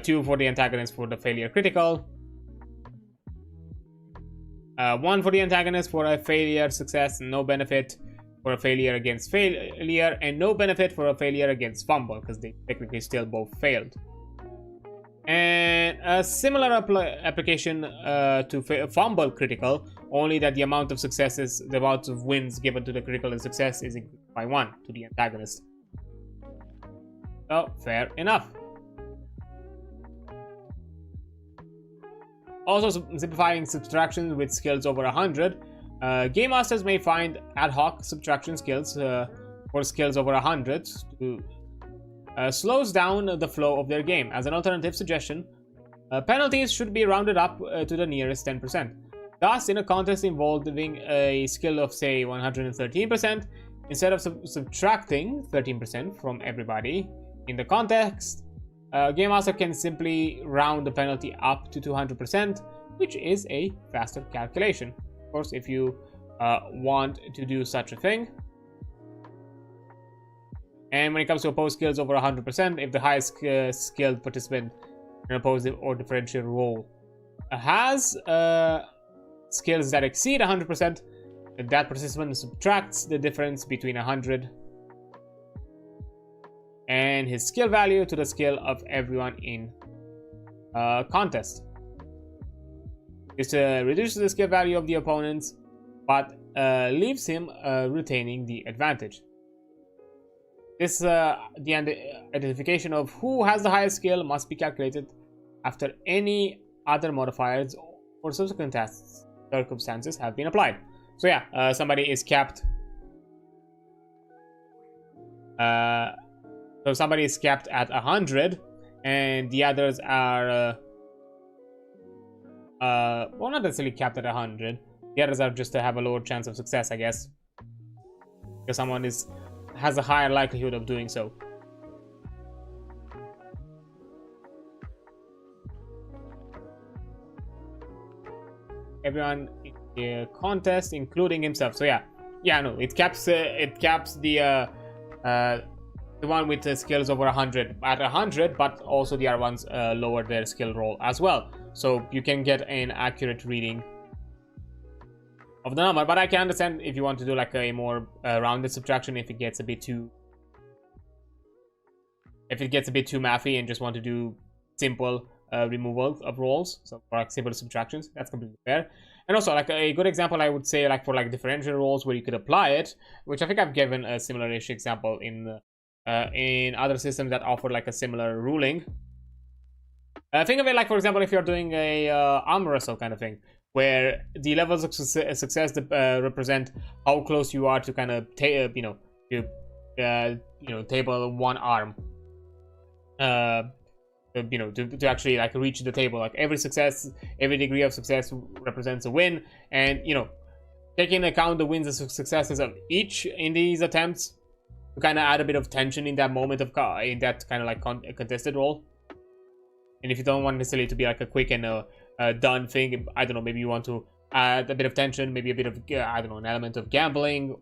2 for the antagonist for the failure critical. 1 for the antagonist for a failure success, no benefit for a failure against failure, and no benefit for a failure against fumble, because they technically still both failed. And a similar application to fumble critical, only that the amount of successes, the amount of wins given to the critical and success is increased by 1 to the antagonist. So, fair enough. Also, simplifying subtractions with skills over 100. Game masters may find ad hoc subtraction skills for skills over 100 to slows down the flow of their game. As an alternative suggestion, penalties should be rounded up to the nearest 10%. Thus, in a contest involving a skill of, say, 113%, instead of subtracting 13% from everybody in the context, Game Master can simply round the penalty up to 200%, which is a faster calculation. Of course, if you want to do such a thing. And when it comes to opposed skills over 100%, if the highest skilled participant in an opposed or differential role has skills that exceed 100%, that participant subtracts the difference between 100 and his skill value to the skill of everyone in contest. This reduces the skill value of the opponents, but leaves him retaining the advantage. This the identification of who has the highest skill must be calculated after any other modifiers for subsequent tests circumstances have been applied. So yeah, somebody is capped. So somebody is capped at 100, and the others are well, not necessarily capped at 100. The others are just to have a lower chance of success, I guess, because someone has a higher likelihood of doing so. Everyone in the contest, including himself. So yeah, no, it caps the one with the skills over 100 at 100, but also the other ones lower their skill roll as well, so you can get an accurate reading of the number. But I can understand if you want to do like a more rounded subtraction, if it gets a bit too mathy and just want to do simple removal of rolls, so for like simple subtractions, that's completely fair. And also, like a good example, I would say, like for like differential rolls where you could apply it, which I think I've given a similar-ish example in other systems that offer like a similar ruling. Think of it like, for example, if you're doing a arm wrestle kind of thing, where the levels of success represent how close you are to kind of table one arm, to actually like reach the table. Like every degree of success represents a win, and taking into account the wins and successes of each in these attempts to kind of add a bit of tension in that moment of in that kind of like contested roll. And if you don't want necessarily to be like a quick and done thing, I don't know, maybe you want to add a bit of tension, maybe a bit of I don't know, an element of gambling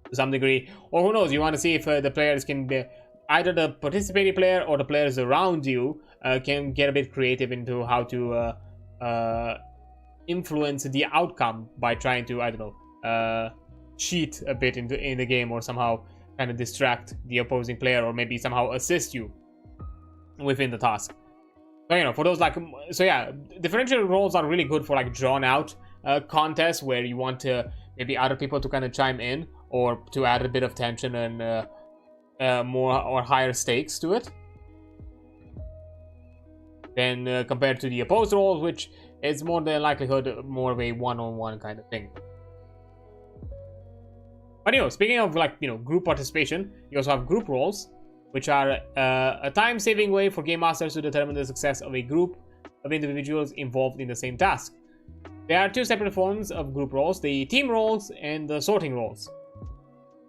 to some degree, or who knows, you want to see if the players can be, either the participating player or the players around you can get a bit creative into how to influence the outcome by trying to, I don't know, cheat a bit in the game, or somehow kind of distract the opposing player, or maybe somehow assist you within the task. So for those like, so yeah, differential roles are really good for like drawn out contests where you want to maybe other people to kind of chime in, or to add a bit of tension and more or higher stakes to it than compared to the opposed roles, which is more the likelihood more of a one-on-one kind of thing. But speaking of like group participation, you also have group roles, which are a time-saving way for game masters to determine the success of a group of individuals involved in the same task. There are two separate forms of group roles: the team roles and the sorting roles.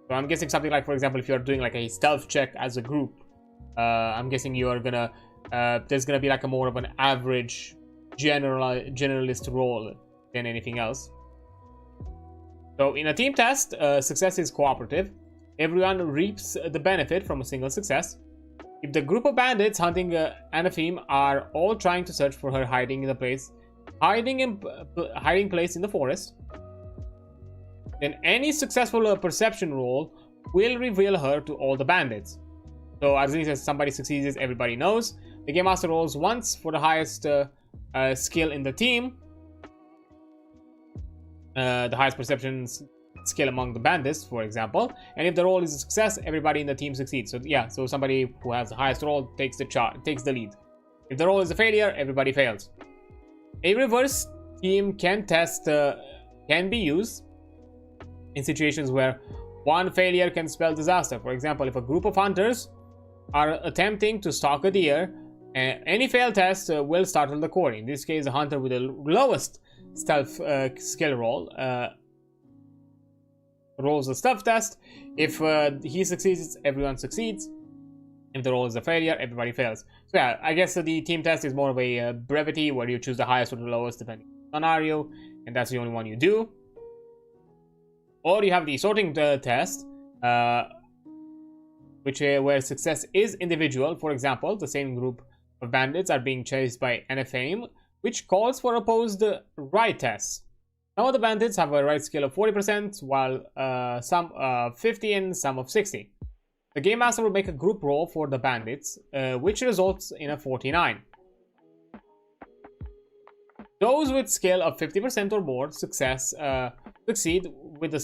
So I'm guessing something like, for example, if you're doing like a stealth check as a group, I'm guessing you are gonna there's gonna be like a more of an average generalist role than anything else. So in a team test, success is cooperative. Everyone reaps the benefit from a single success. If the group of bandits hunting Anatheme are all trying to search for her hiding place in the forest, then any successful perception roll will reveal her to all the bandits. So as soon as somebody succeeds, everybody knows. The Game Master rolls once for the highest skill in the team. The highest perception skill among the bandits, for example. And if the roll is a success, everybody in the team succeeds. So yeah, so somebody who has the highest roll takes the lead. If the roll is a failure, everybody fails. A reverse team test can be used in situations where one failure can spell disaster. For example, if a group of hunters are attempting to stalk a deer, any failed test will startle the core. In this case, the hunter with the lowest stealth skill roll rolls a stealth test. If he succeeds, everyone succeeds. If the roll is a failure, everybody fails. So yeah, I guess the team test is more of a brevity, where you choose the highest or the lowest depending on the scenario, and that's the only one you do. Or you have the sorting test, where success is individual. For example, the same group of bandits are being chased by an aim, which calls for opposed right tests. Some of the bandits have a right skill of 40%, while some 50 and some of 60. The Game Master will make a group roll for the bandits, which results in a 49. Those with skill of 50% or more succeed with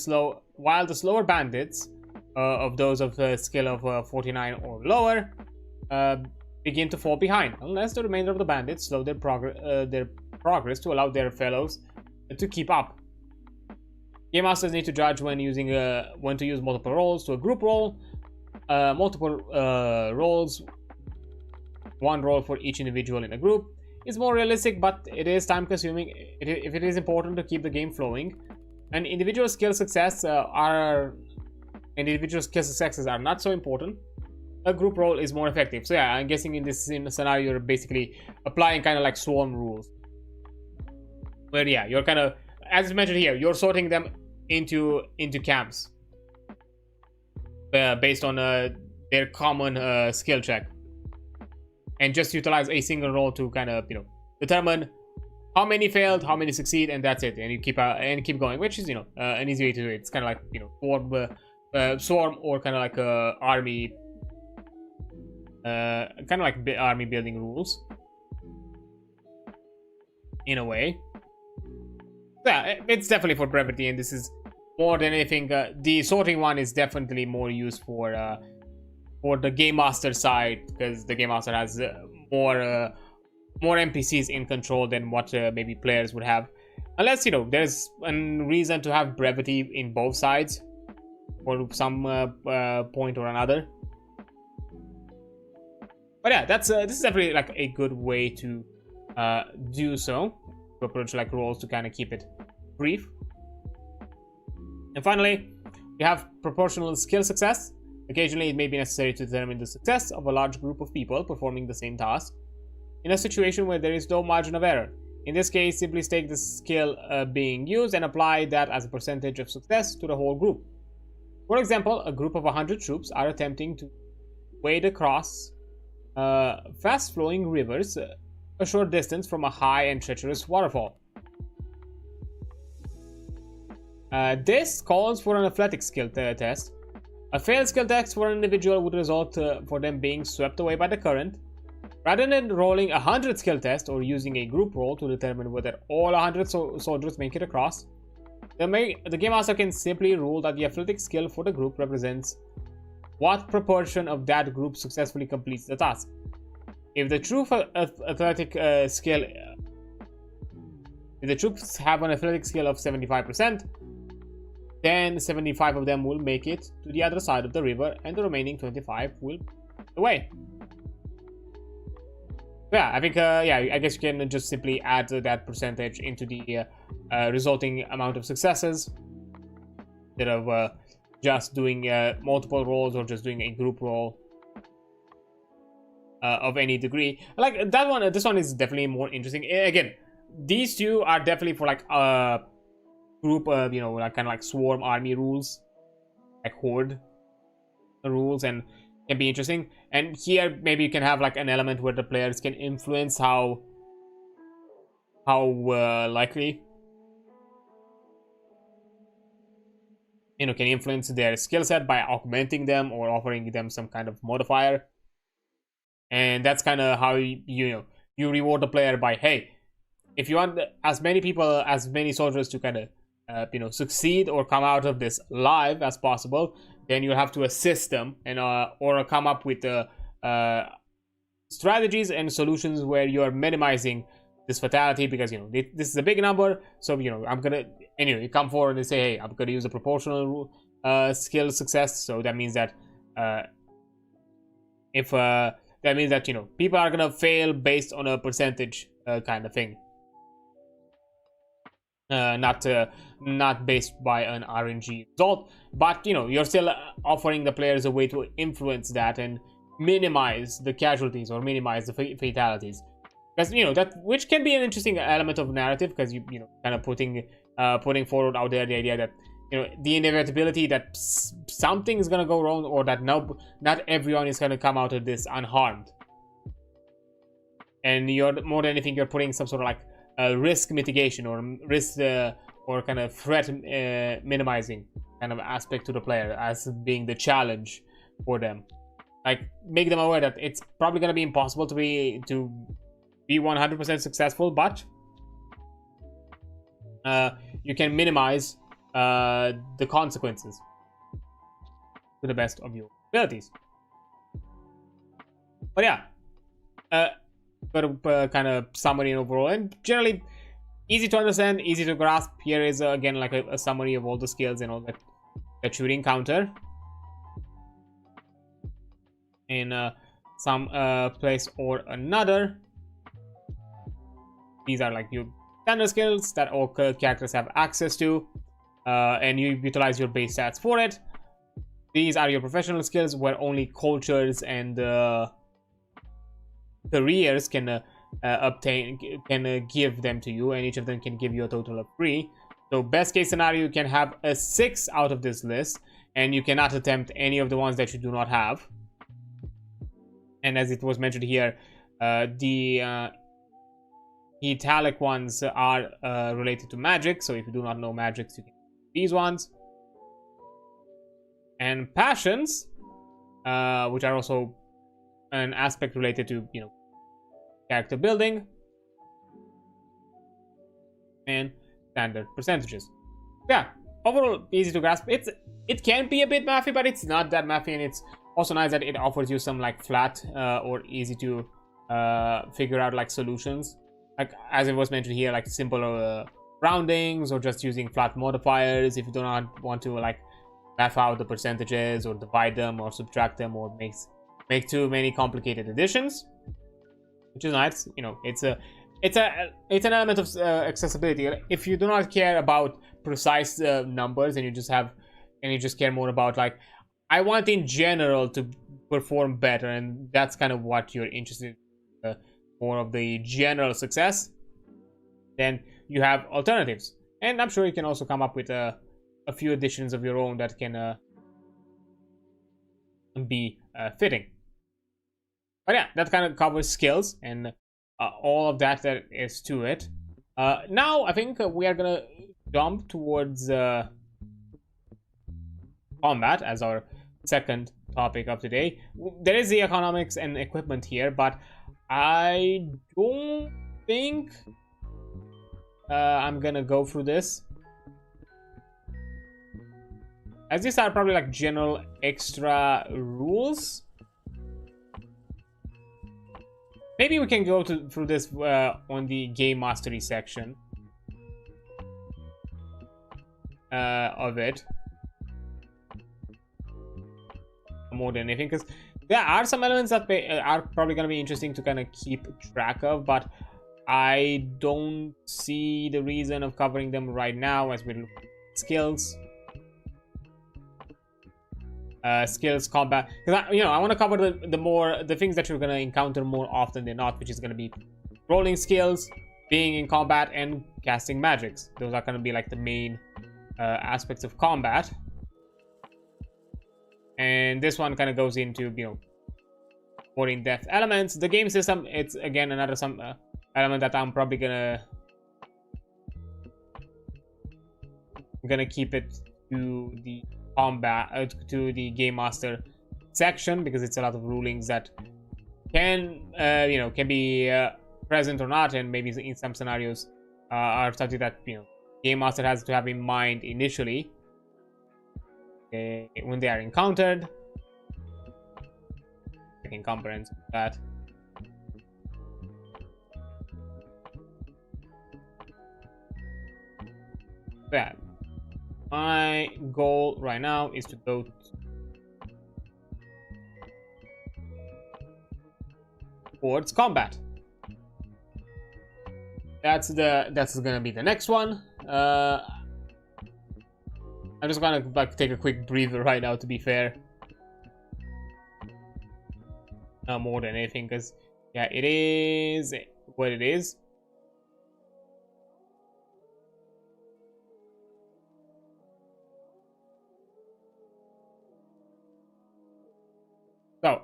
while the slower bandits of those of skill of 49 or lower begin to fall behind, unless the remainder of the bandits slow their progress to allow their fellows to keep up. Game Masters need to judge when to use multiple rolls to a group roll. Multiple rolls, one roll for each individual in a group, is more realistic, but it is time consuming if it is important to keep the game flowing. And individual skill successes are not so important. A group roll is more effective. So yeah, I'm guessing in this scenario you're basically applying kind of like swarm rules, where yeah, you're kind of, as mentioned here, you're sorting them into camps based on their common skill check, and just utilize a single roll to kind of determine how many failed, how many succeed, and that's it. And you keep going, which is an easy way to do it. It's kind of like swarm or kind of like army, kind of like army building rules in a way. Yeah, it's definitely for brevity, and this is more than anything. The sorting one is definitely more used for the Game Master side, because the Game Master has more NPCs in control than what maybe players would have, unless there's a reason to have brevity in both sides for some point or another. But yeah, this is definitely like a good way to do so, to approach like roles to kind of keep it brief. And finally, you have proportional skill success. Occasionally, it may be necessary to determine the success of a large group of people performing the same task in a situation where there is no margin of error. In this case, simply take the skill being used and apply that as a percentage of success to the whole group. For example, a group of 100 troops are attempting to wade across fast-flowing rivers a short distance from a high and treacherous waterfall. This calls for an athletic skill test. A failed skill test for an individual would result for them being swept away by the current. Rather than rolling 100 skill tests or using a group roll to determine whether all 100 soldiers make it across, the Game Master can simply rule that the athletic skill for the group represents what proportion of that group successfully completes the task. If the troops have an athletic skill of 75%, then 75 of them will make it to the other side of the river, and the remaining 25 will away. Yeah, I think I guess you can just simply add that percentage into the resulting amount of successes, instead of just doing multiple rolls or just doing a group roll of any degree. Like that one, this one is definitely more interesting. Again, these two are definitely for like group, like kind of like swarm army rules, like horde rules, and can be interesting. And here maybe you can have like an element where the players can influence how likely can influence their skill set by augmenting them or offering them some kind of modifier. And that's kind of how you reward the player by, hey, if you want as many soldiers to kind of succeed or come out of this live as possible, then you have to assist them and or come up with strategies and solutions where you are minimizing this fatality, because this is a big number. So I'm gonna you come forward and say, hey, I'm gonna use a proportional skill success. So that means that people are gonna fail based on a percentage kind of thing, not based by an RNG result. But you're still offering the players a way to influence that and minimize the casualties or minimize the fatalities, because that, which can be an interesting element of narrative, because you kind of putting forward out there the idea that the inevitability that something is gonna go wrong, or that not everyone is gonna come out of this unharmed. And you're more than anything, you're putting some sort of like risk mitigation or risk or kind of threat minimizing kind of aspect to the player as being the challenge for them. Like, make them aware that it's probably gonna be impossible to be 100% successful, but you can minimize the consequences to the best of your abilities. But yeah, kind of summary overall, and generally easy to understand, easy to grasp. Here is again like a summary of all the skills and all that you would encounter in some place or another. These are like your standard skills that all characters have access to, and you utilize your base stats for it. These are your professional skills, where only cultures and careers can give them to you, and each of them can give you a total of 3. So best case scenario, you can have a 6 out of this list, and you cannot attempt any of the ones that you do not have. And as it was mentioned here, the italic ones are related to magic, so if you do not know magics, you can use these ones. And passions, which are also an aspect related to character building, and standard percentages. Yeah, overall easy to grasp. It can be a bit mathy, but it's not that mathy, and it's also nice that it offers you some like flat or easy to figure out like solutions, like as it was mentioned here, like simple roundings, or just using flat modifiers if you do not want to like math out the percentages or divide them or subtract them or make too many complicated additions, which is nice. It's an element of accessibility. If you do not care about precise numbers, and you just care more about like, I want in general to perform better, and that's kind of what you're interested in, more of the general success, then you have alternatives. And I'm sure you can also come up with a few additions of your own that can be fitting. But yeah, that kind of covers skills and all of that is to it. Now I think we are gonna jump towards combat as our second topic of today. There is the economics and equipment here, but I don't think I'm gonna go through this, as these are probably like general extra rules. Maybe we can go through this on the game mastery section of it more than anything, because there are some elements that are probably going to be interesting to kind of keep track of, but I don't see the reason of covering them right now as we look at skills. Skills, combat, because I want to cover the things that you're going to encounter more often than not, which is going to be rolling skills, being in combat, and casting magics. Those are going to be like the main aspects of combat. And this one kind of goes into more in-depth elements. The game system, it's again another element that I'm probably gonna keep it to the combat to the game master section, because it's a lot of rulings that can can be present or not, and maybe in some scenarios are something that game master has to have in mind initially when they are encountered. Encumbrance that. Yeah, my goal right now is to go towards combat. That's gonna be the next one. I'm just gonna take a quick breather right now, to be fair. More than anything, because yeah, it is what it is. So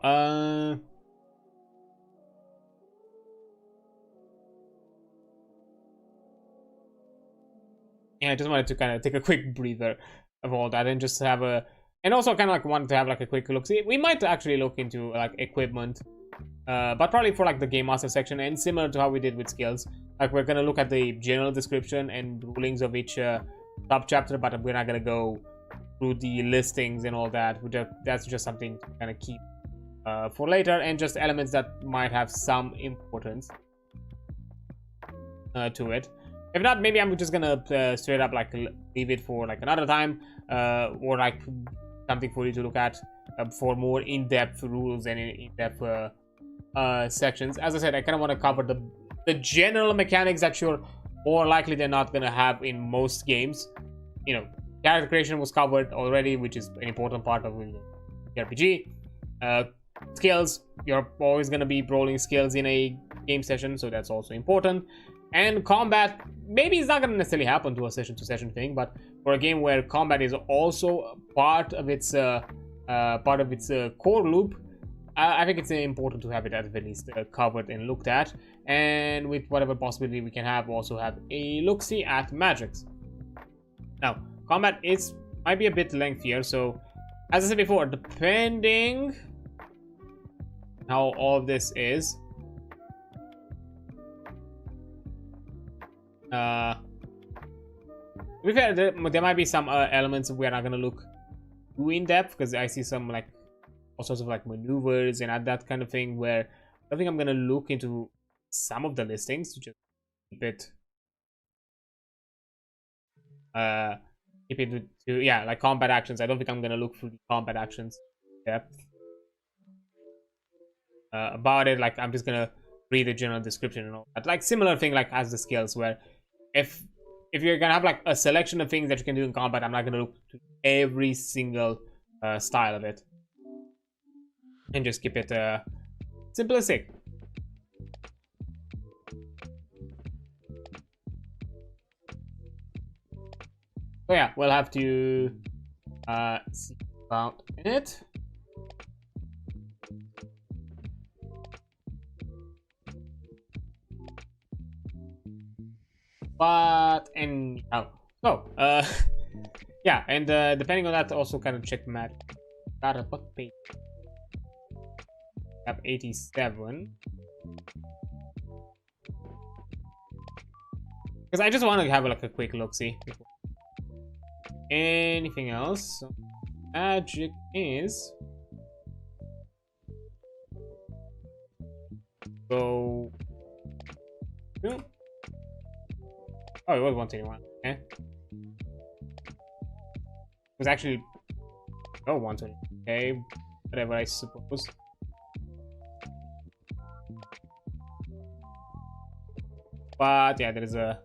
yeah, I just wanted to kind of take a quick breather of all that and just have a, and also kind of like wanted to have like a quick look. See, we might actually look into like equipment, but probably for like the game master section, and similar to how we did with skills. Like we're gonna look at the general description and rulings of each sub chapter, but we're not gonna go through the listings and all that. That's just something to kind of keep for later, and just elements that might have some importance to it. If not, maybe I'm just gonna straight up like leave it for like another time, or like something for you to look at for more in-depth rules and in-depth sections. As I said, I kind of want to cover the general mechanics that you're more likely than not gonna have in most games. Character creation was covered already, which is an important part of the RPG. Skills, you're always gonna be rolling skills in a game session, so that's also important. And combat, maybe it's not going to necessarily happen to a session-to-session thing, but for a game where combat is also part of its core loop, I think it's important to have it at the least covered and looked at. And with whatever possibility we can have, also have a look-see at magics. Now, combat might be a bit lengthier, so as I said before, depending how all of this is, to be fair, there might be some elements we're not gonna look too in depth, because I see some like all sorts of like maneuvers and that kind of thing, where I think I'm gonna look into some of the listings to just keep it to yeah, like combat actions. I don't think I'm gonna look through the combat actions in depth about it. Like I'm just gonna read the general description and all that, like similar thing like as the skills, where if you're gonna have like a selection of things that you can do in combat, I'm not gonna look to every single style of it, and just keep it simplistic. So yeah, we'll have to see about it. But anyhow, so yeah, and depending on that, also kind of check magic. What page? Tab 87. Because I just want to have like a quick look, see. Anything else? Magic is go. Oh, it was 121. Okay. It was actually 120. Okay, whatever, I suppose. But yeah, there is a.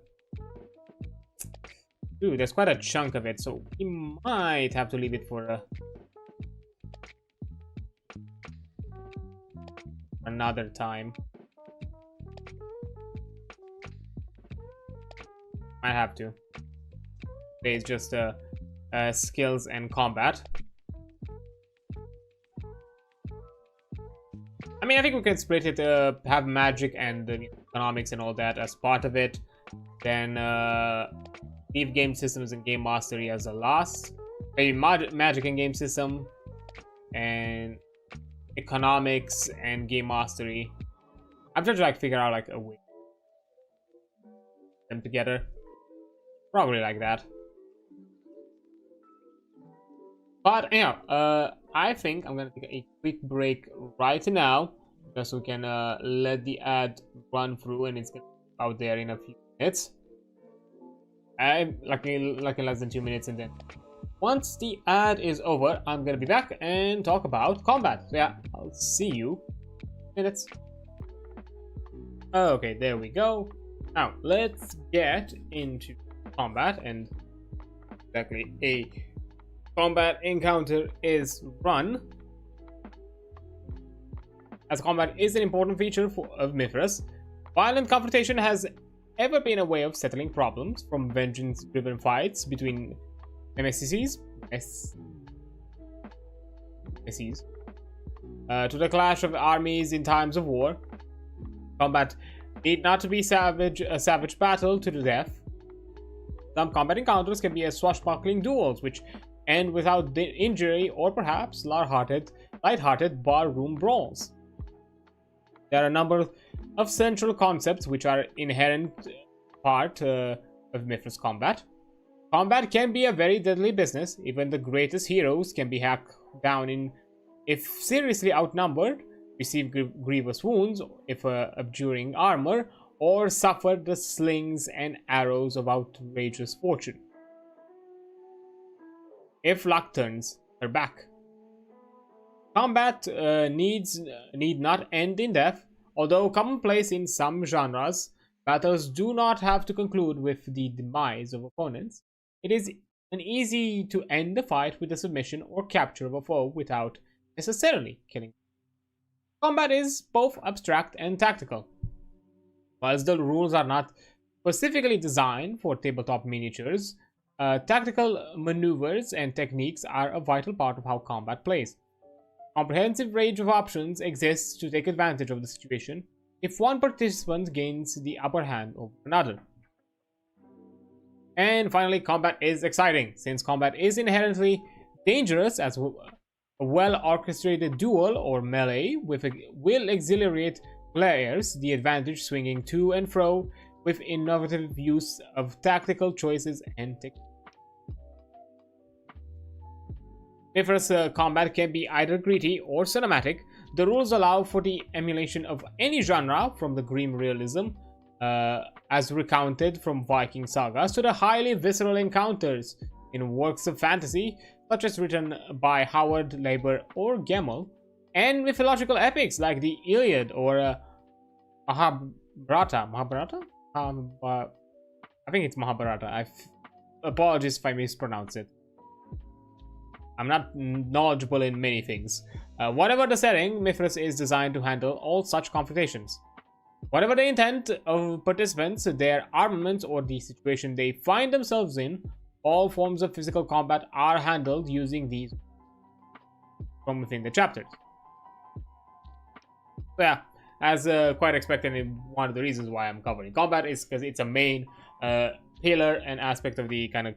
Dude, there's quite a chunk of it, so we might have to leave it for another time. I have to. It's just skills and combat. I mean, I think we can split it, have magic and economics and all that as part of it. Then leave game systems and game mastery as the last. a magic and game system, and economics and game mastery. I'm trying to like figure out like a way them together. Probably like that. But yeah, I think I'm gonna take a quick break right now, just so we can let the ad run through, and it's gonna be out there in a few minutes. Like in less than 2 minutes, and then once the ad is over, I'm gonna be back and talk about combat. So yeah, I'll see you in minutes. Okay, there we go. Now let's get into combat, and exactly a combat encounter is run. As combat is an important feature of Mythras, violent confrontation has ever been a way of settling problems, from vengeance-driven fights between MSCs to the clash of armies in times of war. Combat need not to be a savage battle to the death. Some combat encounters can be as swashbuckling duels, which end without injury, or perhaps light-hearted barroom brawls. There are a number of central concepts which are inherent part of Mythras combat. Combat can be a very deadly business. Even the greatest heroes can be hacked down if seriously outnumbered, receive grievous wounds if abjuring armor, or suffer the slings and arrows of outrageous fortune if luck turns her back. Combat need not end in death. Although commonplace in some genres, battles do not have to conclude with the demise of opponents. It is easy to end the fight with the submission or capture of a foe without necessarily killing them. Combat is both abstract and tactical. Whilst the rules are not specifically designed for tabletop miniatures, tactical maneuvers and techniques are a vital part of how combat plays. Comprehensive range of options exists to take advantage of the situation if one participant gains the upper hand over another. And finally, combat is exciting, since combat is inherently dangerous, as a well-orchestrated duel or melee will exhilarate players, the advantage swinging to and fro with innovative use of tactical choices and techniques. Mythras combat can be either gritty or cinematic. The rules allow for the emulation of any genre, from the grim realism as recounted from Viking sagas to the highly visceral encounters in works of fantasy such as written by Howard Leiber or Gemmell, and mythological epics like the Iliad or Mahabharata. I think it's Mahabharata. Apologies if I mispronounce it. I'm not knowledgeable in many things. Whatever the setting, Mythras is designed to handle all such confrontations. Whatever the intent of participants, their armaments, or the situation they find themselves in, all forms of physical combat are handled using these from within the chapters. So yeah, as quite expected, one of the reasons why I'm covering combat is because it's a main pillar and aspect of the kind of,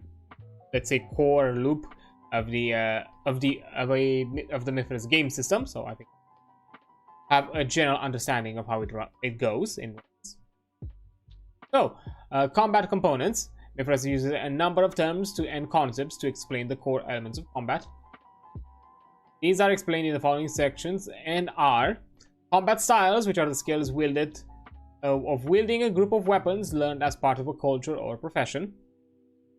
let's say, core loop of the Mythras game system. So I think I have a general understanding of how it goes in. So combat components. Mythras uses a number of terms and concepts to explain the core elements of combat. These are explained in the following sections and are: combat styles, which are the skills wielding a group of weapons learned as part of a culture or profession.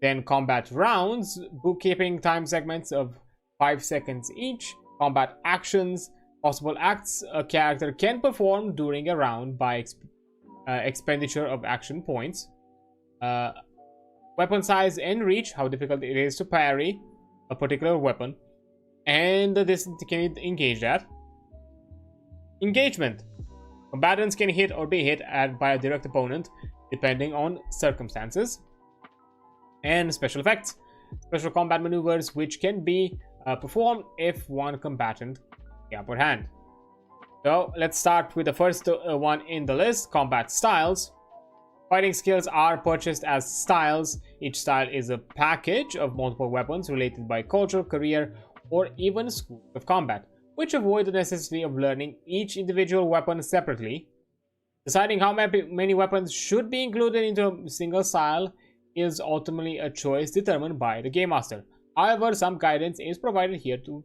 Then combat rounds, bookkeeping time segments of 5 seconds each. Combat actions, possible acts a character can perform during a round by expenditure of action points. Weapon size and reach, how difficult it is to parry a particular weapon, and the distance you can engage at. Engagement, combatants can hit or be hit by a direct opponent depending on circumstances. And special effects, special combat maneuvers which can be performed if one combatant the upper hand. So let's start with the first one in the list: combat styles. Fighting skills are purchased as styles. Each style is a package of multiple weapons related by culture, career, or even schools of combat, which avoid the necessity of learning each individual weapon separately. Deciding how many weapons should be included into a single style is ultimately a choice determined by the Game Master. However, some guidance is provided here to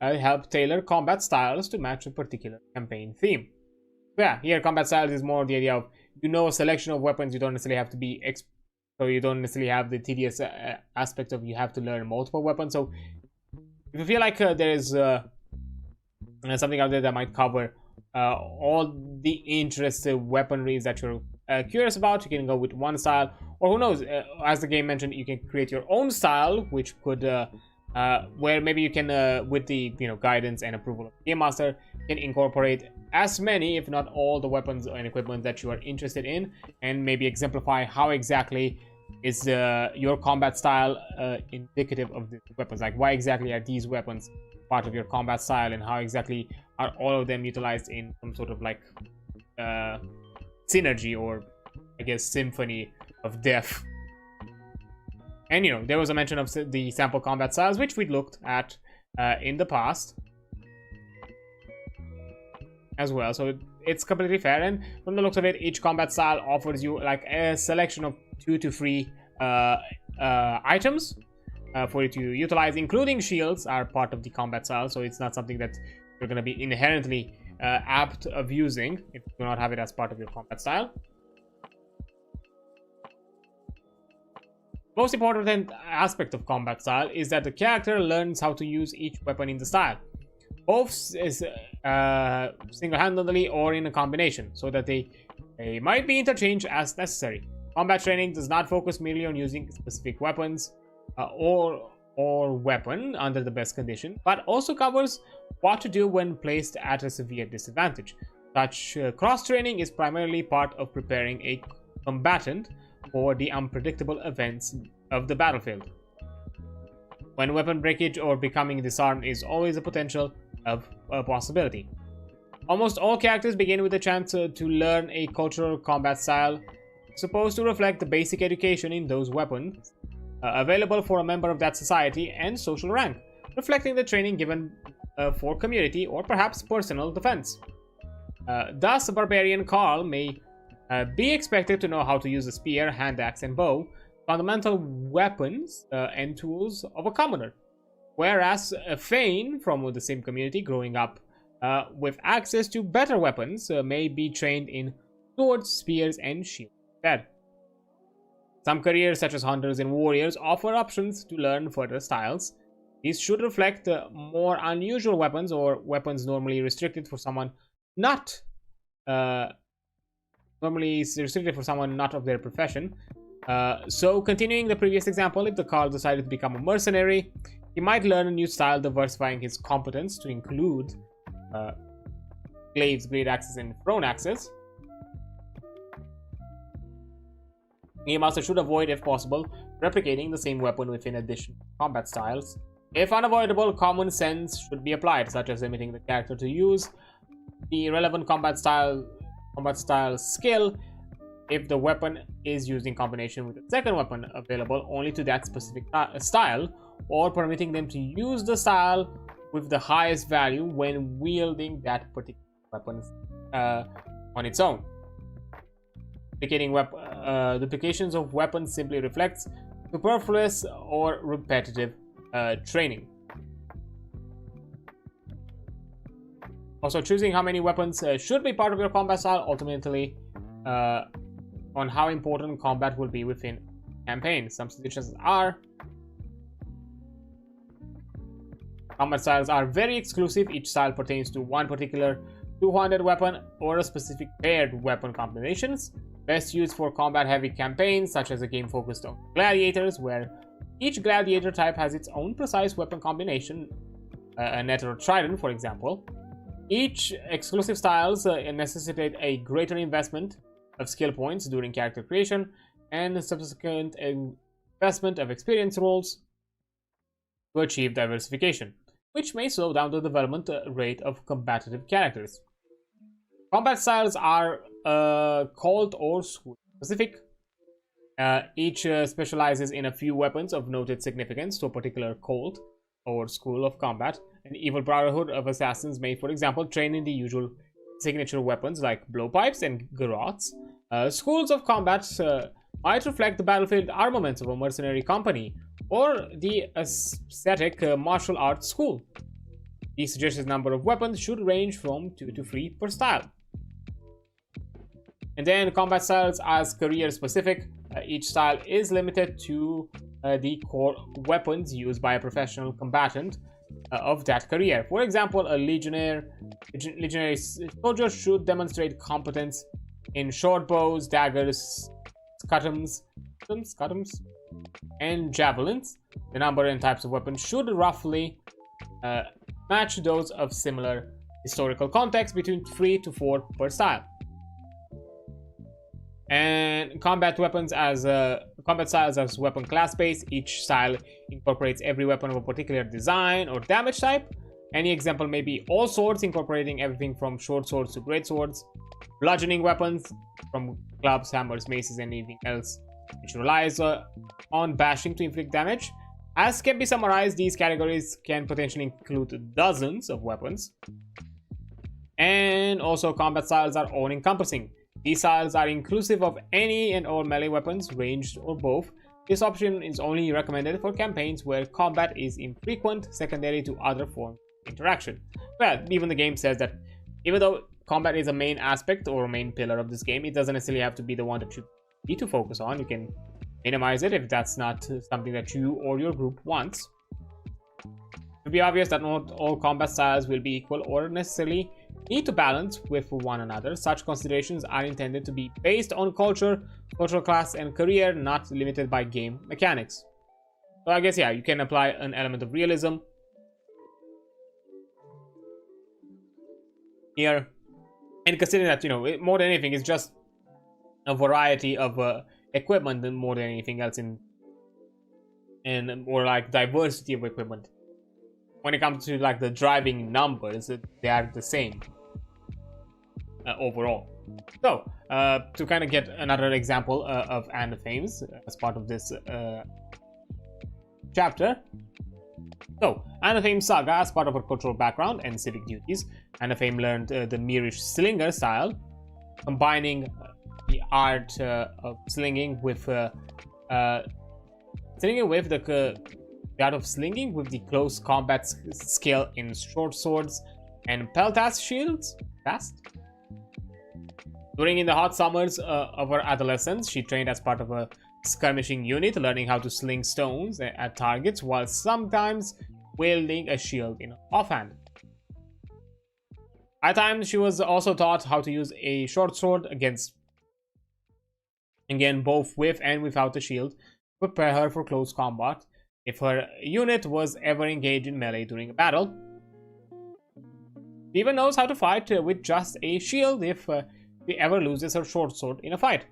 help tailor combat styles to match a particular campaign theme. So yeah, here combat styles is more the idea of, a selection of weapons. You don't necessarily have to be so you don't necessarily have the tedious aspect of you have to learn multiple weapons. So if you feel like there is something out there that might cover all the interesting weaponries that you're curious about, you can go with one style, or who knows, as the game mentioned, you can create your own style, which could where maybe you can with the guidance and approval of the Game Master, can incorporate as many, if not all, the weapons and equipment that you are interested in, and maybe exemplify how exactly is your combat style indicative of the weapons. Like, why exactly are these weapons part of your combat style, and how exactly are all of them utilized in some sort of like synergy, or I guess symphony of death. And there was a mention of the sample combat styles, which we looked at in the past as well, so it's completely fair. And from the looks of it, each combat style offers you like a selection of 2 to 3 items for you to utilize, including shields are part of the combat style, so it's not something that you're going to be inherently apt of using if you do not have it as part of your combat style. Most important aspect of combat style is that the character learns how to use each weapon in the style, both single-handedly or in a combination, so that they might be interchanged as necessary. Combat training does not focus merely on using specific weapons or weapon under the best condition, but also covers what to do when placed at a severe disadvantage. Such cross-training is primarily part of preparing a combatant for the unpredictable events of the battlefield. When weapon breakage or becoming disarmed is always a potential of a possibility. Almost all characters begin with a chance to learn a cultural combat style supposed to reflect the basic education in those weapons available for a member of that society and social rank, reflecting the training given for community or perhaps personal defense. Thus, a barbarian Carl may be expected to know how to use a spear, hand axe, and bow, fundamental weapons and tools of a commoner, whereas a Thane from the same community growing up with access to better weapons may be trained in swords, spears, and shields instead. Some careers, such as hunters and warriors, offer options to learn further styles. These should reflect more unusual weapons, or weapons normally restricted for someone not of their profession. So continuing the previous example, if the Carl decided to become a mercenary, he might learn a new style, diversifying his competence to include glaives, great axes, and thrown axes. Game Master should avoid, if possible, replicating the same weapon within additional combat styles. If unavoidable, common sense should be applied, such as limiting the character to use the relevant combat style skill if the weapon is used in combination with the second weapon available only to that specific style, or permitting them to use the style with the highest value when wielding that particular weapon on its own. Duplications of weapons simply reflects superfluous or repetitive training. Also, choosing how many weapons should be part of your combat style ultimately on how important combat will be within campaign. Some suggestions are: combat styles are very exclusive. Each style pertains to one particular two-handed weapon or a specific paired weapon combinations. Best used for combat-heavy campaigns, such as a game focused on gladiators, where each gladiator type has its own precise weapon combination, a net or trident, for example. Each exclusive styles necessitate a greater investment of skill points during character creation and subsequent investment of experience rolls to achieve diversification, which may slow down the development rate of combative characters. Combat styles are called or specific. Each specializes in a few weapons of noted significance to a particular cult or school of combat. An evil brotherhood of assassins may, for example, train in the usual signature weapons like blowpipes and garrots. Schools of combat might reflect the battlefield armaments of a mercenary company or the ascetic martial arts school. The suggested number of weapons should range from 2 to 3 per style. And then combat styles as career specific. Each style is limited to the core weapons used by a professional combatant of that career. For example, a legionary soldier should demonstrate competence in short bows, daggers, scutums, and javelins. The number and types of weapons should roughly match those of similar historical context, between 3 to 4 per style. And combat styles as weapon class based. Each style incorporates every weapon of a particular design or damage type. Any example may be all swords, incorporating everything from short swords to great swords, bludgeoning weapons from clubs, hammers, maces, and anything else which relies on bashing to inflict damage. As can be summarized, these categories can potentially include dozens of weapons. And also, combat styles are all-encompassing. These styles are inclusive of any and all melee weapons, ranged or both. This option is only recommended for campaigns where combat is infrequent, secondary to other forms of interaction. Well, even the game says that even though combat is a main aspect or a main pillar of this game, it doesn't necessarily have to be the one that you need to focus on. You can minimize it if that's not something that you or your group wants. It will be obvious that not all combat styles will be equal or necessarily need to balance with one another. Such considerations are intended to be based on culture, social class, and career, not limited by game mechanics. So I guess, yeah, you can apply an element of realism here. And considering that, you know, more than anything, it's just a variety of equipment than more than anything else and more like diversity of equipment. When it comes to like the driving numbers, they are the same overall. So to kind of get another example of anathemes as part of this chapter. So, Anatheme Saga, as part of her cultural background and civic duties, Anatheme learned the Mirish slinger style, combining the art of slinging with the art of slinging with the close combat skill in short swords and peltas shields. During the hot summers of her adolescence, she trained as part of a skirmishing unit, learning how to sling stones at targets while sometimes wielding a shield in offhand. At times, she was also taught how to use a short sword again both with and without a shield, to prepare her for close combat if her unit was ever engaged in melee during a battle. She even knows how to fight with just a shield if she ever loses her short sword in a fight.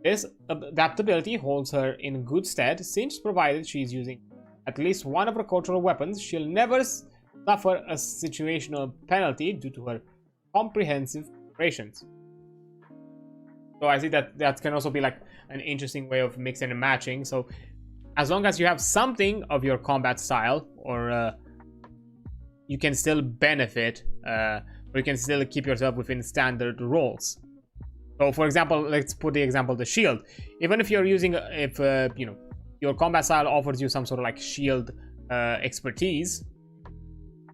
This adaptability holds her in good stead, since provided she is using at least one of her cultural weapons, she'll never suffer a situational penalty due to her comprehensive preparations. So I see that can also be like an interesting way of mixing and matching. So as long as you have something of your combat style, or you can still benefit, or you can still keep yourself within standard roles. So for example, let's put the example of the shield. Even if you're using, you know, your combat style offers you some sort of like shield expertise,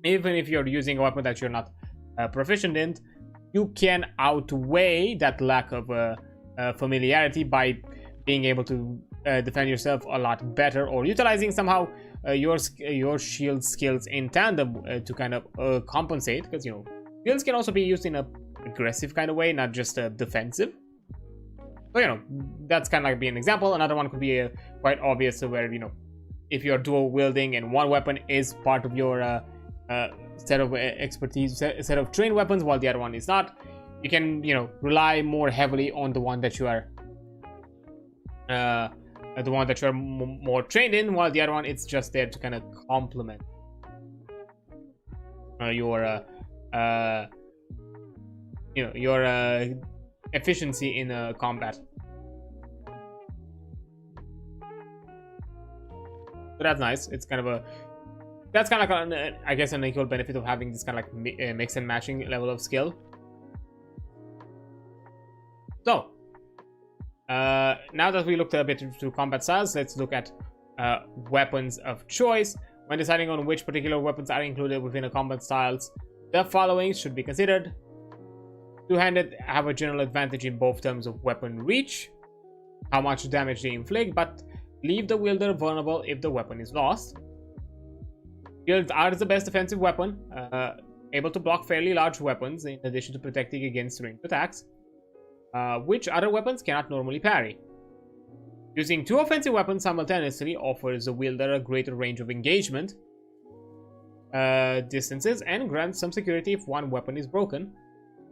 even if you're using a weapon that you're not proficient in, you can outweigh that lack of familiarity by being able to defend yourself a lot better, or utilizing somehow your shield skills in tandem to kind of compensate, because, you know, shields can also be used in a aggressive kind of way, not just defensive. So, you know, that's kind of like be an example. Another one could be quite obvious, where, you know, if you're dual wielding and one weapon is part of your set of expertise, set of trained weapons, while the other one is not, you can, you know, rely more heavily on the one that you are more trained in, while the other one, it's just there to kind of complement your you know, your efficiency in combat. So that's nice. It's kind of a... That's kind of like, I guess, an equal benefit of having this kind of like mix and matching level of skill. So, now that we looked a bit into combat styles, let's look at weapons of choice. When deciding on which particular weapons are included within a combat styles, the following should be considered. Two-handed have a general advantage in both terms of weapon reach, how much damage they inflict, but leave the wielder vulnerable if the weapon is lost. Shields are the best defensive weapon, able to block fairly large weapons in addition to protecting against ranged attacks, which other weapons cannot normally parry. Using two offensive weapons simultaneously offers the wielder a greater range of engagement distances and grants some security if one weapon is broken,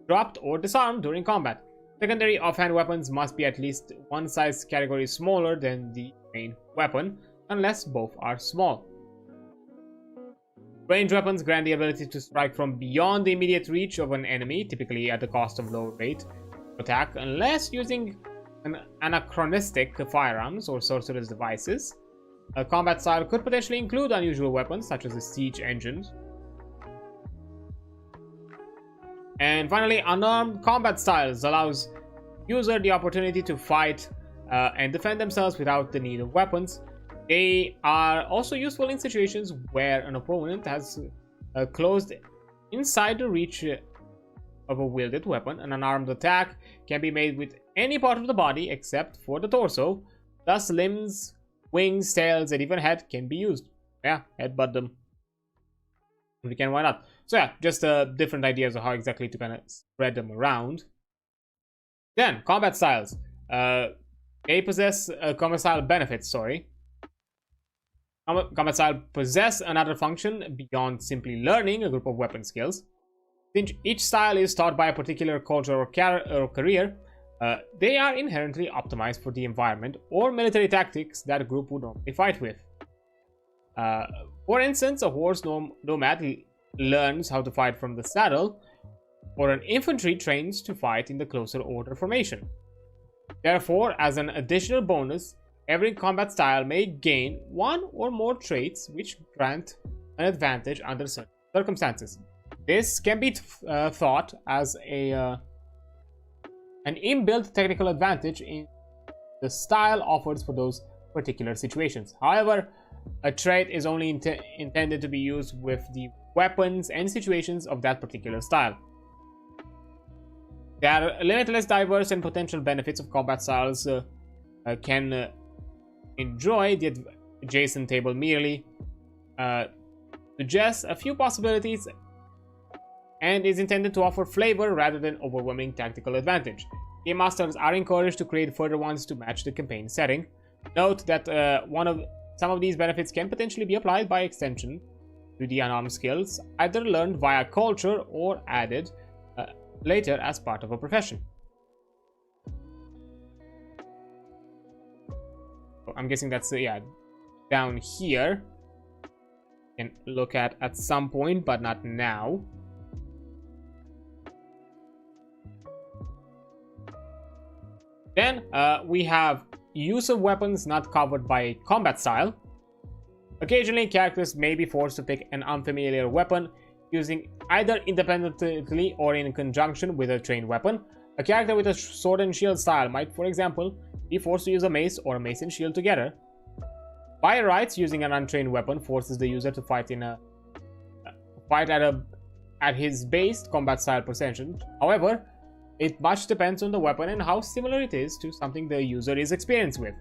dropped, or disarmed during combat. Secondary offhand weapons must be at least one size category smaller than the main weapon, unless both are small. Ranged weapons grant the ability to strike from beyond the immediate reach of an enemy, typically at the cost of low rate attack, unless using anachronistic firearms or sorcerous devices. A combat style could potentially include unusual weapons such as the siege engines. And finally, unarmed combat styles allows user the opportunity to fight and defend themselves without the need of weapons. They are also useful in situations where an opponent has closed inside the reach of a wielded weapon. An unarmed attack can be made with any part of the body except for the torso. Thus, limbs, wings, tails, and even head can be used. Yeah, headbutt them. If we can, why not? So yeah, just different ideas of how exactly to kind of spread them around. Then, combat styles. They possess combat style benefits, sorry. Combat style possess another function beyond simply learning a group of weapon skills. Since each style is taught by a particular culture or career, they are inherently optimized for the environment or military tactics that a group would normally fight with. For instance, a horse nomad learns how to fight from the saddle, or an infantry trains to fight in the closer order formation. Therefore, as an additional bonus, every combat style may gain one or more traits which grant an advantage under certain circumstances. This can be thought as an inbuilt technical advantage in the style offers for those particular situations. However, a trait is only intended to be used with the weapons and situations of that particular style. There are limitless, diverse, and potential benefits of combat styles can enjoy. The adjacent table merely suggests a few possibilities and is intended to offer flavor rather than overwhelming tactical advantage. Game masters are encouraged to create further ones to match the campaign setting. Note that some of these benefits can potentially be applied by extension to the unarmed skills, either learned via culture or added later as part of a profession. I'm guessing that's yeah, down here. Can look at some point, but not now. Then we have use of weapons not covered by a combat style. Occasionally, characters may be forced to pick an unfamiliar weapon, using either independently or in conjunction with a trained weapon. A character with a sword and shield style might, for example, be forced to use a mace or a mace and shield together. By rights, using an untrained weapon forces the user to fight at his base combat style percentage. However, it much depends on the weapon and how similar it is to something the user is experienced with.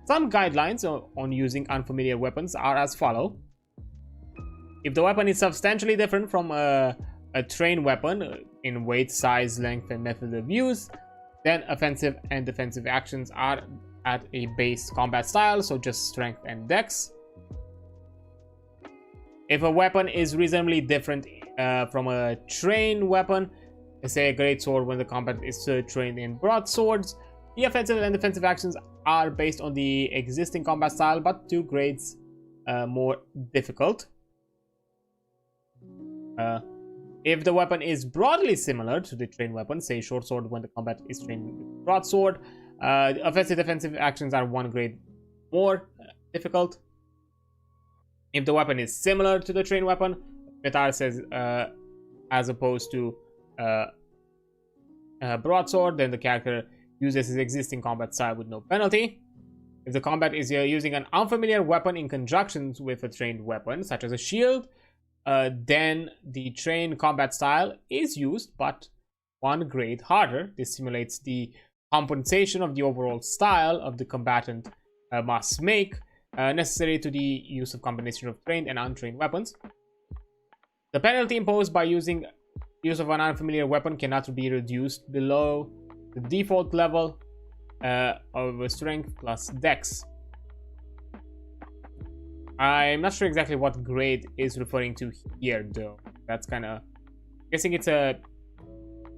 Some guidelines on using unfamiliar weapons are as follow. If the weapon is substantially different from a trained weapon in weight, size, length, and method of use, then offensive and defensive actions are at a base combat style, so just strength and dex. If a weapon is reasonably different from a trained weapon, say a great sword when the combat is trained in broadswords, the offensive and defensive actions are based on the existing combat style, but 2 grades more difficult. If the weapon is broadly similar to the trained weapon, say short sword when the combat is trained with broadsword, offensive defensive actions are 1 grade more difficult. If the weapon is similar to the trained weapon, Mythras says, as opposed to broadsword, then the character uses his existing combat style with no penalty. If the combat is using an unfamiliar weapon in conjunction with a trained weapon, such as a shield, then the trained combat style is used, but one grade harder. This simulates the compensation of the overall style of the combatant must make, necessary to the use of combination of trained and untrained weapons. The penalty imposed by use of an unfamiliar weapon cannot be reduced below the default level of strength plus dex. I'm not sure exactly what grade is referring to here, though. That's kind of guessing it's a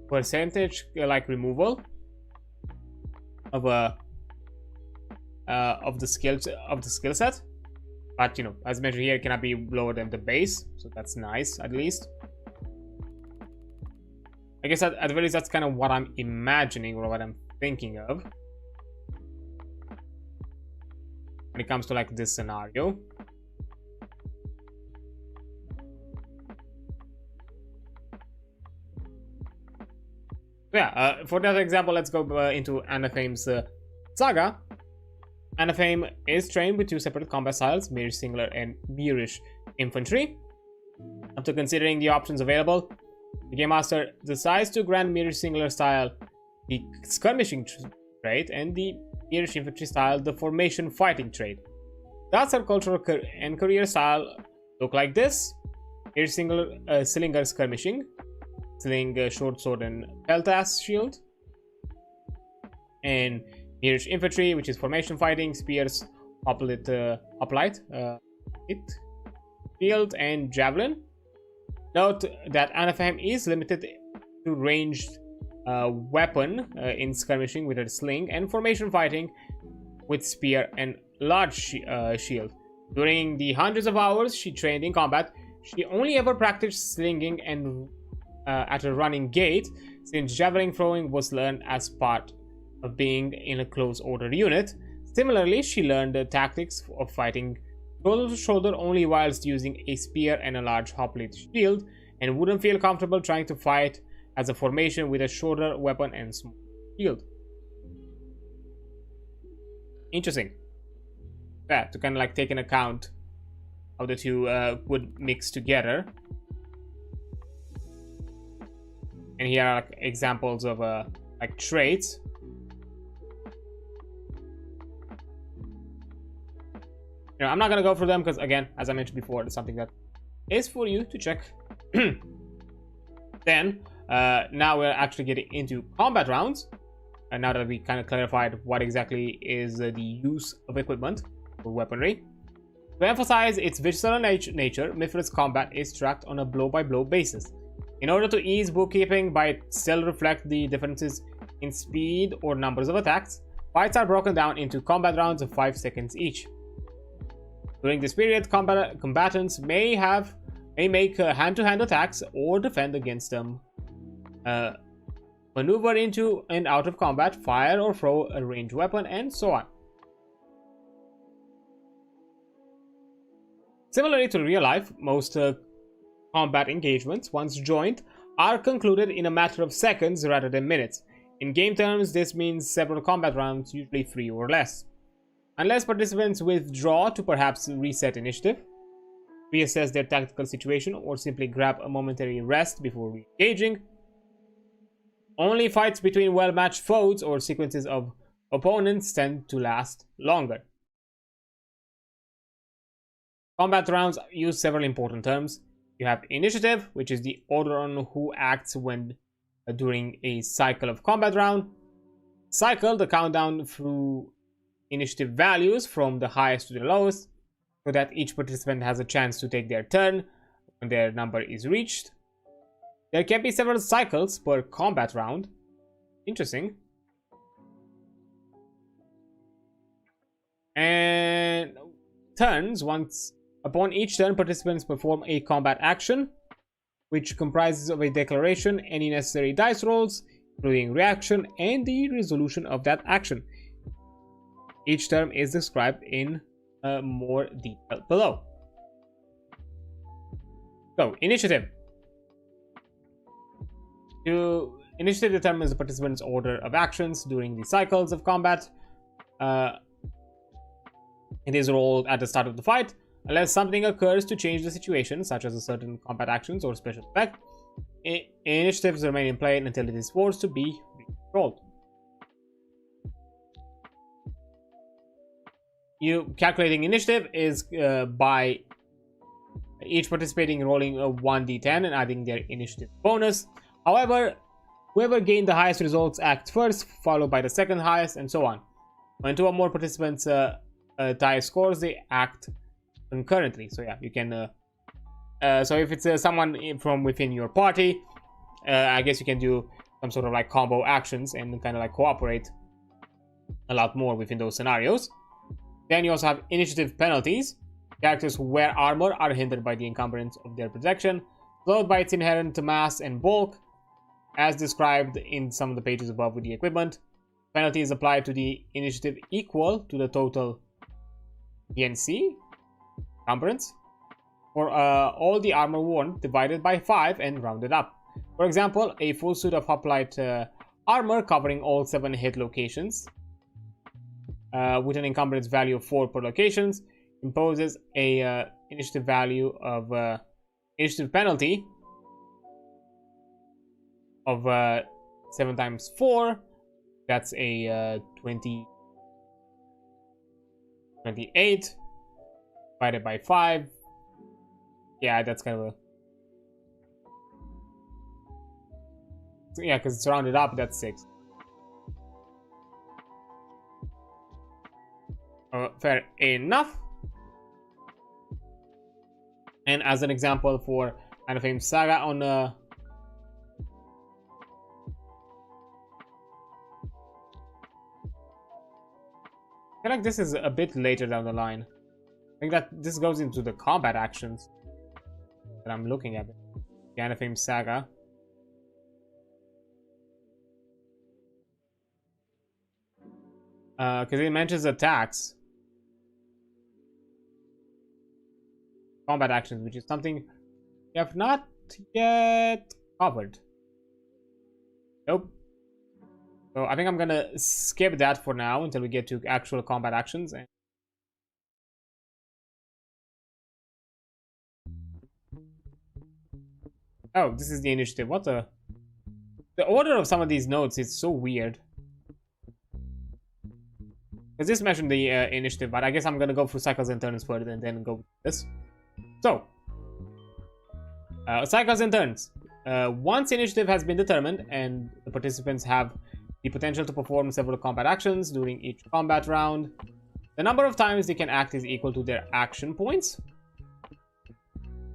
percentage like removal of the skill set. But you know, as mentioned here, it cannot be lower than the base, so that's nice at least. I guess at the very least, that's kind of what I'm imagining or what I'm thinking of when it comes to like this scenario. Yeah, for that example, let's go into Anaphame's saga. Anaphame is trained with two separate combat styles, Myrish Singular and Myrish Infantry. After considering the options available, the Game Master decides to grant Myrish Singular style the Skirmishing trait and the Myrish Infantry style the Formation Fighting trait. Thus, her cultural and career style look like this: Myrish Singular Slinger Skirmishing, Sling Short Sword and Peltas Shield, and Myrish Infantry, which is Formation Fighting, Spears, Hoplite, Shield, and Javelin. Note that Anaphame is limited to ranged weapon in skirmishing with a sling, and formation fighting with spear and large shield. During the hundreds of hours she trained in combat, she only ever practiced slinging and at a running gait, since javelin throwing was learned as part of being in a close order unit. Similarly, she learned the tactics of fighting shoulder to shoulder only whilst using a spear and a large hoplite shield, and wouldn't feel comfortable trying to fight as a formation with a shorter weapon and small shield. Interesting. Yeah, to kind of like take an account how the two would mix together. And here are like examples of like traits. You know, I'm not gonna go through them because, again, as I mentioned before, it's something that is for you to check. Then, now we're actually getting into combat rounds. And now that we kind of clarified what exactly is the use of equipment or weaponry. To emphasize its visceral nature, Mythras combat is tracked on a blow-by-blow basis. In order to ease bookkeeping by still reflect the differences in speed or numbers of attacks, fights are broken down into combat rounds of 5 seconds each. During this period, combatants may make hand-to-hand attacks or defend against them, maneuver into and out of combat, fire or throw a ranged weapon, and so on. Similarly to real life, most combat engagements, once joined, are concluded in a matter of seconds rather than minutes. In game terms, this means several combat rounds, usually 3 or less. Unless participants withdraw to perhaps reset initiative, reassess their tactical situation, or simply grab a momentary rest before re-engaging, only fights between well-matched foes or sequences of opponents tend to last longer. Combat rounds use several important terms. You have initiative, which is the order on who acts when during a cycle of combat round. Cycle, the countdown through initiative values from the highest to the lowest, so that each participant has a chance to take their turn when their number is reached. There can be several cycles per combat round. Interesting. And turns, upon each turn, participants perform a combat action, which comprises of a declaration, any necessary dice rolls, including reaction, and the resolution of that action. Each term is described in more detail below. So, initiative. Initiative determines the participant's order of actions during the cycles of combat. It is rolled at the start of the fight, unless something occurs to change the situation, such as a certain combat actions or special effect. Initiatives remain in play until it is forced to be rolled. Calculating initiative is by each participating rolling a 1d10 and adding their initiative bonus. However, whoever gained the highest results acts first, followed by the second highest, and so on. When 2 or more participants tie scores, they act concurrently. So yeah, you can so if it's someone from within your party, I guess you can do some sort of like combo actions and kind of like cooperate a lot more within those scenarios. Then you also have initiative penalties. Characters who wear armor are hindered by the encumbrance of their protection, slowed by its inherent mass and bulk, as described in some of the pages above with the equipment. Penalties applied to the initiative equal to the total ENC encumbrance for all the armor worn, divided by 5 and rounded up. For example, a full suit of hoplite armor covering all 7 hit locations with an encumbrance value of 4 per locations imposes a initiative value of initiative penalty of 7 times 4. That's a 28 divided by 5. Yeah, that's kind of a... yeah, because it's rounded up, that's 6. Fair enough. And as an example for Anafame Saga on I feel like this is a bit later down the line. I think that this goes into the combat actions that I'm looking at. The Anafame Saga. Because it mentions attacks. Combat actions, which is something we have not yet covered. Nope. So I think I'm gonna skip that for now until we get to actual combat actions. Oh, this is the initiative. What the order of some of these notes is so weird. Because this mentioned the initiative, but I guess I'm gonna go through cycles and turns first and then go with this. So, cycles and turns. Once initiative has been determined and the participants have the potential to perform several combat actions during each combat round, the number of times they can act is equal to their action points.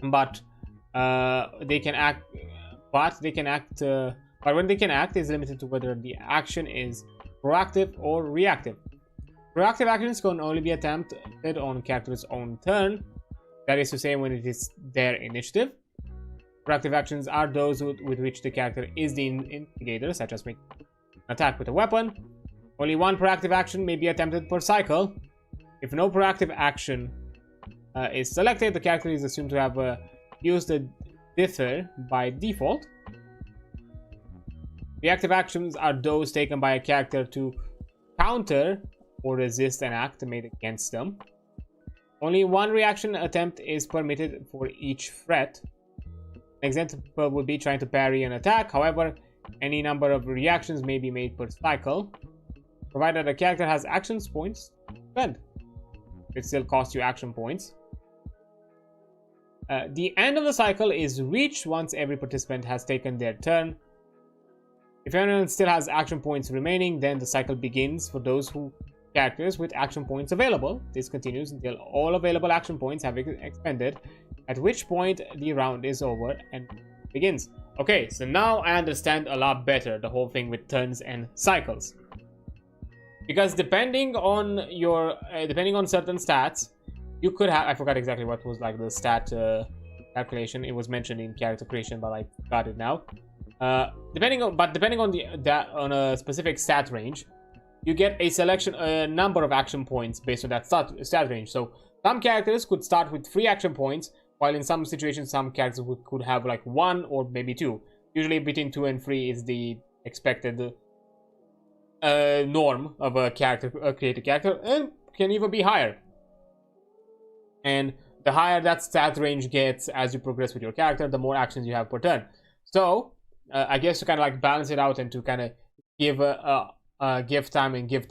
But when they can act is limited to whether the action is proactive or reactive. Proactive actions can only be attempted on character's own turn. That is to say, when it is their initiative. Proactive actions are those with which the character is the instigator, such as making an attack with a weapon. Only one proactive action may be attempted per cycle. If no proactive action is selected, the character is assumed to have used the dither by default. Reactive actions are those taken by a character to counter or resist an act made against them. Only one reaction attempt is permitted for each threat. An example would be trying to parry an attack. However, any number of reactions may be made per cycle, provided the character has action points to spend. It still costs you action points. The end of the cycle is reached once every participant has taken their turn. If anyone still has action points remaining, then the cycle begins for those characters with action points available. This continues until all available action points have expended, at which point the round is over and begins. Okay, so now I understand a lot better the whole thing with turns and cycles. Because depending on certain stats, you could have, I forgot exactly what was like the stat calculation. It was mentioned in character creation, but I got it now. Depending on a specific stat range, you get a number of action points based on that stat range. So some characters could start with 3 action points, while in some situations some characters could have like 1 or maybe 2. Usually between 2 and 3 is the expected norm of a created character, and can even be higher. And the higher that stat range gets as you progress with your character, the more actions you have per turn. So I guess to kind of like balance it out and to kind of give time and give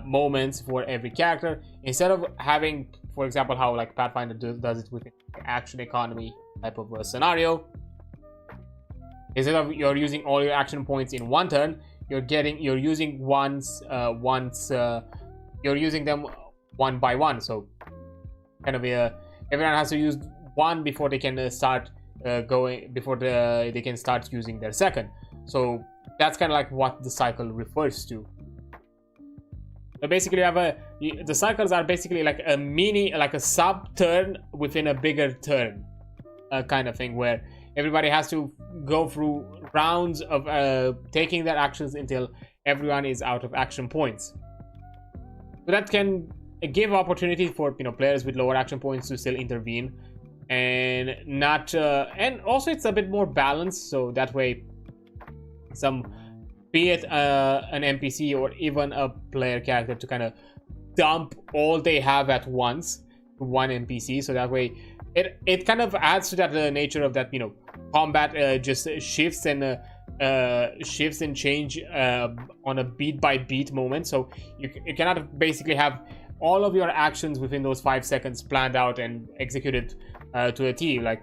moments for every character, instead of having, for example, how like Pathfinder does it with action economy type of a scenario. Instead of you're using all your action points in one turn, you're using you're using them one by one. So kind of everyone has to use one before they can start they can start using their second. So that's kind of like what the cycle refers to. So basically, the cycles are basically like a sub turn within a bigger turn, kind of thing, where everybody has to go through rounds of taking their actions until everyone is out of action points. So that can give opportunity for players with lower action points to still intervene, and not and also it's a bit more balanced. So that way, be it an NPC or even a player character, to kind of dump all they have at once to one NPC. So that way, it kind of adds to that nature of that combat just shifts and change on a beat by beat moment. So you cannot basically have all of your actions within those 5 seconds planned out and executed to a T. Like,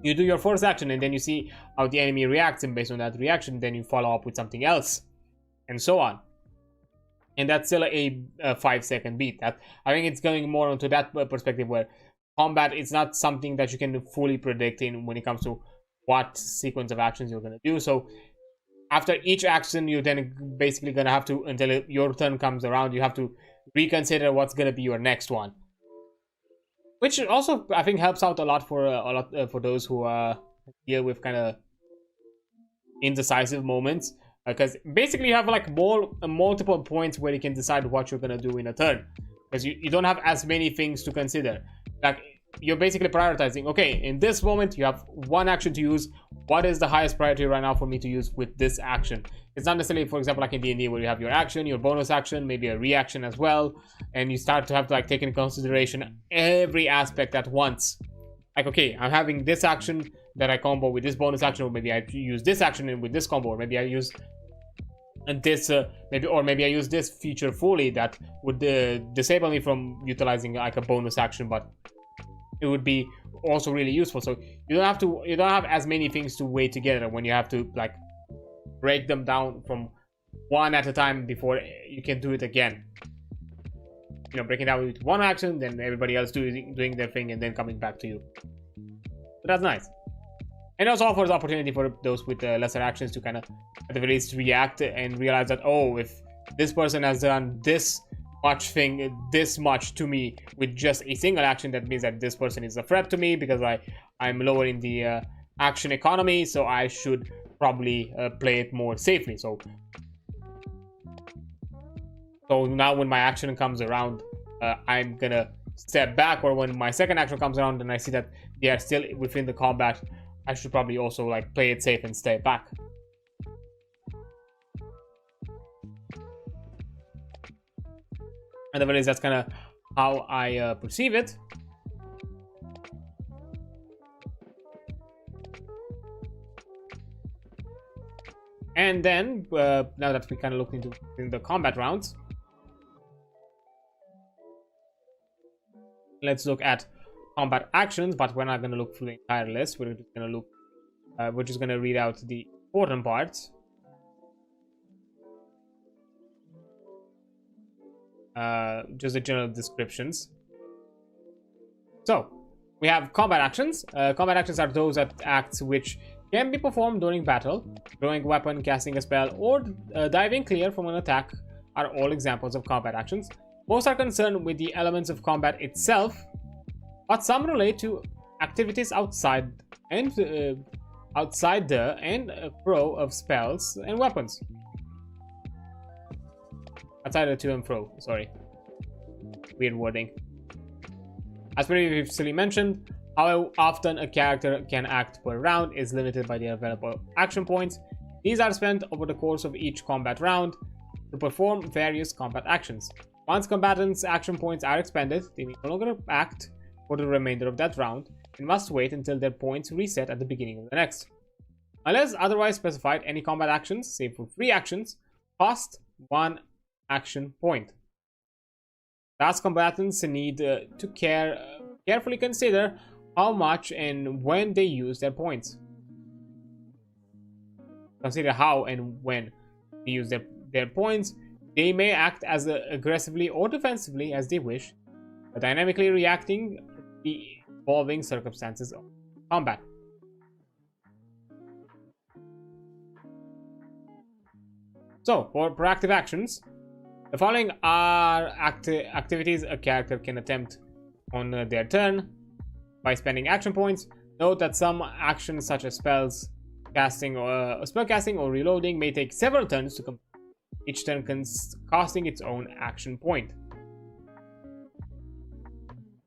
you do your first action and then you see how the enemy reacts, and based on that reaction then you follow up with something else, and so on. And that's still a 5-second beat. That, I think it's going more onto that perspective, where combat is not something that you can fully predict in when it comes to what sequence of actions you're going to do. So after each action, you're then basically going to have to, until your turn comes around, you have to reconsider what's going to be your next one. Which also, I think, helps out a lot for those who deal with kind of indecisive moments, because basically you have like multiple points where you can decide what you're gonna do in a turn, because you don't have as many things to consider. Like, you're basically prioritizing. Okay, in this moment you have one action to use. What is the highest priority right now for me to use with this action? It's not necessarily, for example, like in D&D, where you have your action, your bonus action, maybe a reaction as well, and you start to have to like take into consideration every aspect at once. Like, okay, I'm having this action that I combo with this bonus action, or maybe I use this action with this combo, or maybe I use this maybe I use this feature fully that would disable me from utilizing like a bonus action, but it would be also really useful. So you don't have as many things to weigh together when you have to like break them down from one at a time before you can do it again. Breaking down with one action, then everybody else doing their thing, and then coming back to you. So that's nice. And it also offers opportunity for those with lesser actions to kind of, at the very least, react and realize that, oh, if this person has done this much to me with just a single action, that means that this person is a threat to me, because I'm lower in the action economy, so I should probably play it more safely. So now when my action comes around, I'm gonna step back, or when my second action comes around and I see that they are still within the combat, I should probably also like play it safe and stay back. And the very least, that's kind of how I perceive it. And then, now that we kind of looked into the combat rounds, let's look at combat actions. But we're not going to look through the entire list. We're just going to read out the important parts. Just the general descriptions. So we have combat actions. Combat actions are those acts which can be performed during battle. Drawing a weapon, casting a spell, or diving clear from an attack are all examples of combat actions. Most are concerned with the elements of combat itself, but some relate to activities outside the fro of spells and weapons. Outside the to and fro, sorry. Weird wording. As previously mentioned, how often a character can act per round is limited by the available action points. These are spent over the course of each combat round to perform various combat actions. Once combatants' action points are expended, they may no longer act for the remainder of that round and must wait until their points reset at the beginning of the next. Unless otherwise specified, any combat actions, save for free actions, cost 1 action point. Thus, combatants need to carefully consider how much and when they use their points. Consider how and when they use their points. They may act as aggressively or defensively as they wish, dynamically reacting to the evolving circumstances of combat. So, for proactive actions, the following are activities a character can attempt on their turn by spending action points. Note that some actions such as spell casting or reloading may take several turns to complete, each turn costing its own action point.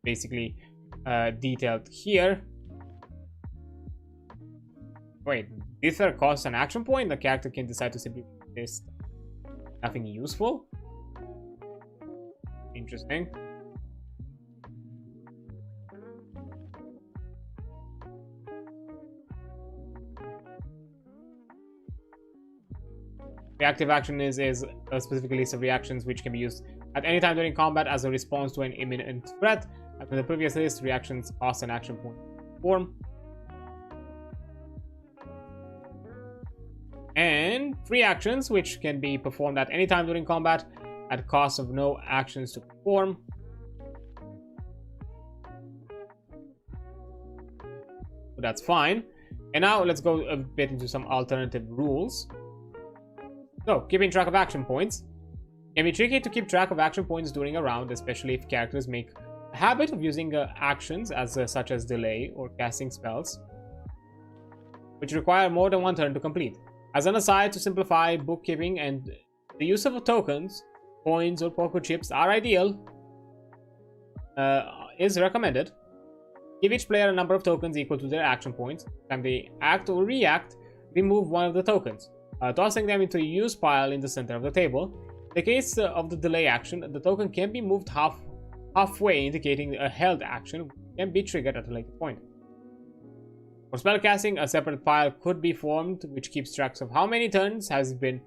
Basically detailed here. Wait, this costs an action point? The character can decide to simply do this. Nothing useful? Interesting. Reactive action is a specific list of reactions which can be used at any time during combat as a response to an imminent threat. As in the previous list, reactions cost an action point to perform. And free actions, which can be performed at any time during combat at cost of no actions to perform. So that's fine. And now let's go a bit into some alternative rules. So, keeping track of action points. It can be tricky to keep track of action points during a round, especially if characters make a habit of using actions such as delay or casting spells, which require more than one turn to complete. As an aside, to simplify bookkeeping, and the use of tokens, coins, or poker chips are ideal, is recommended. Give each player a number of tokens equal to their action points. When they act or react, remove one of the tokens, tossing them into a use pile in the center of the table. In the case of the delay action, the token can be moved halfway, indicating a held action can be triggered at a later point. For spellcasting, a separate pile could be formed which keeps track of how many turns has been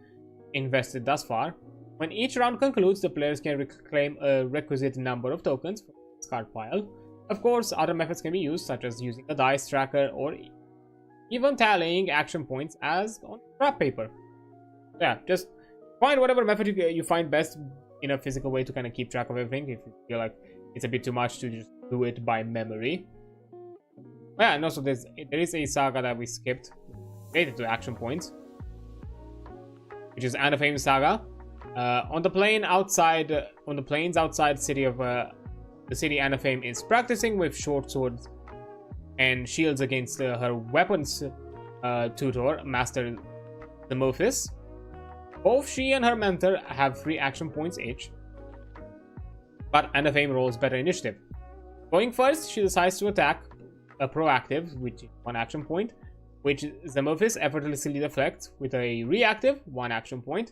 invested thus far. When each round concludes, the players can reclaim a requisite number of tokens from the discard pile. Of course, other methods can be used, such as using a dice tracker or even tallying action points as on scrap paper. Yeah, just find whatever method you find best in a physical way to kind of keep track of everything if you feel like it's a bit too much to just do it by memory. Yeah, and also there is a saga that we skipped related to action points, which is Anafame's saga. On the plains outside the city of the city Anafame is practicing with short swords and shields against her weapons tutor, Master Mythras. Both she and her mentor have 3 action points each, but Anafame rolls better initiative. Going first, she decides to attack a proactive, which is 1 action point, which Mythras effortlessly deflects with a reactive, 1 action point.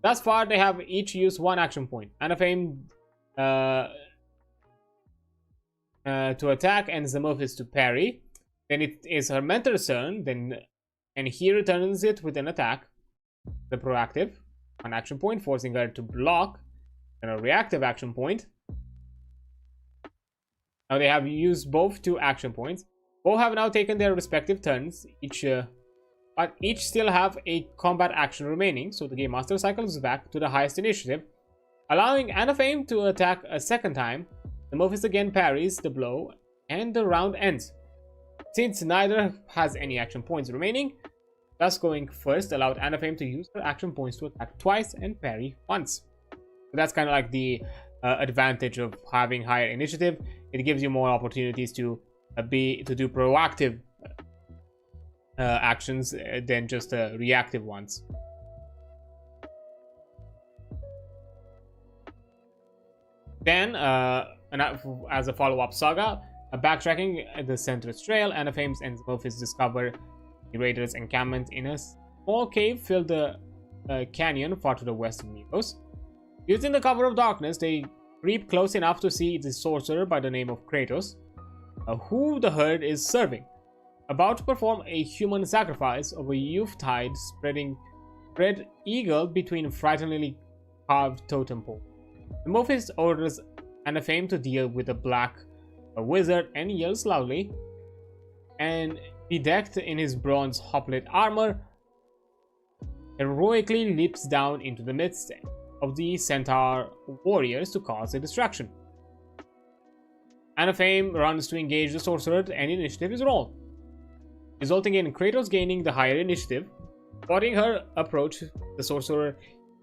Thus far, they have each used 1 action point. Anafame to attack and Mythras to parry. Then it is her mentor's turn, and he returns it with an attack, the proactive, 1 action point, forcing her to block, and a reactive action point. Now they have used both 2 action points. Both have now taken their respective turns, but each still have a combat action remaining, so the Game Master cycles back to the highest initiative, allowing Anafame to attack a second time. The Mythras again parries the blow, and the round ends. Since neither has any action points remaining, thus going first allowed Anafame to use her action points to attack twice and parry once. So that's kind of like the advantage of having higher initiative. It gives you more opportunities to do proactive actions than just reactive ones. Then as a follow-up saga, backtracking the Sorcerous Trail, Anaphames and Smurfs discover the Raiders' encampment in a small cave filled the canyon far to the west of Mythos. Using the cover of darkness, they creep close enough to see the sorcerer by the name of Kratos, who the herd is serving, about to perform a human sacrifice of a youth-tide spread eagle between frighteningly carved totem poles. The Smurfs orders Anaphame to deal with the black wizard and yells loudly, and bedecked in his bronze hoplite armor, heroically leaps down into the midst of the centaur warriors to cause a distraction. Anaphame runs to engage the sorcerer and initiative is rolled, resulting in Kratos gaining the higher initiative. Spotting her approach, the sorcerer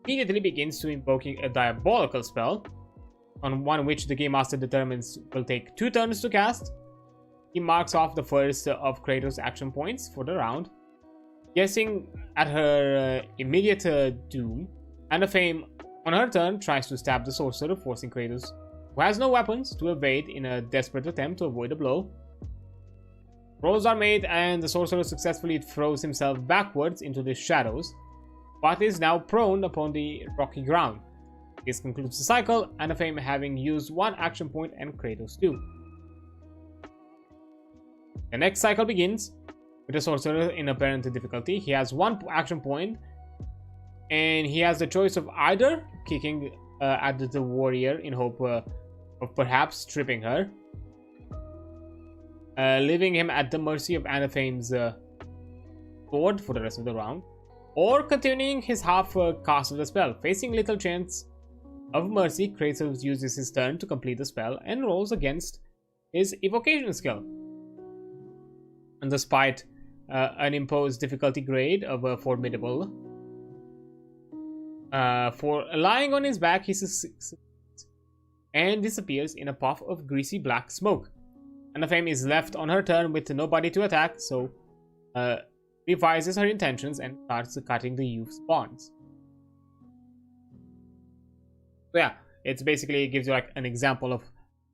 immediately begins to invoking a diabolical spell, on one which the Game Master determines will take 2 turns to cast. He marks off the first of Kratos' action points for the round. Guessing at her immediate doom, Anaphame, on her turn, tries to stab the sorcerer, forcing Kratos, who has no weapons, to evade in a desperate attempt to avoid a blow. Rolls are made and the sorcerer successfully throws himself backwards into the shadows, but is now prone upon the rocky ground. This concludes the cycle, Anaphame having used 1 action point and Kratos 2. The next cycle begins with the sorcerer in apparent difficulty. He has 1 action point and he has the choice of either kicking at the warrior in hope of perhaps tripping her, leaving him at the mercy of Anaphame's sword for the rest of the round, or continuing his half cast of the spell. Facing little chance of mercy, Kratos uses his turn to complete the spell and rolls against his evocation skill. And despite an imposed difficulty grade of formidable, for lying on his back, he succeeds and disappears in a puff of greasy black smoke. Anaphame is left on her turn with nobody to attack, so revises her intentions and starts cutting the youth's bonds. So yeah, it's basically, it gives you like an example of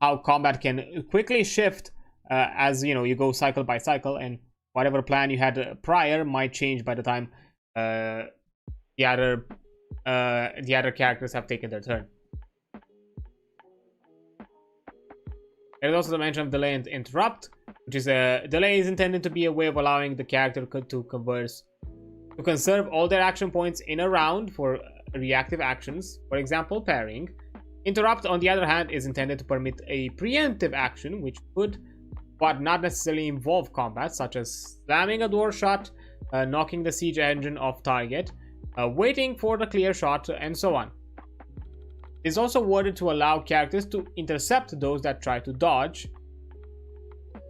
how combat can quickly shift as you go cycle by cycle, and whatever plan you had prior might change by the time the other characters have taken their turn. There is also the mention of delay and interrupt, which is a delay is intended to be a way of allowing the character to conserve all their action points in a round for reactive actions, for example parrying. Interrupt, on the other hand, is intended to permit a preemptive action which could but not necessarily involve combat, such as slamming a door shut, knocking the siege engine off target, waiting for the clear shot, and so on. It is also worded to allow characters to intercept those that try to dodge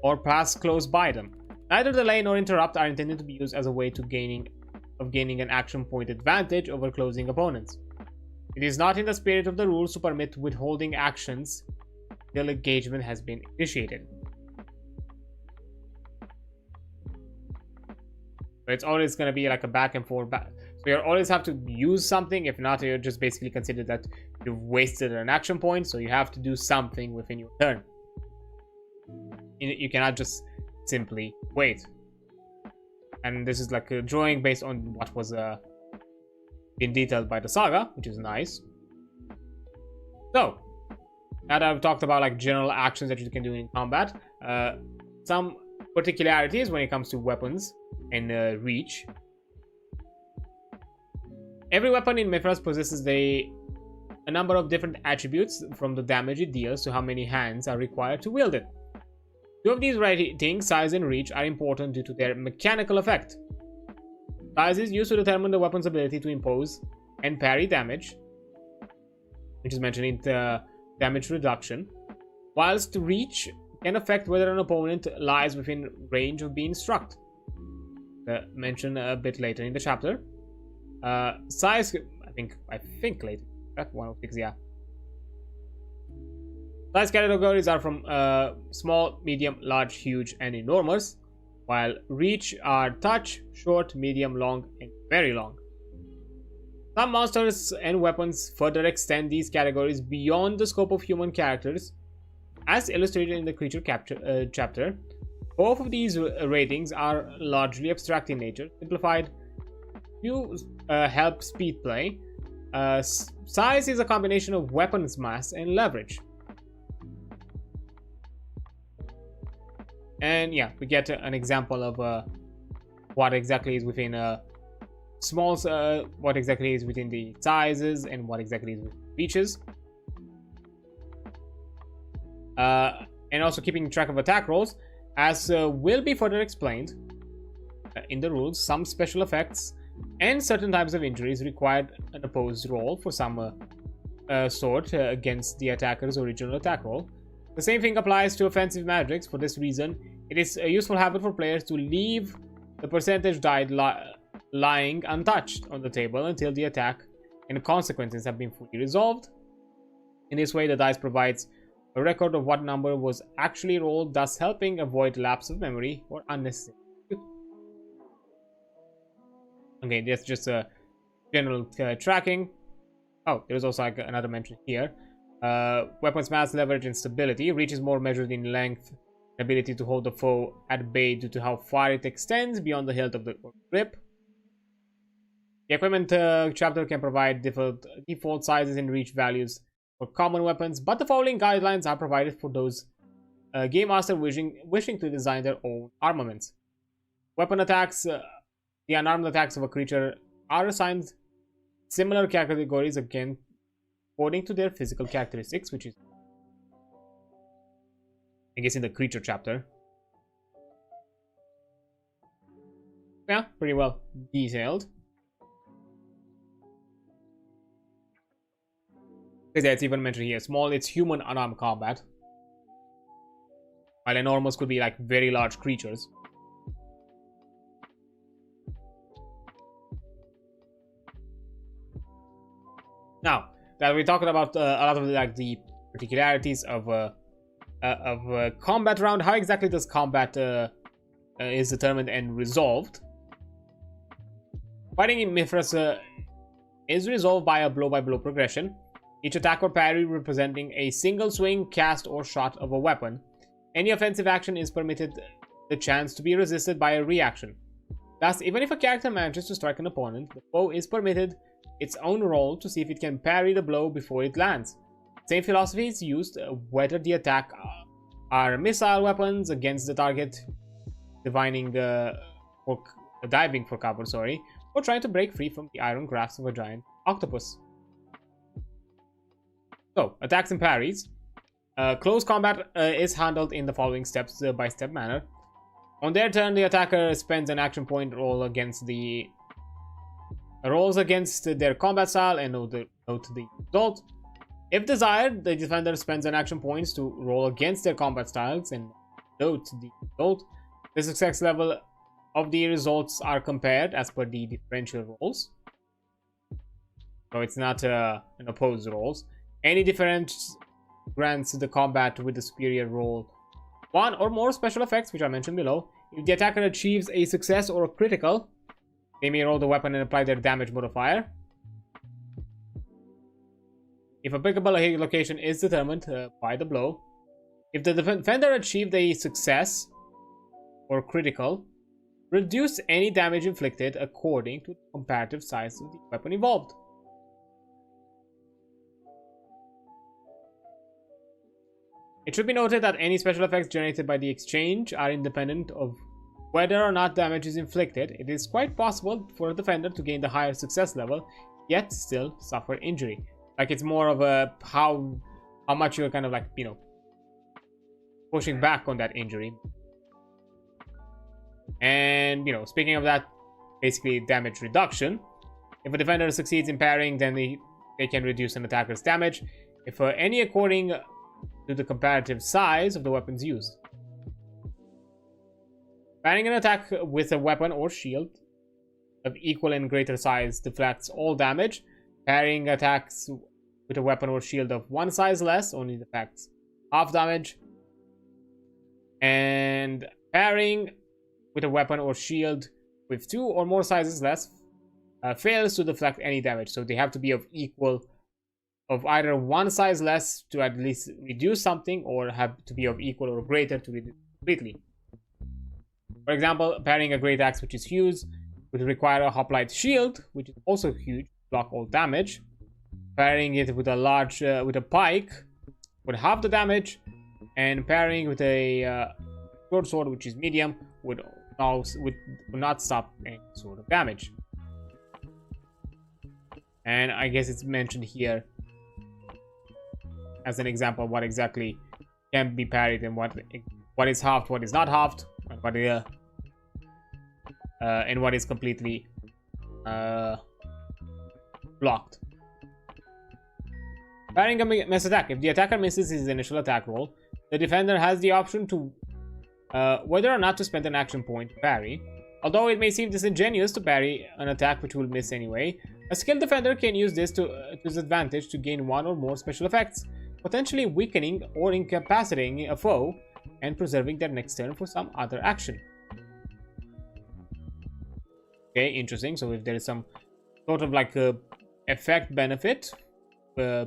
or pass close by them. Neither delay nor interrupt are intended to be used as a way to gaining an action point advantage over closing opponents. It is not in the spirit of the rules to permit withholding actions until engagement has been initiated. So it's always going to be like a back and forth. So you always have to use something. If not, you're just basically considered that you've wasted an action point. So you have to do something within your turn. You cannot just simply wait. And this is like a drawing based on what was been detailed by the saga, which is nice. So now that I've talked about like general actions that you can do in combat, some particularities when it comes to weapons and reach. Every weapon in Mythras possesses a number of different attributes, from the damage it deals to how many hands are required to wield it. 2 of these ratings, size and reach, are important due to their mechanical effect. Size is used to determine the weapon's ability to impose and parry damage, which is mentioned in the damage reduction, whilst reach can affect whether an opponent lies within range of being struck. Mentioned a bit later in the chapter. Size, I think later. That 106, yeah. Size categories are from small, medium, large, huge, and enormous, while reach are touch, short, medium, long, and very long. Some monsters and weapons further extend these categories beyond the scope of human characters, As illustrated in the creature chapter, both of these ratings are largely abstract in nature, simplified to help speed play. Size is a combination of weapons mass and leverage. And yeah, we get an example of what exactly is within what exactly is within the sizes and what exactly is within reaches. And also keeping track of attack rolls, as will be further explained in the rules. Some special effects and certain types of injuries required an opposed roll for some sort against the attacker's original attack roll. The same thing applies to offensive magics. For this reason, it is a useful habit for players to leave the percentage die lying untouched on the table until the attack and consequences have been fully resolved. In this way, the dice provides a record of what number was actually rolled, thus helping avoid lapse of memory or unnecessary. Okay, that's just a general tracking. Oh, there's also like another mention here. Weapons mass, leverage, and stability. Reach is more measured in length, ability to hold the foe at bay due to how far it extends beyond the hilt of the grip. The equipment chapter can provide default sizes and reach values for common weapons, but the following guidelines are provided for those game master wishing to design their own armaments. Weapon attacks, the unarmed attacks of a creature are assigned similar categories again according to their physical characteristics, which is, I guess, in the creature chapter. Yeah, pretty well detailed. Because yeah, it's even mentioned here. Small, it's human unarmed combat. While enormous could be like very large creatures. Now that we're talking about a lot of like the particularities of a combat round, how exactly does combat is determined and resolved? Fighting in Mythras is resolved by a blow-by-blow progression. Each attack or parry representing a single swing, cast, or shot of a weapon. Any offensive action is permitted the chance to be resisted by a reaction. Thus, even if a character manages to strike an opponent, the foe is permitted its own roll to see if it can parry the blow before it lands. Same philosophy is used whether the attack are missile weapons against the target, diving for cover, or trying to break free from the iron grasp of a giant octopus. So, attacks and parries. Close combat is handled in the following step-by-step manner. On their turn, the attacker spends an action point rolls against their combat style and note the result. If desired, the defender spends an action points to roll against their combat styles and note the result. The success level of the results are compared as per the differential rolls. So it's not an opposed rolls. Any difference grants the combat with the superior roll one or more special effects, which I mentioned below. If the attacker achieves a success or a critical, they may roll the weapon and apply their damage modifier. If applicable, a hit location is determined by the blow. If the defender achieved a success or critical, reduce any damage inflicted according to the comparative size of the weapon involved. It should be noted that any special effects generated by the exchange are independent of whether or not damage is inflicted. It is quite possible for a defender to gain the higher success level, yet still suffer injury. Like, it's more of a how much you're kind of like, you know, pushing back on that injury. And, you know, speaking of that, basically damage reduction. If a defender succeeds in parrying, then they can reduce an attacker's damage, if any according to the comparative size of the weapons used. Parrying an attack with a weapon or shield of equal and greater size deflects all damage. Parrying attacks with a weapon or shield of one size less only deflects half damage. And parrying with a weapon or shield with two or more sizes less fails to deflect any damage. So they have to be of equal of either one size less to at least reduce something, or have to be of equal or greater to reduce completely. For example, parrying a great axe, which is huge, would require a hoplite shield, which is also huge, to block all damage. Parrying it with a pike would halve the damage, and parrying with a short sword, which is medium, would not stop any sort of damage. And I guess it's mentioned here as an example of what exactly can be parried and what is halved, what is not halved, and what is completely blocked. Parrying a miss attack. If the attacker misses his initial attack roll, the defender has the option to whether or not to spend an action point to parry. Although it may seem disingenuous to parry an attack which will miss anyway, a skilled defender can use this to his advantage to gain one or more special effects, potentially weakening or incapacitating a foe and preserving their next turn for some other action. Okay, interesting. So if there is some sort of like a effect benefit, there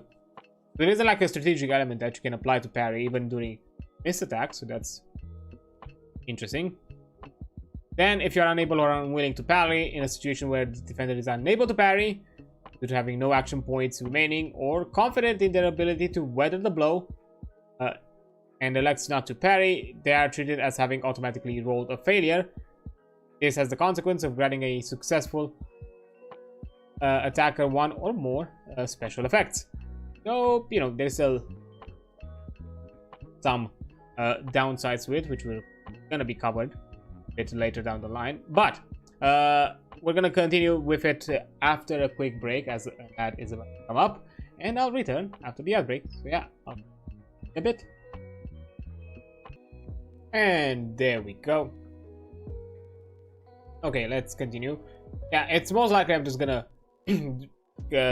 isn't like a strategic element that you can apply to parry even during miss attacks, so that's interesting. Then, if you're unable or unwilling to parry in a situation where the defender is unable to parry due to having no action points remaining, or confident in their ability to weather the blow and elects not to parry, they are treated as having automatically rolled a failure. This has the consequence of granting a successful attacker one or more special effects. So, you know, there's still some downsides to it, which we're gonna be covered a bit later down the line. But we're gonna continue with it after a quick break, as that is about to come up, and I'll return after the ad break. So yeah, a bit. And there we go. Okay, let's continue. Yeah, it's most likely I'm just gonna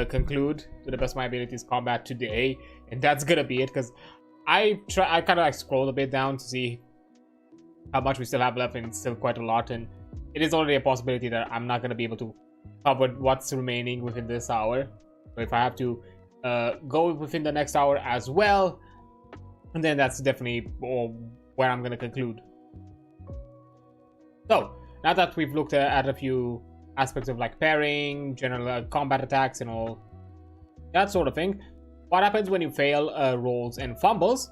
conclude to the best of my abilities combat today, and that's gonna be it, because I kind of like scrolled a bit down to see how much we still have left, and it's still quite a lot, and it is already a possibility that I'm not gonna be able to cover what's remaining within this hour. So if I have to go within the next hour as well, and then that's definitely where I'm gonna conclude. So now that we've looked at a few aspects of like parrying, general combat attacks, and all that sort of thing, what happens when you fail rolls and fumbles?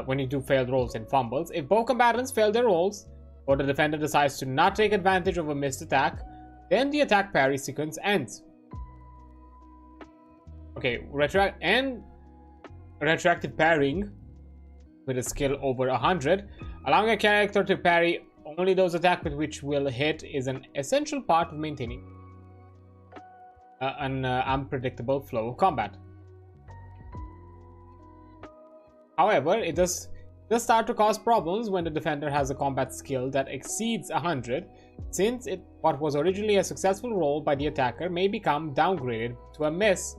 When you do failed rolls and fumbles, if both combatants fail their rolls, or the defender decides to not take advantage of a missed attack, then the attack parry sequence ends. Okay, retroactive parrying with a skill over 100, allowing a character to parry only those attacks with which will hit, is an essential part of maintaining an unpredictable flow of combat. However, it does start to cause problems when the defender has a combat skill that exceeds 100, since what was originally a successful roll by the attacker may become downgraded to a miss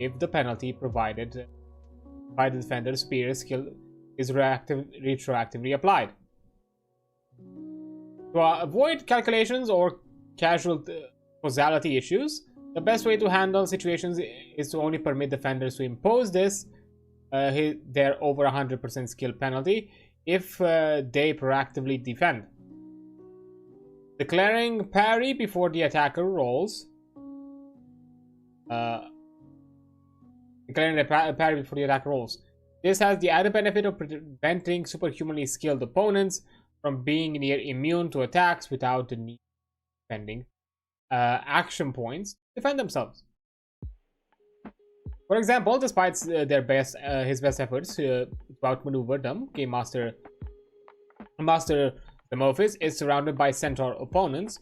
if the penalty provided by the defender's superior skill is retroactively applied. To avoid calculations or casual causality issues, the best way to handle situations is to only permit defenders to impose their over 100% skill penalty if they proactively defend. Declaring parry before the attacker rolls. This has the added benefit of preventing superhumanly skilled opponents from being near immune to attacks without the need of spending action points to defend themselves. For example, despite his best efforts to outmaneuver them, Game Master Demorphis is surrounded by centaur opponents.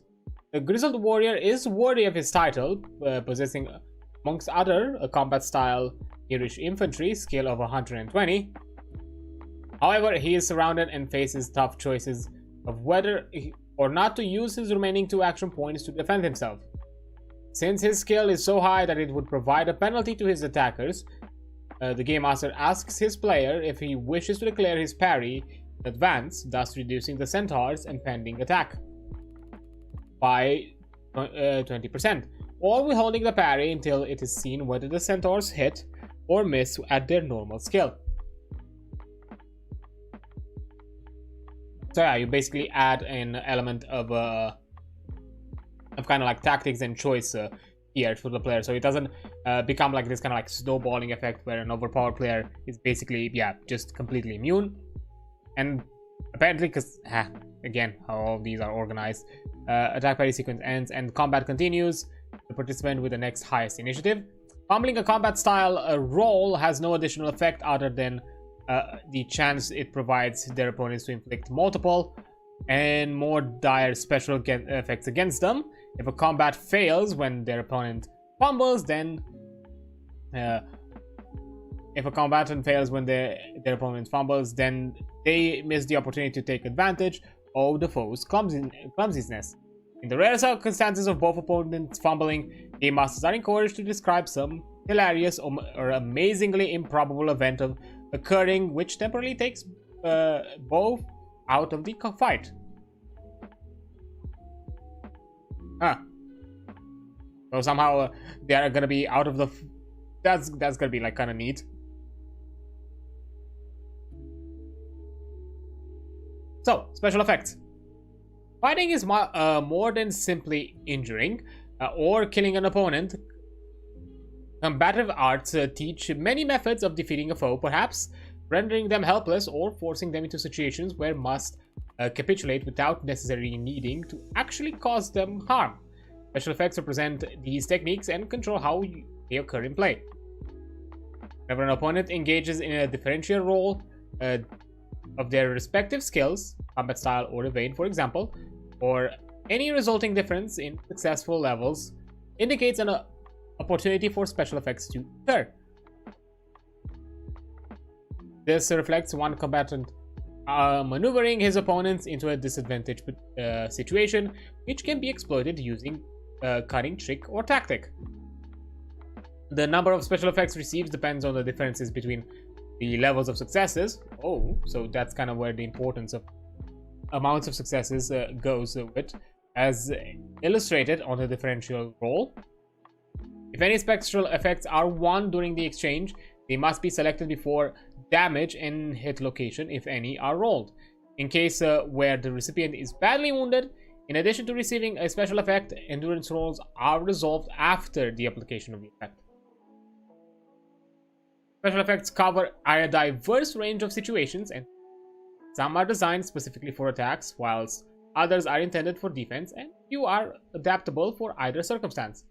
The grizzled warrior is worthy of his title, possessing, amongst other, a combat style Irish infantry skill of 120. However, he is surrounded and faces tough choices of whether or not to use his remaining 2 action points to defend himself. Since his skill is so high that it would provide a penalty to his attackers, the Game Master asks his player if he wishes to declare his parry in advance, thus reducing the centaur's impending attack by 20%, or withholding the parry until it is seen whether the centaurs hit or miss at their normal skill. So yeah, you basically add an element of kind of like tactics and choice here for the player, so it doesn't become like this kind of like snowballing effect where an overpowered player is basically, yeah, just completely immune. And apparently, because again, how all these are organized, attack parry sequence ends and combat continues. The participant with the next highest initiative. Fumbling a combat style roll has no additional effect other than the chance it provides their opponents to inflict multiple and more dire special effects against them. If a combat fails when their opponent fumbles, then if a combatant fails when their opponent fumbles, then they miss the opportunity to take advantage of the foe's clumsiness. In the rare circumstances of both opponents fumbling, game masters are encouraged to describe some hilarious or amazingly improbable event of occurring, which temporarily takes both out of the fight. So somehow they are gonna be out of the. That's gonna be like kind of neat. So special effects. Fighting is more than simply injuring or killing an opponent. Combative arts teach many methods of defeating a foe, perhaps rendering them helpless or forcing them into situations where must capitulate without necessarily needing to actually cause them harm. Special effects represent these techniques and control how they occur in play. Whenever an opponent engages in a differential role of their respective skills, combat style or evade, for example, or any resulting difference in successful levels, indicates an opportunity for special effects to occur. This reflects one combatant maneuvering his opponents into a disadvantaged situation, which can be exploited using cunning trick or tactic. The number of special effects received depends on the differences between the levels of successes. Oh, so that's kind of where the importance of amounts of successes goes with, as illustrated on the differential roll. If any special effects are won during the exchange, they must be selected before damage and hit location, if any, are rolled. In case where the recipient is badly wounded, in addition to receiving a special effect, endurance rolls are resolved after the application of the effect. Special effects cover a diverse range of situations, and some are designed specifically for attacks, whilst others are intended for defense, and few are adaptable for either circumstance.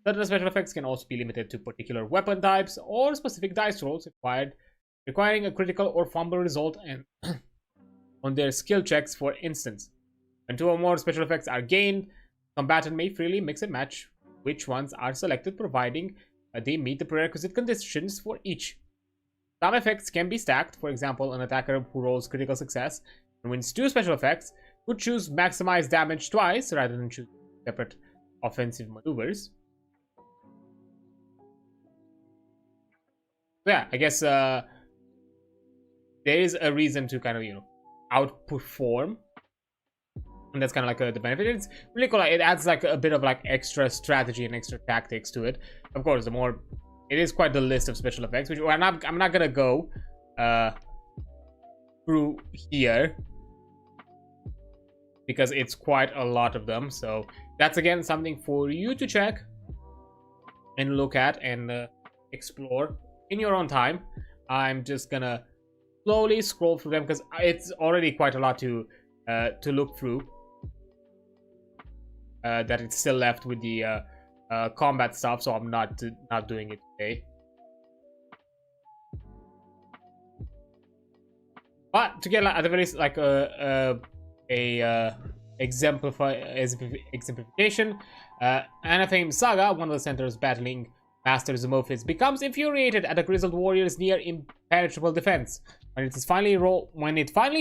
Certain special effects can also be limited to particular weapon types or specific dice rolls requiring a critical or fumble result and on their skill checks, for instance. When two or more special effects are gained, combatant may freely mix and match which ones are selected, providing they meet the prerequisite conditions for each. Some effects can be stacked. For example, an attacker who rolls critical success and wins 2 special effects could choose maximize damage twice rather than choose separate offensive maneuvers. So yeah, I guess there is a reason to kind of, outperform. And that's kind of like the benefit. It's really cool. It adds like a bit of like extra strategy and extra tactics to it. Of course, the more it is quite the list of special effects, which I'm not gonna go through here because it's quite a lot of them. So that's again something for you to check and look at and explore in your own time. I'm just gonna slowly scroll through them because it's already quite a lot to look through. That it's still left with the combat stuff, so I'm not doing it today. But to get like, at the very least like exemplification, Anathema Saga, one of the center's battling masters Zomophis, becomes infuriated at the grizzled warrior's near impenetrable defense. When it finally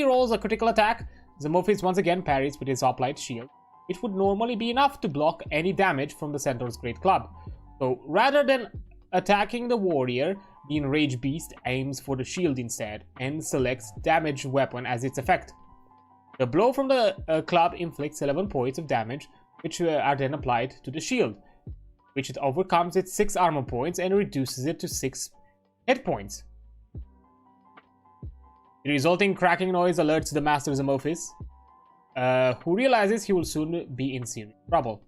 rolls a critical attack, Zomophis once again parries with his hoplite shield. It would normally be enough to block any damage from the centaur's great club. So rather than attacking the warrior, the enraged beast aims for the shield instead and selects damaged weapon as its effect. The blow from the club inflicts 11 points of damage, which are then applied to the shield. which it overcomes its 6 armor points and reduces it to 6 hit points. The resulting cracking noise alerts the Master Zamorphis, who realizes he will soon be in serious trouble.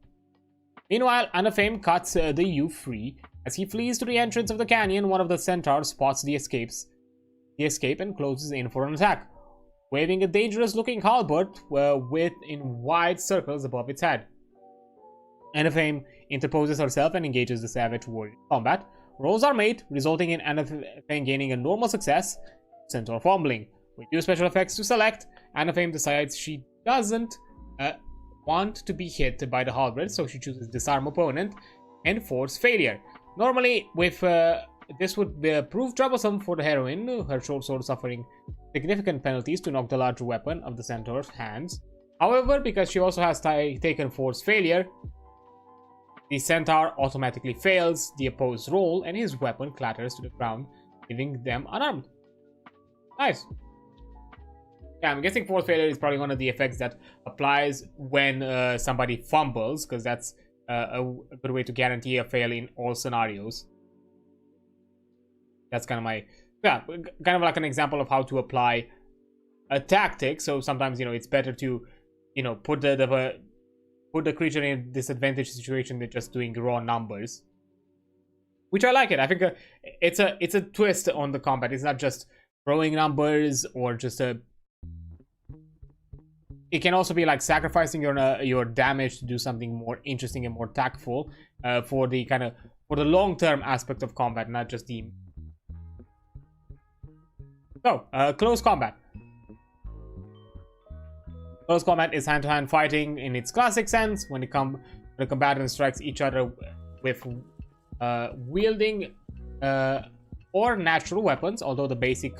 Meanwhile, Anafame cuts the youth free. As he flees to the entrance of the canyon, one of the centaurs spots the escape and closes in for an attack, waving a dangerous-looking halberd in wide circles above its head. Anafame interposes herself and engages the savage warrior in combat. Rolls are made, resulting in Anafame gaining a normal success, Centaur fumbling. With 2 special effects to select, Anafame decides she doesn't want to be hit by the halberd, so she chooses disarm opponent and force failure. Normally, with this would prove troublesome for the heroine, her short sword suffering significant penalties to knock the larger weapon of the centaur's hands. However, because she also has taken force failure, the centaur automatically fails the opposed roll and his weapon clatters to the ground, leaving them unarmed. Nice. Yeah, I'm guessing force failure is probably one of the effects that applies when somebody fumbles, because that's a good way to guarantee a fail in all scenarios. That's kind of my, yeah, kind of like an example of how to apply a tactic. So sometimes, it's better to, put the creature in a disadvantaged situation than just doing raw numbers. Which I like it. I think it's a twist on the combat. It's not just throwing numbers or just a. It can also be like sacrificing your damage to do something more interesting and more tactful for the long-term aspect of combat, not just the. So, close combat. Close combat is hand-to-hand fighting in its classic sense, when the combatants strikes each other with wielding or natural weapons, although the basic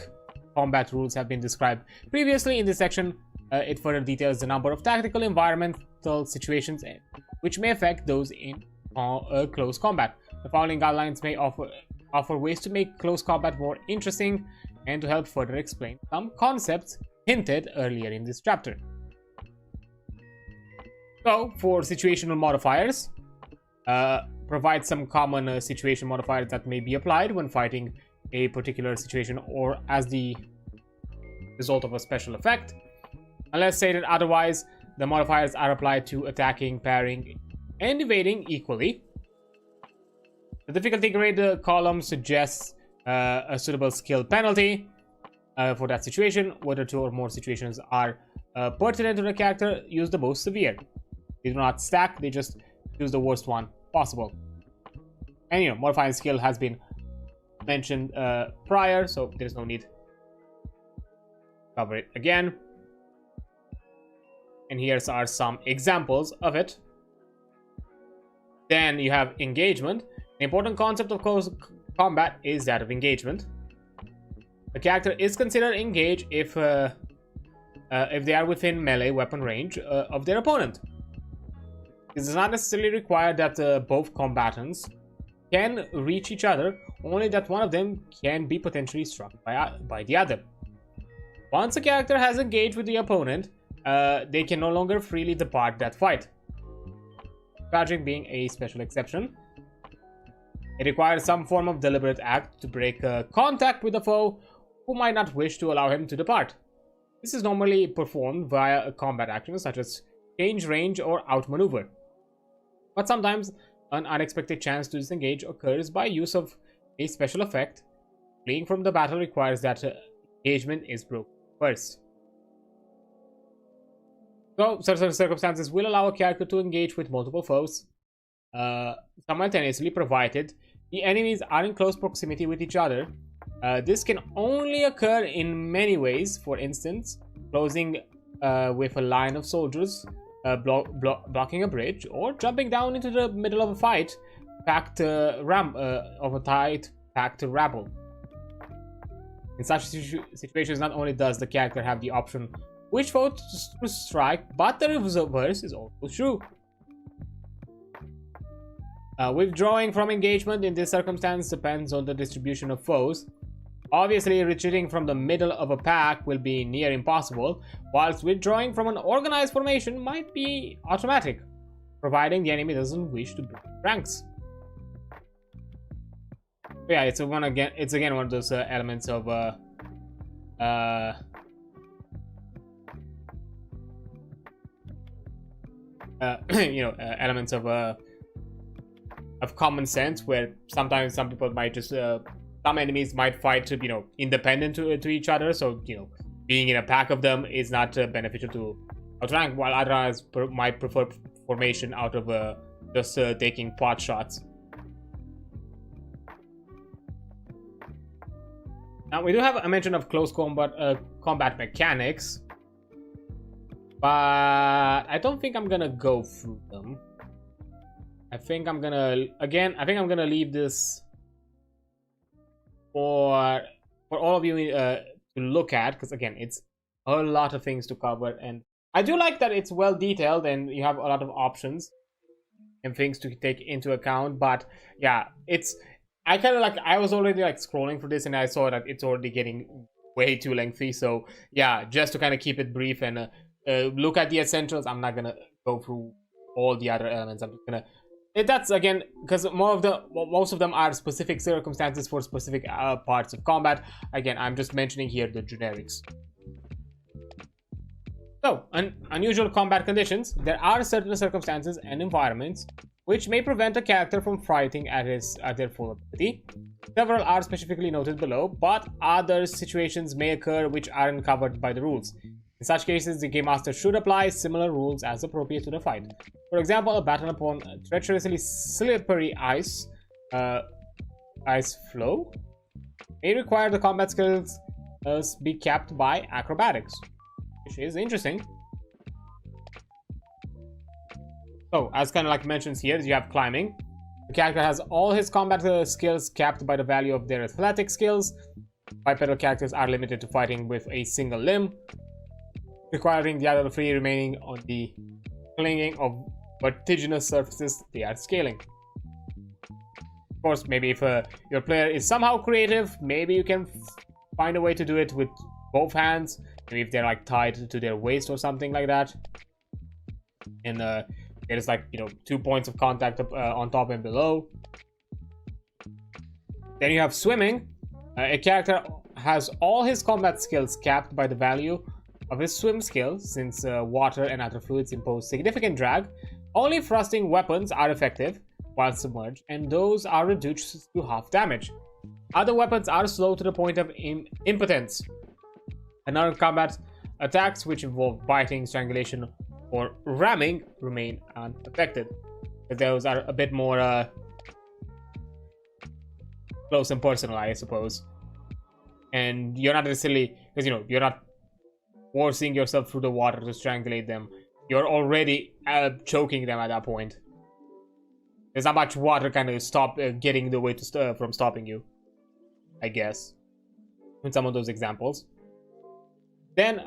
combat rules have been described previously in this section. It further details the number of tactical environmental situations which may affect those in close combat. The following guidelines may offer ways to make close combat more interesting and to help further explain some concepts hinted earlier in this chapter. So, for situational modifiers, provide some common situation modifiers that may be applied when fighting a particular situation or as the result of a special effect. Unless stated otherwise, the modifiers are applied to attacking, parrying, and evading equally. The difficulty grade column suggests a suitable skill penalty for that situation. Whether 2 or more situations are pertinent to the character, use the most severe. They do not stack, they just choose the worst one possible. And modifying skill has been mentioned prior, so there's no need to cover it again. And here are some examples of it. Then you have engagement. The important concept of close combat is that of engagement. The character is considered engaged if they are within melee weapon range of their opponent. This does not necessarily require that both combatants can reach each other, only that one of them can be potentially struck by the other. Once a character has engaged with the opponent, they can no longer freely depart that fight. Dodging being a special exception. It requires some form of deliberate act to break contact with the foe who might not wish to allow him to depart. This is normally performed via a combat action such as change range or outmaneuver. But sometimes an unexpected chance to disengage occurs by use of a special effect. Fleeing from the battle requires that engagement is broken first. So, certain circumstances will allow a character to engage with multiple foes simultaneously, provided the enemies are in close proximity with each other. This can only occur in many ways. For instance, closing with a line of soldiers, blocking a bridge, or jumping down into the middle of a fight, packed rabble. In such situations, not only does the character have the option which foe to strike, but the reverse is also true. Withdrawing from engagement in this circumstance depends on the distribution of foes. Obviously, retreating from the middle of a pack will be near impossible, whilst withdrawing from an organized formation might be automatic, providing the enemy doesn't wish to break ranks. Yeah, it's again one of those elements of elements of common sense, where sometimes some people might just some enemies might fight independent to each other, so being in a pack of them is not beneficial to outrank, while others might prefer formation out of just taking pot shots. Now we do have a mention of close combat mechanics, but I don't think I'm gonna go through them. I think I'm gonna leave this for all of you to look at, because again, it's a lot of things to cover, and I do like that it's well detailed and you have a lot of options and things to take into account. But yeah, I was already scrolling for this and I saw that it's already getting way too lengthy. So yeah, just to kind of keep it brief and look at the essentials, I'm not gonna go through all the other elements. I'm just gonna that's again because most of them are specific circumstances for specific parts of combat. Again, I'm just mentioning here the generics. So, unusual combat conditions. There are certain circumstances and environments which may prevent a character from fighting at their full ability. Several are specifically noted below, but other situations may occur which aren't covered by the rules. In such cases, the Game Master should apply similar rules as appropriate to the fight. For example, a battle upon treacherously slippery ice flow may require the combat skills be capped by acrobatics, which is interesting. So, as kind of mentions here, you have climbing. The character has all his combat skills capped by the value of their athletic skills. Bipedal characters are limited to fighting with a single limb, requiring the other three remaining on the clinging of vertiginous surfaces they are scaling. Of course, maybe if your player is somehow creative, maybe you can find a way to do it with both hands. Maybe if they're tied to their waist or something like that. And there's 2 points of contact on top and below. Then you have swimming. A character has all his combat skills capped by the value of his swim skill, since water and other fluids impose significant drag. Only thrusting weapons are effective while submerged, and those are reduced to half damage. Other weapons are slow to the point of impotence. Another combat attacks, which involve biting, strangulation, or ramming, remain unaffected. Those are a bit more close and personal, I suppose. And you're not necessarily, because you're not forcing yourself through the water to strangulate them. You're already choking them at that point. There's not much water kind of getting in the way from stopping you, I guess, in some of those examples. Then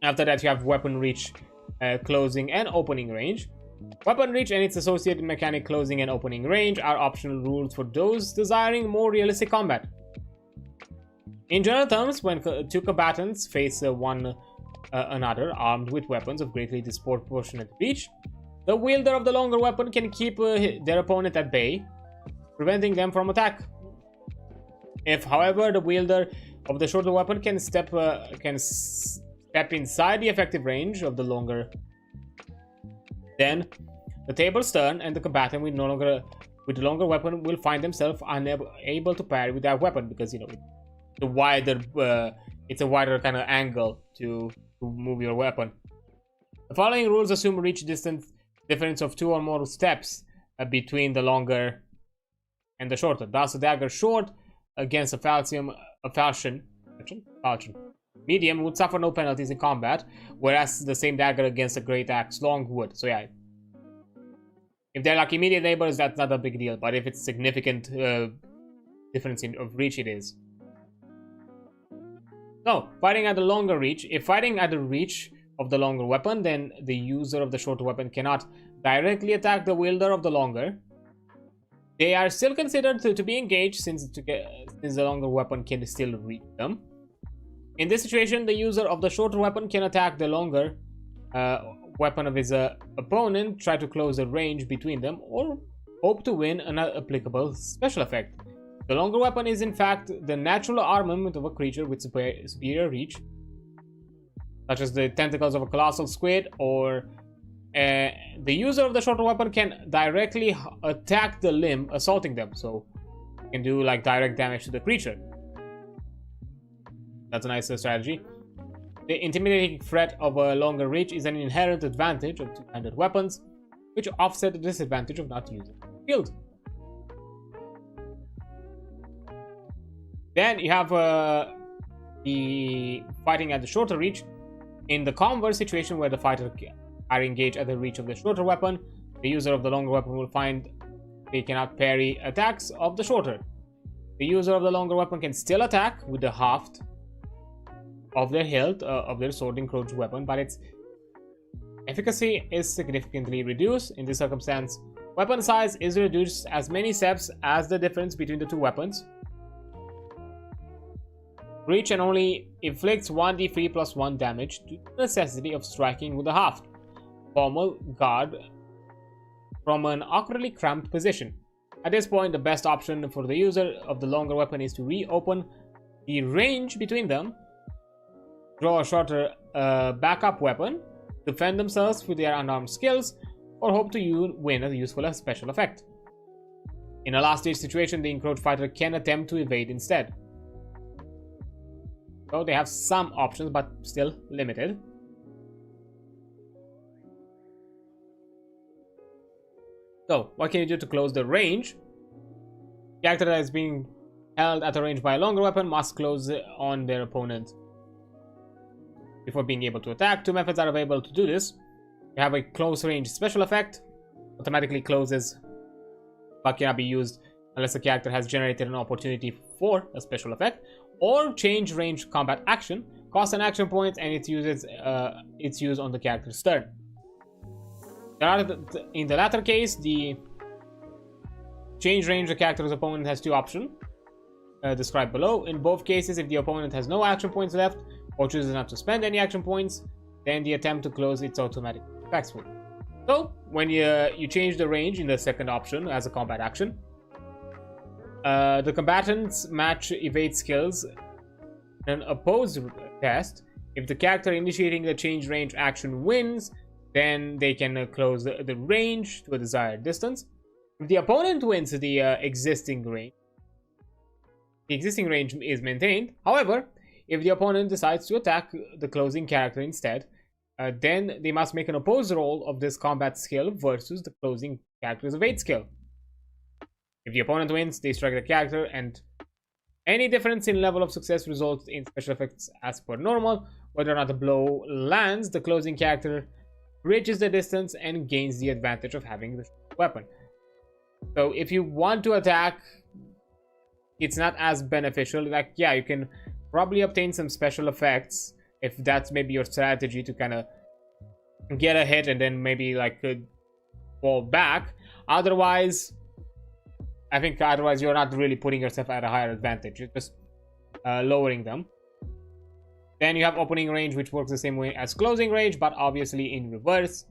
after that, you have weapon reach, closing, and opening range. Weapon reach and its associated mechanic closing and opening range are optional rules for those desiring more realistic combat. In general terms, when two combatants face one another armed with weapons of greatly disproportionate reach, the wielder of the longer weapon can keep their opponent at bay, preventing them from attack. If, however, the wielder of the shorter weapon can step inside the effective range of the longer, then the tables turn and the combatant with the longer weapon will find themselves unable to parry with that weapon, because it's a wider kind of angle to move your weapon. The following rules assume reach distance difference of 2 or more steps between the longer and the shorter. Thus, a dagger short against a falchion medium would suffer no penalties in combat, whereas the same dagger against a great axe long would. So yeah, if they're immediate neighbors, that's not a big deal, but if it's significant difference of reach, it is. So, fighting at the longer reach. If fighting at the reach of the longer weapon, then the user of the shorter weapon cannot directly attack the wielder of the longer. They are still considered to be engaged, since the longer weapon can still reach them. In this situation, the user of the shorter weapon can attack the longer weapon of his opponent, try to close the range between them, or hope to win an applicable special effect. The longer weapon is in fact the natural armament of a creature with superior reach, such as the tentacles of a colossal squid, or the user of the shorter weapon can directly attack the limb assaulting them, so you can do like direct damage to the creature. That's a nice strategy. The intimidating threat of a longer reach is an inherent advantage of two-handed weapons, which offset the disadvantage of not using the field. Then you have the fighting at the shorter reach. In the converse situation where the fighters are engaged at the reach of the shorter weapon, the user of the longer weapon will find they cannot parry attacks of the shorter. The user of the longer weapon can still attack with the haft of their hilt of their sword encroached weapon, but its efficacy is significantly reduced. In this circumstance, weapon size is reduced as many steps as the difference between the two weapons. Reach and only inflicts 1d3 plus 1 damage due to the necessity of striking with the haft, pommel, guard from an awkwardly cramped position. At this point, the best option for the user of the longer weapon is to reopen the range between them, draw a shorter backup weapon, defend themselves with their unarmed skills, or hope to win a useful special effect. In a last stage situation, the encroached fighter can attempt to evade instead. So they have some options, but still limited. So, what can you do to close the range? The character that is being held at a range by a longer weapon must close on their opponent before being able to attack. Two methods are available to do this. You have a close range special effect, automatically closes, but cannot be used unless the character has generated an opportunity for a special effect, or change range combat action, costs an action point, and its use on the character's turn. In the latter case, the change range the character's opponent has two options described below. In both cases, if the opponent has no action points left or chooses not to spend any action points, then the attempt to close its automatic successful. So when you change the range in the second option as a combat action, the combatants match evade skills in an opposed test. If the character initiating the change range action wins, then they can close the range to a desired distance. If the opponent wins the existing range is maintained. However, if the opponent decides to attack the closing character instead, then they must make an opposed roll of this combat skill versus the closing character's evade skill. If the opponent wins, they strike the character, and any difference in level of success results in special effects as per normal. Whether or not the blow lands, the closing character bridges the distance and gains the advantage of having the weapon. So if you want to attack, it's not as beneficial. Like, yeah, you can probably obtain some special effects if that's maybe your strategy to kind of get a hit and then maybe like fall back. Otherwise, I think you're not really putting yourself at a higher advantage. You're just lowering them. Then you have opening range, which works the same way as closing range, but obviously in reverse.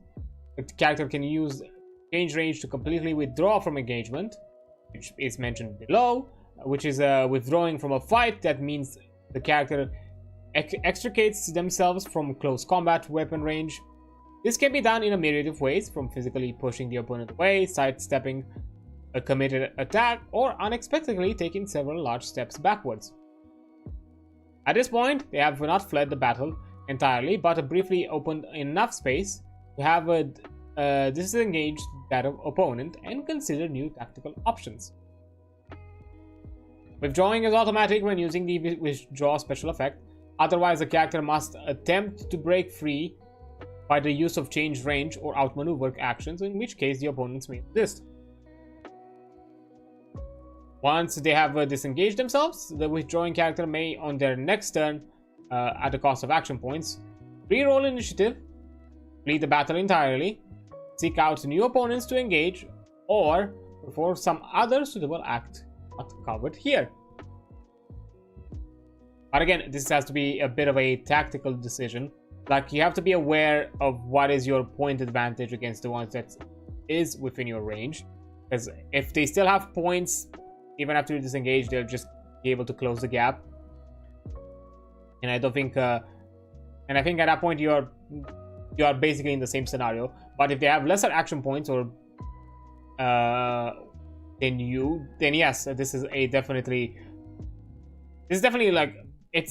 The character can use change range to completely withdraw from engagement, which is mentioned below, which is withdrawing from a fight. That means the character extricates themselves from close combat weapon range. This can be done in a myriad of ways, from physically pushing the opponent away, sidestepping a committed attack, or unexpectedly taking several large steps backwards. At this point, they have not fled the battle entirely, but briefly opened enough space to have disengaged that opponent and consider new tactical options. Withdrawing is automatic when using the withdraw special effect. Otherwise, the character must attempt to break free by the use of change range or outmaneuver actions, in which case the opponents may resist. Once they have disengaged themselves, the withdrawing character may, on their next turn, at the cost of action points, re-roll initiative, flee the battle entirely, seek out new opponents to engage, or perform some other suitable act not covered here. But again, this has to be a bit of a tactical decision. Like, you have to be aware of what is your point advantage against the ones that is within your range. Because if they still have points, even after you disengage, they'll just be able to close the gap. And I don't think, and I think at that point you are basically in the same scenario. But if they have lesser action points or than you, then yes, this is definitely like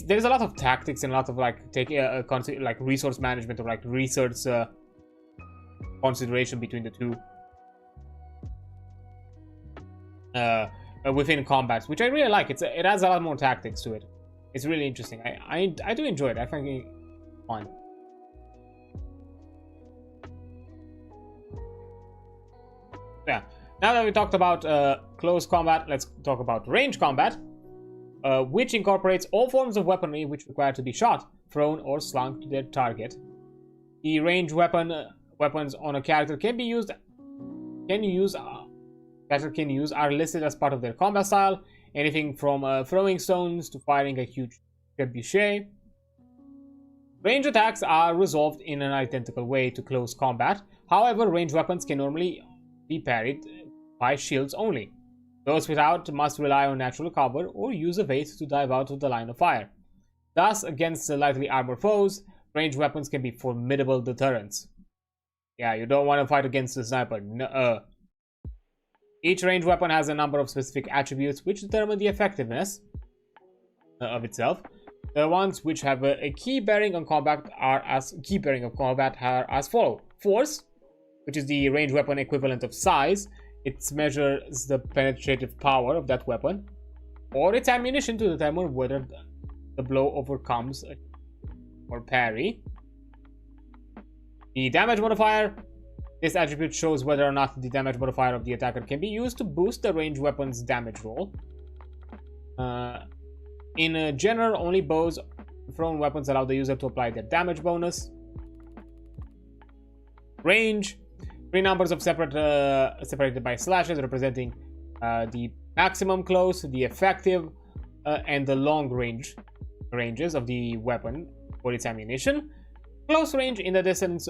there's a lot of tactics and a lot of like taking like resource management or like research consideration between the two within combats, which I really like. It adds a lot more tactics to it. It's really interesting. I do enjoy it. I find it fun. Yeah. Now that we talked about close combat, let's talk about range combat, which incorporates all forms of weaponry which require to be shot, thrown, or slung to their target. The range weapons on a character can use are listed as part of their combat style. Anything from throwing stones to firing a huge trebuchet. Range attacks are resolved in an identical way to close combat. However, range weapons can normally be parried by shields only. Those without must rely on natural cover or use evade to dive out of the line of fire. Thus, against lightly armored foes, range weapons can be formidable deterrents. Yeah, you don't want to fight against a sniper. Nuh-uh. Each range weapon has a number of specific attributes which determine the effectiveness of itself. The ones which have a key bearing on combat are as follow. Force, which is the range weapon equivalent of size. It measures the penetrative power of that weapon, or its ammunition to determine whether the blow overcomes or parry. The damage modifier. This attribute shows whether or not the damage modifier of the attacker can be used to boost the range weapon's damage roll. In general, only bows thrown weapons allow the user to apply their damage bonus. Range. 3 numbers of separated by slashes representing the maximum close, the effective, and the long ranges of the weapon or its ammunition. Close range in the distance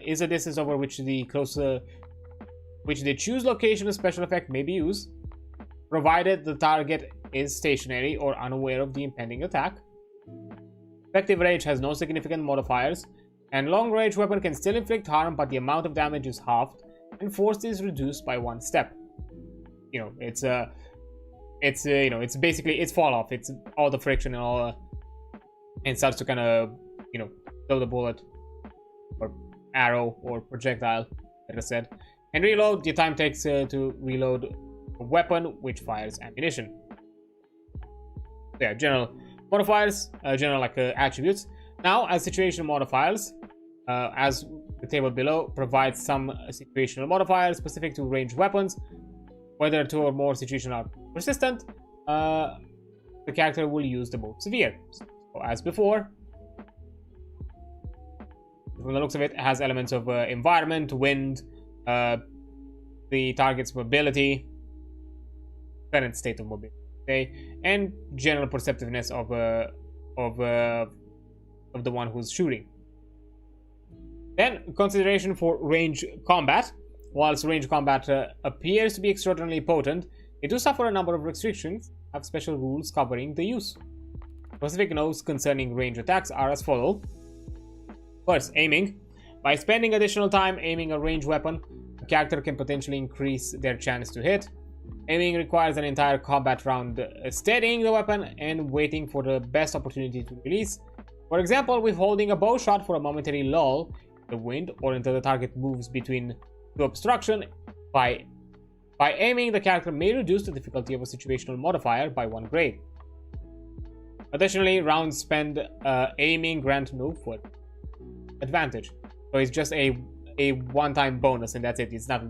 is a distance over which the choose location of special effect may be used, provided the target is stationary or unaware of the impending attack. Effective range has no significant modifiers, and long range weapon can still inflict harm, but the amount of damage is halved and force is reduced by 1 step. You know, it's basically it's fall off. It's all the friction and all, and starts to kind of throw the bullet or arrow or projectile, like I said. And reload. The time takes to reload a weapon which fires ammunition. Yeah, general modifiers, attributes. Now, as situation modifiers, as the table below provides some situational modifiers specific to ranged weapons. Whether 2 or more situations are persistent, the character will use the most severe. So, as before, from the looks of it, has elements of environment, wind, the target's mobility, current state of mobility, okay, and general perceptiveness of the one who's shooting. Then, consideration for range combat. Whilst range combat appears to be extraordinarily potent, it does suffer a number of restrictions, have special rules covering the use. Specific notes concerning range attacks are as follow. First, aiming. By spending additional time aiming a ranged weapon, a character can potentially increase their chance to hit. Aiming requires an entire combat round steadying the weapon and waiting for the best opportunity to release. For example, withholding a bow shot for a momentary lull in the wind or until the target moves between to obstruction. By aiming, the character may reduce the difficulty of a situational modifier by 1 grade. Additionally, rounds spent aiming grant no foot advantage. So it's just a one-time bonus and that's it. It's not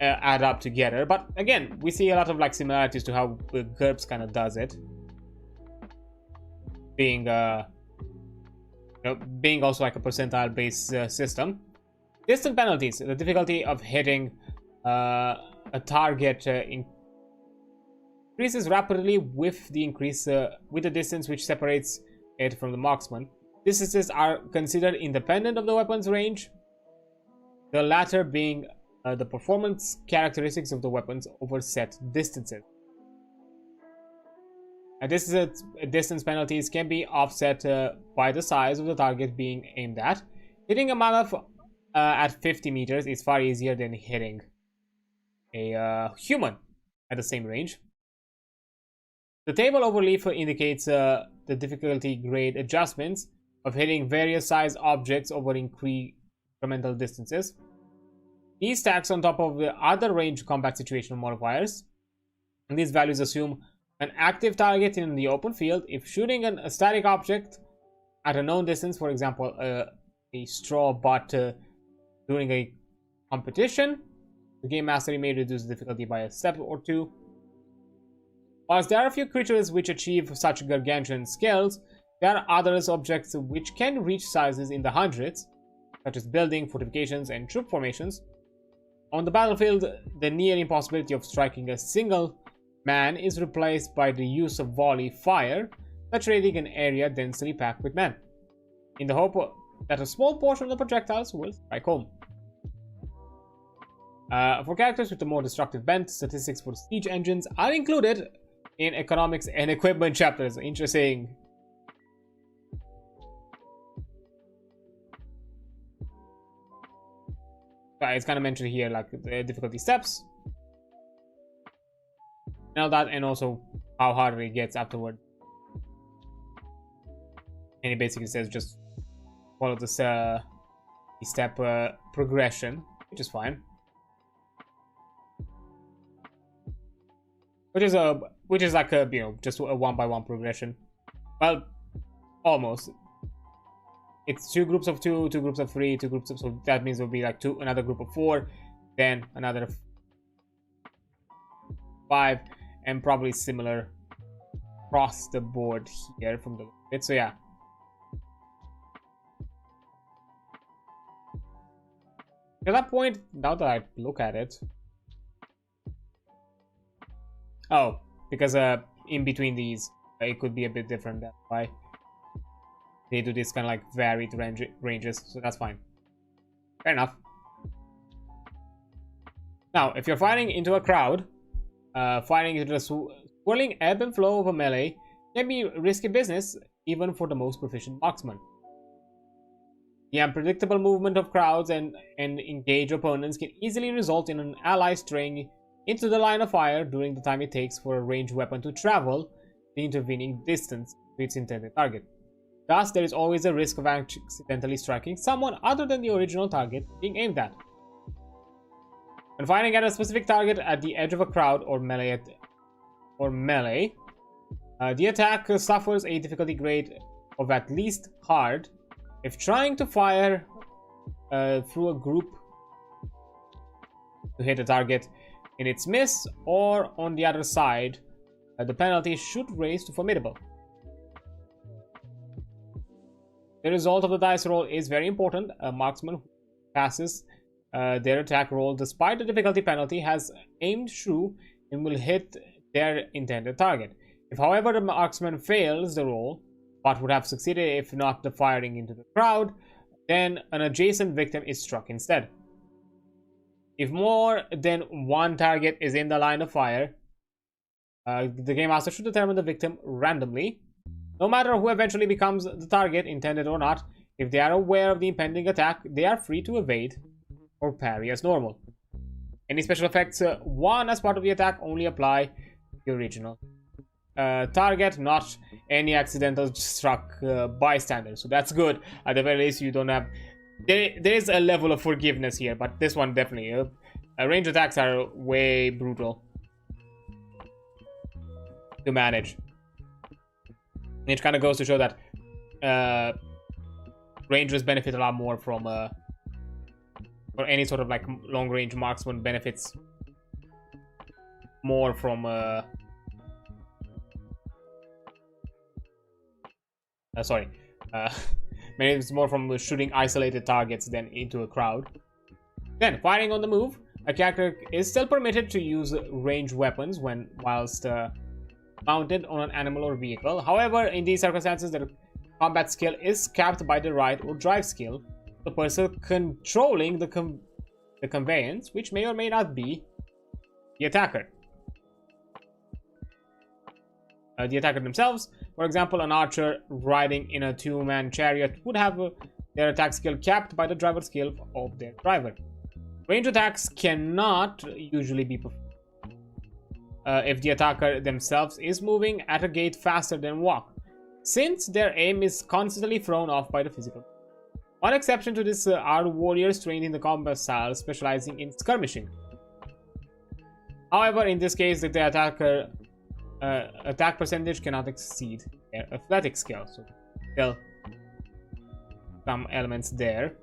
add up together. But again, we see a lot of like similarities to how GURPS kind of does it. Being also like a percentile-based system. Distant penalties. The difficulty of hitting a target increases rapidly with the increase with the distance which separates it from the marksman. Distances are considered independent of the weapon's range, the latter being the performance characteristics of the weapons over set distances. Distance penalties can be offset by the size of the target being aimed at. Hitting a mammoth at 50 meters is far easier than hitting a human at the same range. The table overleaf indicates the difficulty grade adjustments of hitting various size objects over incremental distances. These stacks on top of the other range combat situational modifiers, and these values assume an active target in the open field. If shooting a static object at a known distance, for example a straw butt during a competition, the game master may reduce the difficulty by a step or two. Whilst there are a few creatures which achieve such gargantuan scales, there are other objects which can reach sizes in the hundreds, such as building, fortifications, and troop formations. On the battlefield, the near impossibility of striking a single man is replaced by the use of volley fire, saturating an area densely packed with men, in the hope that a small portion of the projectiles will strike home. For characters with a more destructive bent, statistics for siege engines are included in economics and equipment chapters. Interesting. It's kind of mentioned here, like the difficulty steps, and all that, and also how hard it gets afterward. And it basically says just follow this step progression, which is fine. Which is like a, you know, just a 1-by-1 progression. Well, almost. It's 2 groups of 2, 2 groups of 3, 2 groups of, so that means it'll be like another group of 4, then another 5, and probably similar across the board here from the bit. So yeah. At that point, now that I look at it, oh, because in between these it could be a bit different. That's why they do this kind of like varied ranges, so that's fine. Fair enough. Now, if you're fighting into a crowd, fighting into the swirling ebb and flow of a melee can be risky business, even for the most proficient marksman. The unpredictable movement of crowds and engaged opponents can easily result in an ally straying into the line of fire during the time it takes for a ranged weapon to travel the intervening distance to its intended target. Thus, there is always a risk of accidentally striking someone other than the original target being aimed at. When firing at a specific target at the edge of a crowd or melee, the attack suffers a difficulty grade of at least hard. If trying to fire through a group to hit a target in its miss or on the other side, the penalty should raise to formidable. The result of the dice roll is very important. A marksman who passes their attack roll despite the difficulty penalty has aimed true and will hit their intended target. If, however, the marksman fails the roll, but would have succeeded if not the firing into the crowd, then an adjacent victim is struck instead. If more than one target is in the line of fire, the game master should determine the victim randomly. No matter who eventually becomes the target, intended or not, if they are aware of the impending attack, they are free to evade or parry as normal. Any special effects won as part of the attack only apply to the original target, not any accidental struck bystander. So that's good. At the very least, you don't have... There is a level of forgiveness here, but this one definitely... range attacks are way brutal to manage. It kind of goes to show that rangers benefit a lot more from... or any sort of like long-range marksman benefits more from... benefits more from shooting isolated targets than into a crowd. Then, firing on the move. A character is still permitted to use ranged weapons whilst mounted on an animal or vehicle. However, in these circumstances, the combat skill is capped by the ride or drive skill. The person controlling the the conveyance, which may or may not be the attacker. The attacker themselves, for example, an archer riding in a two-man chariot would have their attack skill capped by the driver skill of their driver. Range attacks cannot usually be performed if the attacker themselves is moving at a gait faster than walk, since their aim is constantly thrown off by the physical. One exception to this are warriors trained in the combat style specializing in skirmishing. However, in this case, the attacker attack percentage cannot exceed their athletic skill, so still some elements there.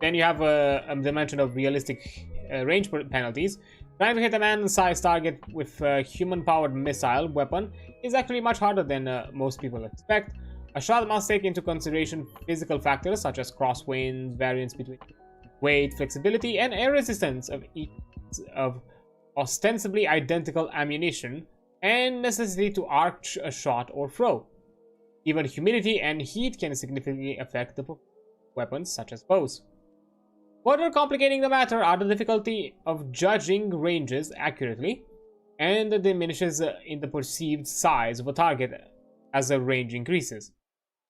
Then you have a dimension of realistic range penalties. Trying to hit a man-sized target with a human-powered missile weapon is actually much harder than most people expect. A shot must take into consideration physical factors such as crosswinds, variance between weight, flexibility, and air resistance of ostensibly identical ammunition, and necessity to arch a shot or throw. Even humidity and heat can significantly affect the weapons, such as bows. Further complicating the matter are the difficulty of judging ranges accurately, and the diminishes in the perceived size of a target as the range increases.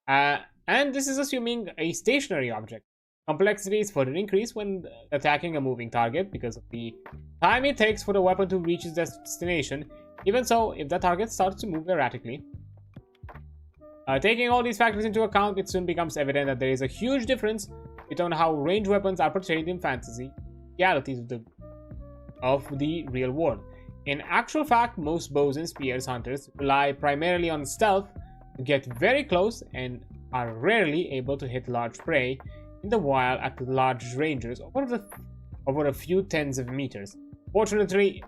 And this is assuming a stationary object. Complexity is further increased when attacking a moving target because of the time it takes for the weapon to reach its destination. Even so, if the target starts to move erratically, taking all these factors into account, it soon becomes evident that there is a huge difference between how ranged weapons are portrayed in fantasy realities of the real world. In actual fact, most bows and spears hunters rely primarily on stealth to get very close and are rarely able to hit large prey in the wild at large ranges over a few tens of meters. Fortunately,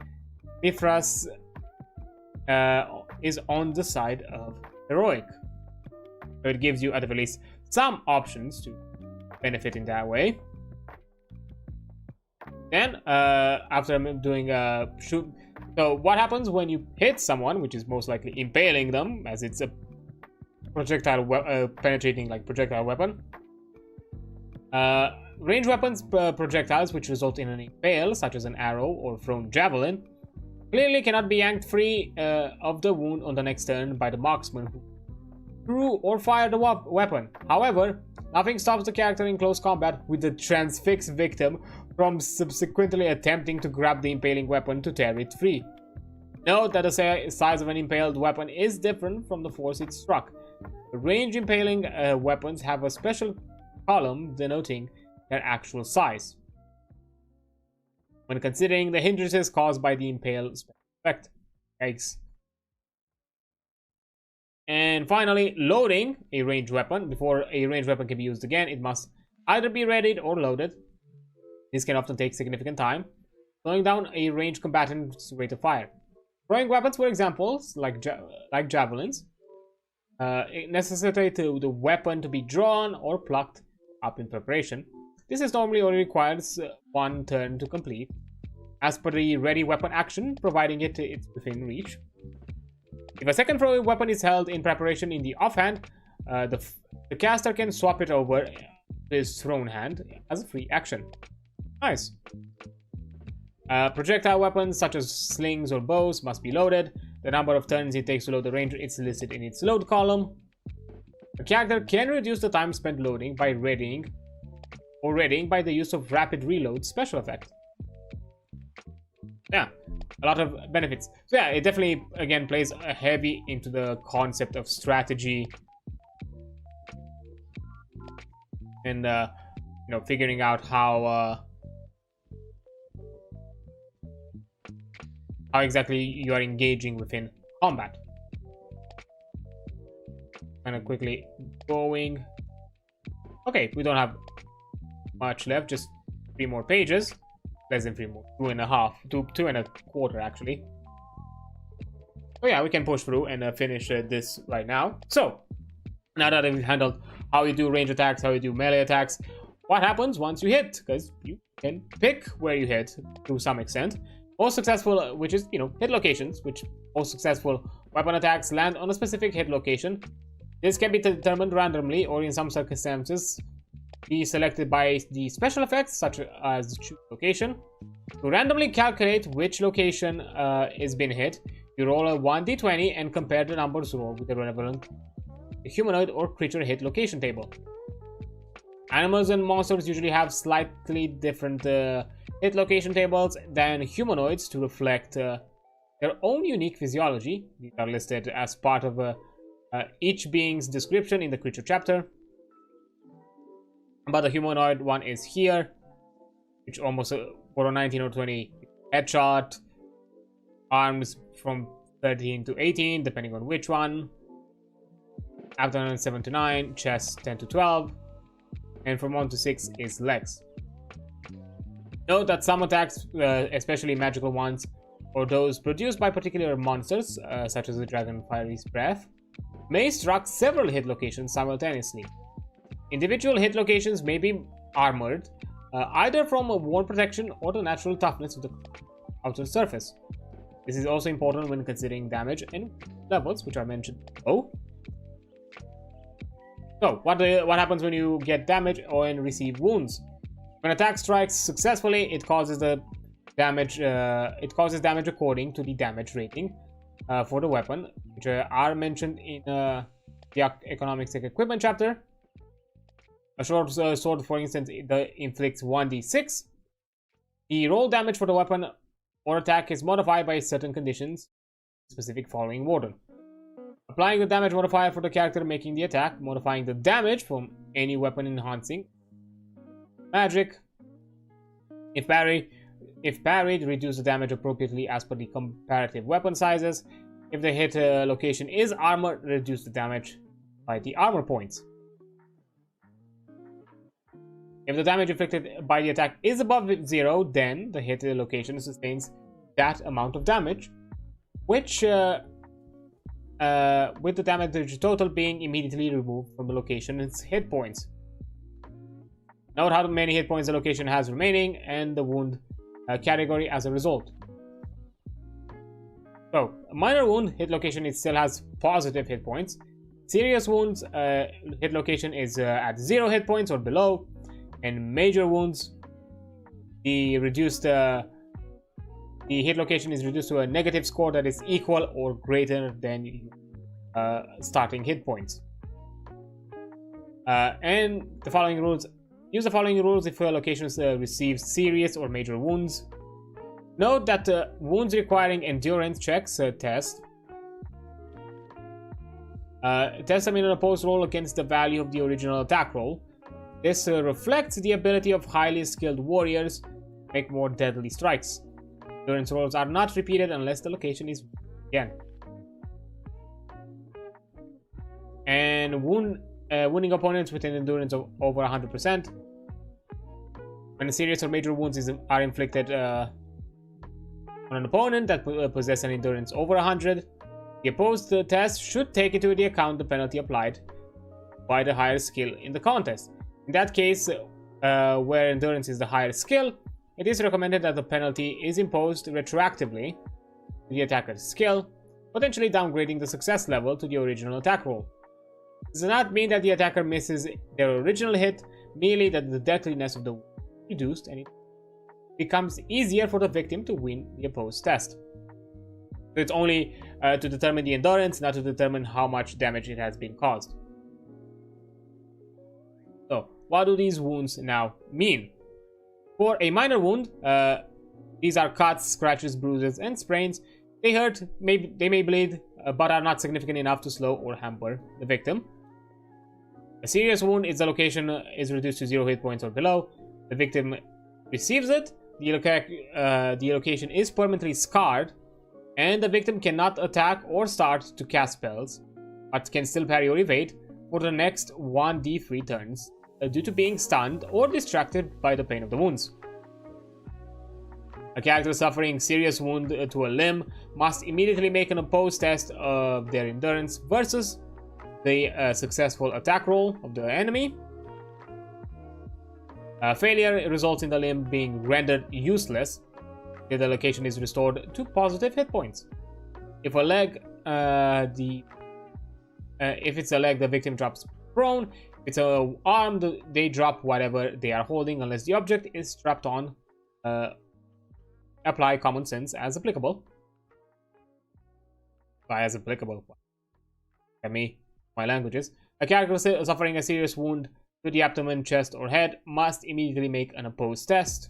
Mythras is on the side of heroic, so it gives you at the very least some options to benefit in that way. Then, after I'm doing shoot, so what happens when you hit someone, which is most likely impaling them, as it's a projectile penetrating like projectile weapon. Range weapons projectiles which result in an impale, such as an arrow or thrown javelin, clearly cannot be yanked free of the wound on the next turn by the marksman who threw or fired the weapon. However, nothing stops the character in close combat with the transfixed victim from subsequently attempting to grab the impaling weapon to tear it free. Note that the size of an impaled weapon is different from the force it struck. The range impaling weapons have a special column denoting their actual size when considering the hindrances caused by the impale effect. Yikes. And finally, loading a ranged weapon. Before a ranged weapon can be used again, it must either be readied or loaded. This can often take significant time, slowing down a ranged combatant's rate of fire. Throwing weapons, for example, like javelins, necessitate the weapon to be drawn or plucked up in preparation. This is normally only requires one turn to complete, as per the ready weapon action, providing it's within reach. If a second throwing weapon is held in preparation in the offhand, the caster can swap it over to his thrown hand as a free action. Nice. Projectile weapons such as slings or bows must be loaded. The number of turns it takes to load the range is listed in its load column. The character can reduce the time spent loading by readying by the use of rapid reload special effect. Yeah, a lot of benefits. So yeah, it definitely again plays heavy into the concept of strategy and figuring out how exactly you are engaging within combat. Kind of quickly going. Okay, we don't have much left, just 3 more pages. Less than 3 more, 2 and a quarter actually. So yeah, we can push through and finish this right now. So now that we've handled how you do range attacks, how you do melee attacks, what happens once you hit? Because you can pick where you hit to some extent. Most successful, which is hit locations, which most successful weapon attacks land on a specific hit location. This can be determined randomly or in some circumstances be selected by the special effects, such as choose location. To randomly calculate which location is being hit, you roll a 1d20 and compare the numbers rolled with the relevant humanoid or creature hit location table. Animals and monsters usually have slightly different hit location tables than humanoids to reflect their own unique physiology. These are listed as part of each being's description in the creature chapter. But the humanoid one is here, which almost for a 19 or 20 headshot, arms from 13 to 18, depending on which one, abdomen 7 to 9, chest 10 to 12, and from 1 to 6 is legs. Note that some attacks, especially magical ones, or those produced by particular monsters, such as the Dragon Fiery's Breath, may struck several hit locations simultaneously. Individual hit locations may be armored, either from a worn protection or the natural toughness of the outer surface. This is also important when considering damage and levels, which are mentioned below. So, what happens when you get damage or receive wounds? When attack strikes successfully, it causes the damage. It causes damage according to the damage rating for the weapon, which are mentioned in the economics and equipment chapter. A short sword, for instance, inflicts 1d6. The roll damage for the weapon or attack is modified by certain conditions, specific following order. Applying the damage modifier for the character making the attack, modifying the damage from any weapon enhancing magic. If parried, reduce the damage appropriately as per the comparative weapon sizes. If the hit location is armor, reduce the damage by the armor points. If the damage inflicted by the attack is above 0, then the hit location sustains that amount of damage, which with the damage total being immediately removed from the location's hit points. Note how many hit points the location has remaining and the wound category as a result. So, a minor wound hit location, it still has positive hit points. Serious wounds hit location is at 0 hit points or below, and major wounds, the hit location is reduced to a negative score that is equal or greater than starting hit points. And the following rules. Use the following rules if your location receives serious or major wounds. Note that wounds requiring endurance checks test them in an opposed roll against the value of the original attack roll. This reflects the ability of highly skilled warriors to make more deadly strikes. Endurance rolls are not repeated unless the location is again. And wounding opponents with an endurance of over 100%. When serious or major wounds are inflicted on an opponent that possesses an endurance over 100, the opposed test should take into account the penalty applied by the higher skill in the contest. In that case, where endurance is the higher skill, it is recommended that the penalty is imposed retroactively to the attacker's skill, potentially downgrading the success level to the original attack roll. This does not mean that the attacker misses their original hit, merely that the deadliness of the wound is reduced and it becomes easier for the victim to win the opposed test. So it's only to determine the endurance, not to determine how much damage it has been caused. So, what do these wounds now mean? For a minor wound, these are cuts, scratches, bruises, and sprains. They hurt, they may bleed, but are not significant enough to slow or hamper the victim. A serious wound is the location is reduced to 0 hit points or below. The victim receives it. The location is permanently scarred, and the victim cannot attack or start to cast spells, but can still parry or evade for the next 1d3 turns due to being stunned or distracted by the pain of the wounds. A character suffering serious wound to a limb must immediately make an opposed test of their endurance versus the successful attack roll of the enemy. Failure results in the limb being rendered useless. The location is restored to positive hit points. If if it's a leg, the victim drops prone. If It's armed, they drop whatever they are holding unless the object is strapped on. Apply common sense as applicable. As applicable. Let me, my languages. A character suffering a serious wound to the abdomen, chest, or head must immediately make an opposed test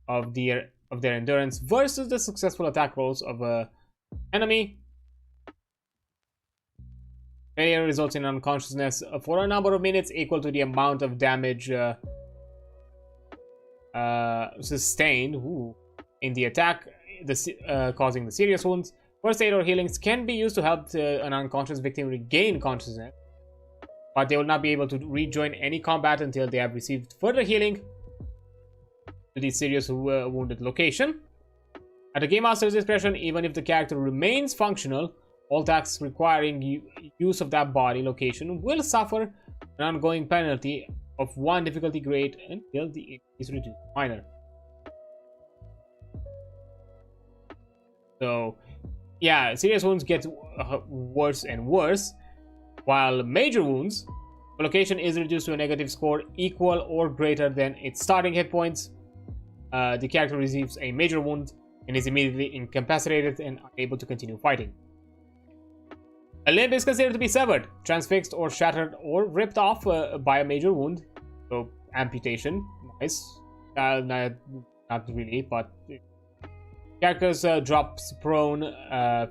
of their endurance versus the successful attack rolls of a enemy. Failure results in unconsciousness for a number of minutes equal to the amount of damage sustained in the attack, causing the serious wounds. First aid or healings can be used to help an unconscious victim regain consciousness, but they will not be able to rejoin any combat until they have received further healing to the serious wounded location. At the Game Master's discretion, even if the character remains functional, all attacks requiring use of that body location will suffer an ongoing penalty of 1 difficulty grade until the injury is reduced to minor. So, yeah, serious wounds get worse and worse, while major wounds, the location is reduced to a negative score equal or greater than its starting hit points. The character receives a major wound and is immediately incapacitated and unable to continue fighting. A limb is considered to be severed, transfixed, or shattered, or ripped off by a major wound. So, amputation. Nice. Not really, but characters drops prone,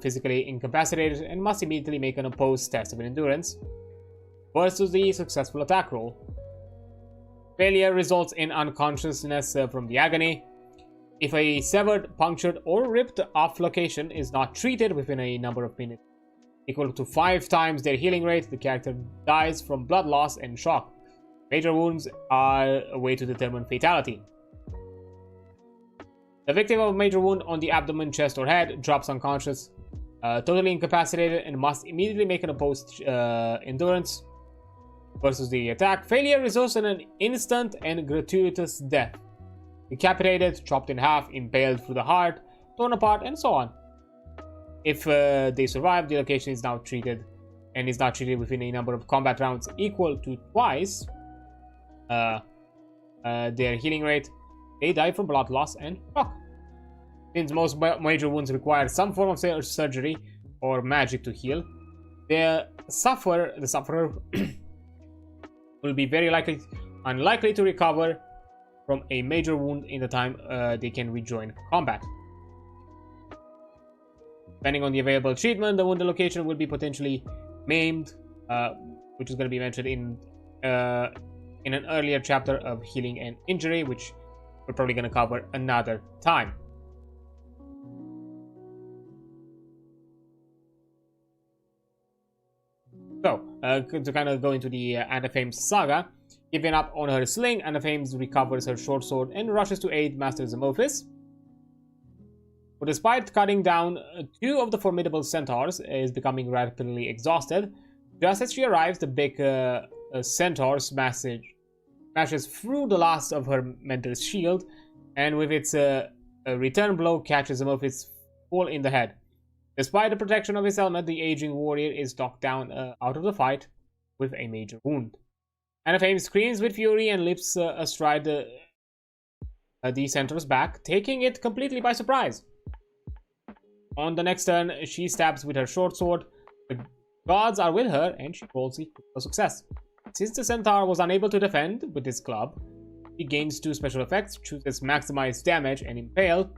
physically incapacitated, and must immediately make an opposed test of endurance versus the successful attack roll. Failure results in unconsciousness from the agony. If a severed, punctured, or ripped off location is not treated within a number of minutes equal to 5 times their healing rate, the character dies from blood loss and shock. Major wounds are a way to determine fatality. The victim of a major wound on the abdomen, chest, or head drops unconscious, totally incapacitated, and must immediately make an opposed endurance versus the attack. Failure results in an instant and gratuitous death. Decapitated, chopped in half, impaled through the heart, torn apart, and so on. If they survive, the location is now treated and is not treated within a number of combat rounds equal to twice their healing rate. They die from blood loss and shock. Since most major wounds require some form of surgery or magic to heal, the sufferer will be very unlikely to recover from a major wound in the time they can rejoin combat. Depending on the available treatment, the wounded location will be potentially maimed, which is going to be mentioned in an earlier chapter of healing and injury, which we're probably going to cover another time. So, to kind of go into the Anaphame's saga, giving up on her sling, Anaphames recovers her short sword and rushes to aid Master Zemophis. But despite cutting down 2 of the formidable centaurs, is becoming rapidly exhausted. Just as she arrives, the big centaur smashes through the last of her mentor's shield, and with its return blow catches Zemophis full in the head. Despite the protection of his helmet, the aging warrior is knocked down out of the fight with a major wound. Anaphame screams with fury and leaps astride the centaur's back, taking it completely by surprise. On the next turn, she stabs with her short sword. The gods are with her, and she rolls a success. Since the centaur was unable to defend with his club, she gains 2 special effects, chooses maximize damage and impale,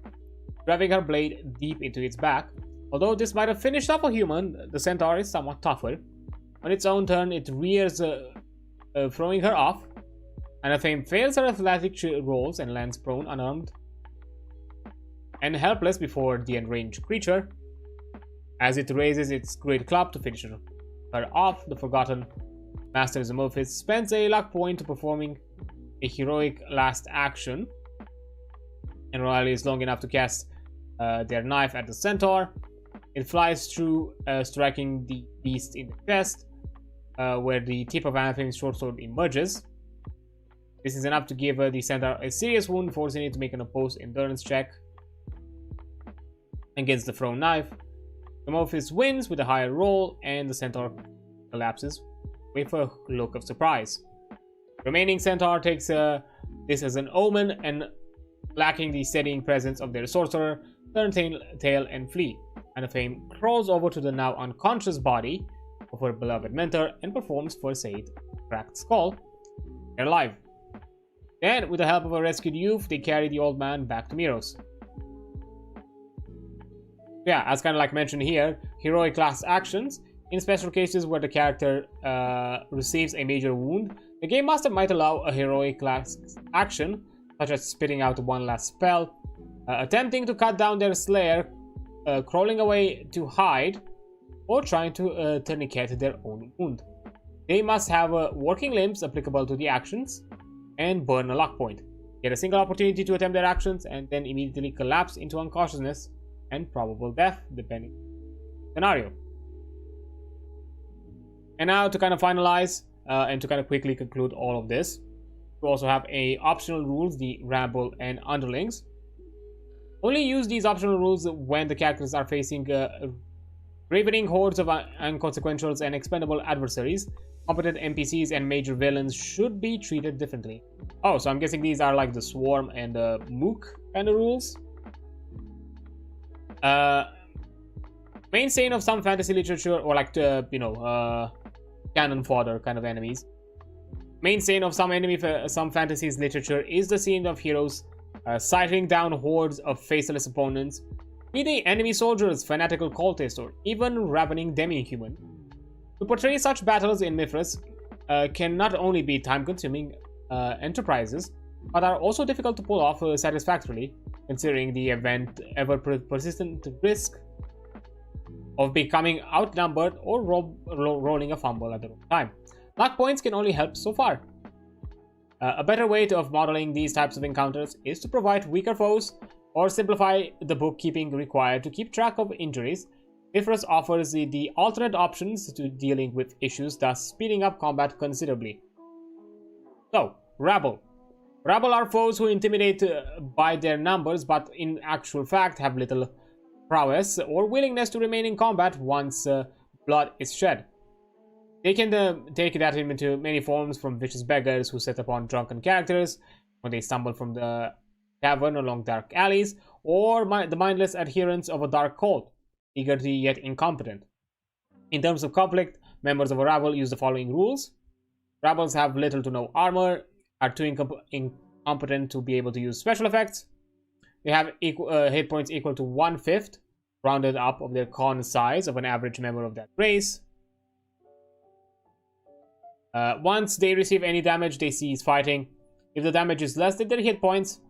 driving her blade deep into its back. Although this might have finished off a human, the centaur is somewhat tougher. On its own turn, it rears, throwing her off. Anaphame fails her athletic rolls and lands prone, unarmed and helpless before the enraged creature. As it raises its great club to finish her off, the forgotten Master Zemophis spends a luck point performing a heroic last action, and while it is long enough to cast their knife at the centaur, it flies through, striking the beast in the chest, where the tip of Anaphame's short sword emerges. This is enough to give the centaur a serious wound, forcing it to make an opposed endurance check against the thrown knife. Zemophis wins with a higher roll, and the centaur collapses with a look of surprise. Remaining centaur takes this as an omen, and lacking the steadying presence of their sorcerer, turn tail and flee. And the Fame crawls over to the now unconscious body of her beloved mentor and performs first aid. Cracked skull. They're alive. Then, with the help of a rescued youth, they carry the old man back to Mythras. Yeah, as kind of like mentioned here, heroic class actions. In special cases where the character receives a major wound, the game master might allow a heroic class action, such as spitting out one last spell, attempting to cut down their slayer, crawling away to hide, or trying to tourniquet their own wound. They must have working limbs applicable to the actions, and burn a luck point. Get a single opportunity to attempt their actions, and then immediately collapse into unconsciousness and probable death, depending on the scenario. And now to kind of finalize and to kind of quickly conclude all of this, we also have optional rules, the rabble and underlings. Only use these optional rules when the characters are facing ravening hordes of inconsequentials and expendable adversaries. Competent NPCs and major villains should be treated differently. Oh, so I'm guessing these are like the Swarm and the Mook kind of rules. Mainstay of some fantasy literature, or like cannon fodder kind of enemies. Mainstay of some fantasies literature is the scene of heroes sighting down hordes of faceless opponents, be they enemy soldiers, fanatical cultists, or even ravening demi-human. To portray such battles in Mythras can not only be time-consuming enterprises, but are also difficult to pull off satisfactorily, considering the ever-persistent risk of becoming outnumbered or rolling a fumble at the wrong time. Luck points can only help so far. A better way of modeling these types of encounters is to provide weaker foes or simplify the bookkeeping required to keep track of injuries. Mythras offers the alternate options to dealing with issues, thus speeding up combat considerably. So, Rabble. Rabble are foes who intimidate by their numbers, but in actual fact have little prowess or willingness to remain in combat once blood is shed. They can take that into many forms, from vicious beggars who set upon drunken characters when they stumble from the tavern along dark alleys, or the mindless adherents of a dark cult, eager yet incompetent. In terms of conflict, members of a rabble use the following rules. Rabbles have little to no armor, are too incompetent to be able to use special effects. They have hit points equal to 1/5, rounded up, of their con size of an average member of that race. Once they receive any damage, they cease fighting. If the damage is less than their hit points,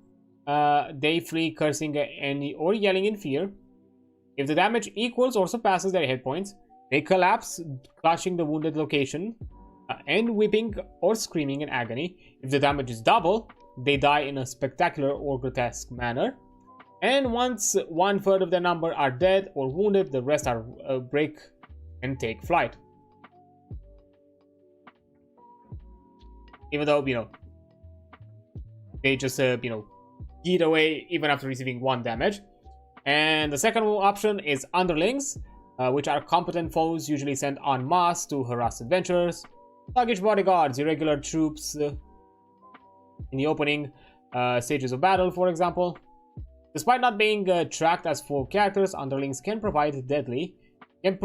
they flee cursing or yelling in fear. If the damage equals or surpasses their hit points, they collapse, clutching the wounded location and weeping or screaming in agony. If the damage is double, they die in a spectacular or grotesque manner. And once 1/3 of their number are dead or wounded, the rest are break and take flight. Even though, they just, eat away even after receiving 1 damage. And the second option is underlings, which are competent foes usually sent en masse to harass adventurers, sluggish bodyguards, irregular troops in the opening stages of battle, for example. Despite not being tracked as full characters, underlings can prove deadly if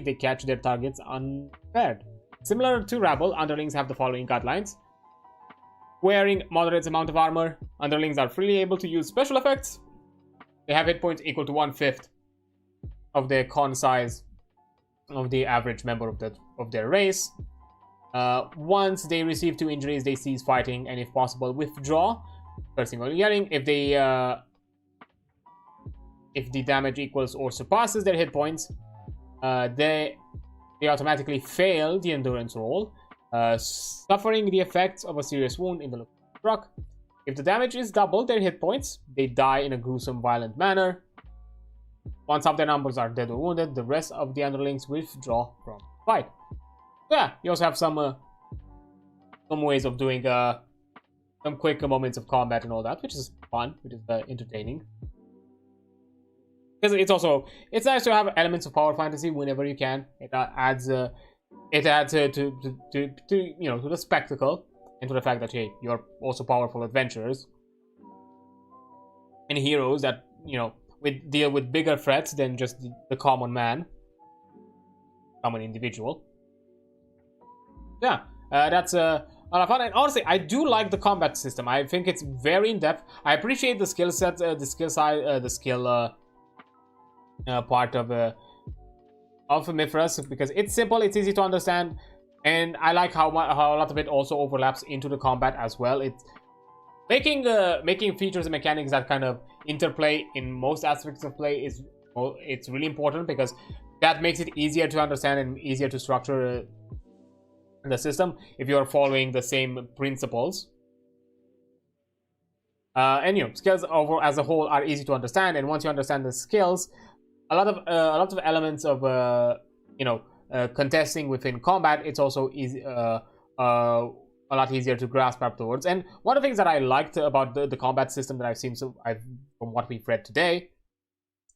they catch their targets unprepared. Similar to Rabble, underlings have the following guidelines. Wearing moderate amount of armor, underlings are freely able to use special effects. They have hit points equal to 1/5 of their con size of the average member of their race. Once they receive 2 injuries, they cease fighting and, if possible, withdraw, cursing or yelling. If the damage equals or surpasses their hit points, they automatically fail the endurance roll, suffering the effects of a serious wound in the look struck. If the damage is double their hit points, they die in a gruesome, violent manner. Once half their numbers are dead or wounded, the rest of the underlings withdraw from the fight. Yeah, you also have some ways of doing some quick moments of combat and all that, which is fun, which is entertaining. Because it's nice to have elements of power fantasy whenever you can. It adds it adds to you know, to the spectacle and to the fact that, hey, you're also powerful adventurers and heroes that, you know, deal with bigger threats than just the common man, common individual. Yeah, that's a lot of fun. And honestly, I do like the combat system. I think it's very in depth. I appreciate the skill set, the skill side, the skill part of Mythras, because it's simple, it's easy to understand, and I like how a lot of it also overlaps into the combat as well. It's making features and mechanics that kind of interplay in most aspects of play is, well, it's really important, because that makes it easier to understand and easier to structure the system if you're following the same principles. And you know, skills over as a whole are easy to understand, and once you understand the skills, a lot of elements of you know, contesting within combat, it's also easy, a lot easier to grasp afterwards. And one of the things that I liked about the combat system that I've seen, from what we've read today,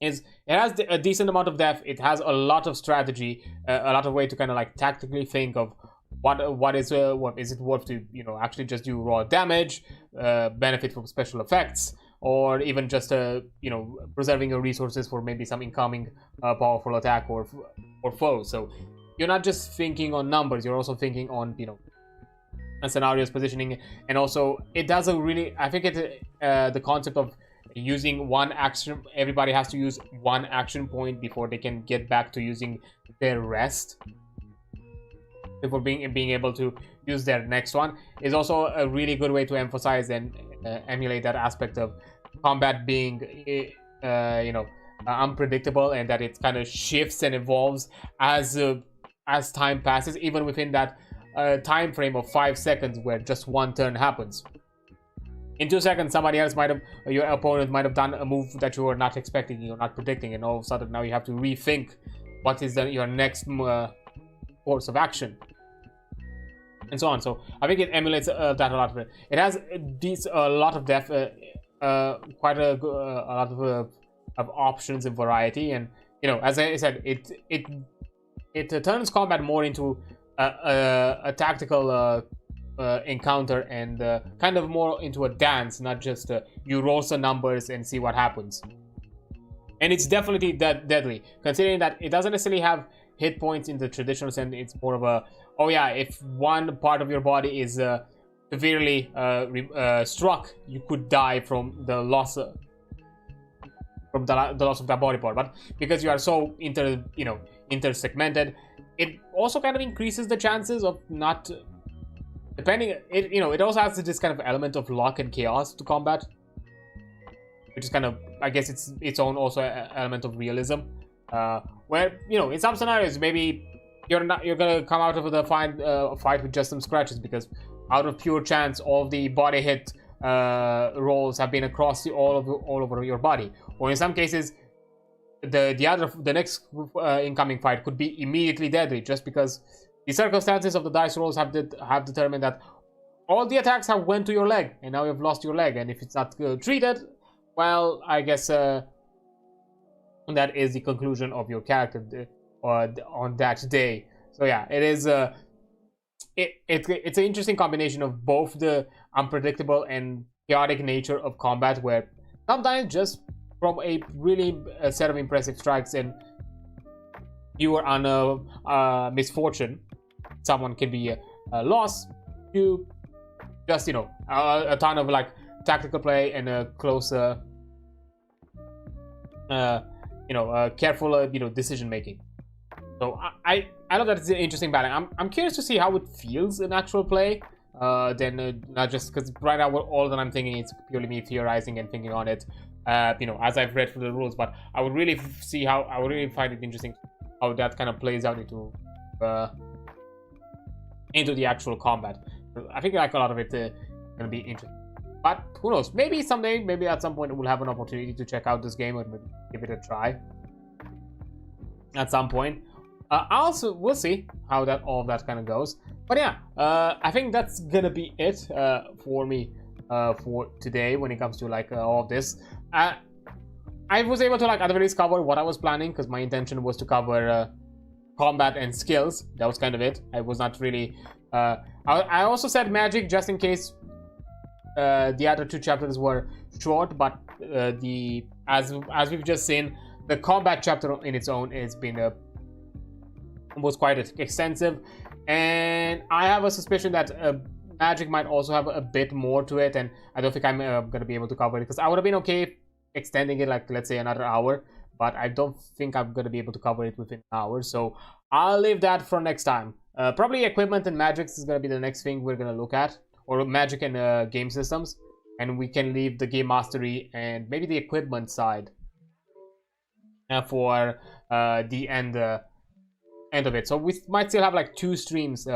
is it has a decent amount of depth. It has a lot of strategy, a lot of way to kind of like tactically think of what is it worth to, you know, actually just do raw damage, benefit from special effects, or even just you know, preserving your resources for maybe some incoming powerful attack or foe. So you're not just thinking on numbers, you're also thinking on, you know, scenarios, positioning, and also it does a really, I think it the concept of using one action, everybody has to use one action point before they can get back to using their rest, before being able to use their next one, is also a really good way to emphasize and emulate that aspect of combat being you know, unpredictable, and that it kind of shifts and evolves as time passes, even within that time frame of 5 seconds where just one turn happens. In 2 seconds, somebody else your opponent might have done a move that you were not expecting, you're not predicting, and all of a sudden now you have to rethink what is your next course of action, and so on. So I think it emulates that a lot. It has a lot of depth, quite a lot of options and variety, and you know, as I said, it turns combat more into a tactical encounter, and kind of more into a dance, not just you roll some numbers and see what happens. And it's definitely deadly, considering that it doesn't necessarily have hit points in the traditional sense. It's more of a, oh yeah, if one part of your body is severely struck, you could die from the loss of that body part. But because you are so intersegmented, it also kind of increases the chances of not, depending, it, you know, it also has this kind of element of luck and chaos to combat, which is kind of, I guess, its own also element of realism, where, you know, in some scenarios maybe you're gonna come out of the fight with just some scratches, because out of pure chance all of the body hit rolls have been across all over your body, or in some cases the next incoming fight could be immediately deadly, just because the circumstances of the dice rolls have determined that all the attacks have went to your leg, and now you've lost your leg. And if it's not treated, well, I guess that is the conclusion of your character on that day. So yeah, it is it's an interesting combination of both the unpredictable and chaotic nature of combat, where sometimes just from a really set of impressive strikes and you are on a misfortune, someone can be lost to just, you know, a ton of like tactical play and a close careful decision making. So I love that it's an interesting balance. I'm curious to see how it feels in actual play, then not just because right now all that I'm thinking is purely me theorizing and thinking on it, as I've read through the rules. But I would really find it interesting how that kind of plays out into the actual combat. I think like a lot of it gonna be interesting. But who knows? Maybe someday, maybe at some point, we'll have an opportunity to check out this game or give it a try. At some point, we'll see how all of that kind of goes. But yeah, I think that's gonna be it for me for today when it comes to like all of this. I was able to like at the very least cover what I was planning, because my intention was to cover combat and skills. That was kind of it. I was not really I also said magic just in case the other 2 chapters were short, but as we've just seen, the combat chapter in its own has been was quite extensive, and I have a suspicion that magic might also have a bit more to it, and I don't think I'm gonna be able to cover it, because I would have been okay extending it, like, let's say another hour, but I don't think I'm gonna be able to cover it within an hour, so I'll leave that for next time. Probably equipment and magic is gonna be the next thing we're gonna look at, or magic and game systems, and we can leave the game mastery and maybe the equipment side for the end of it. So we might still have like 2 streams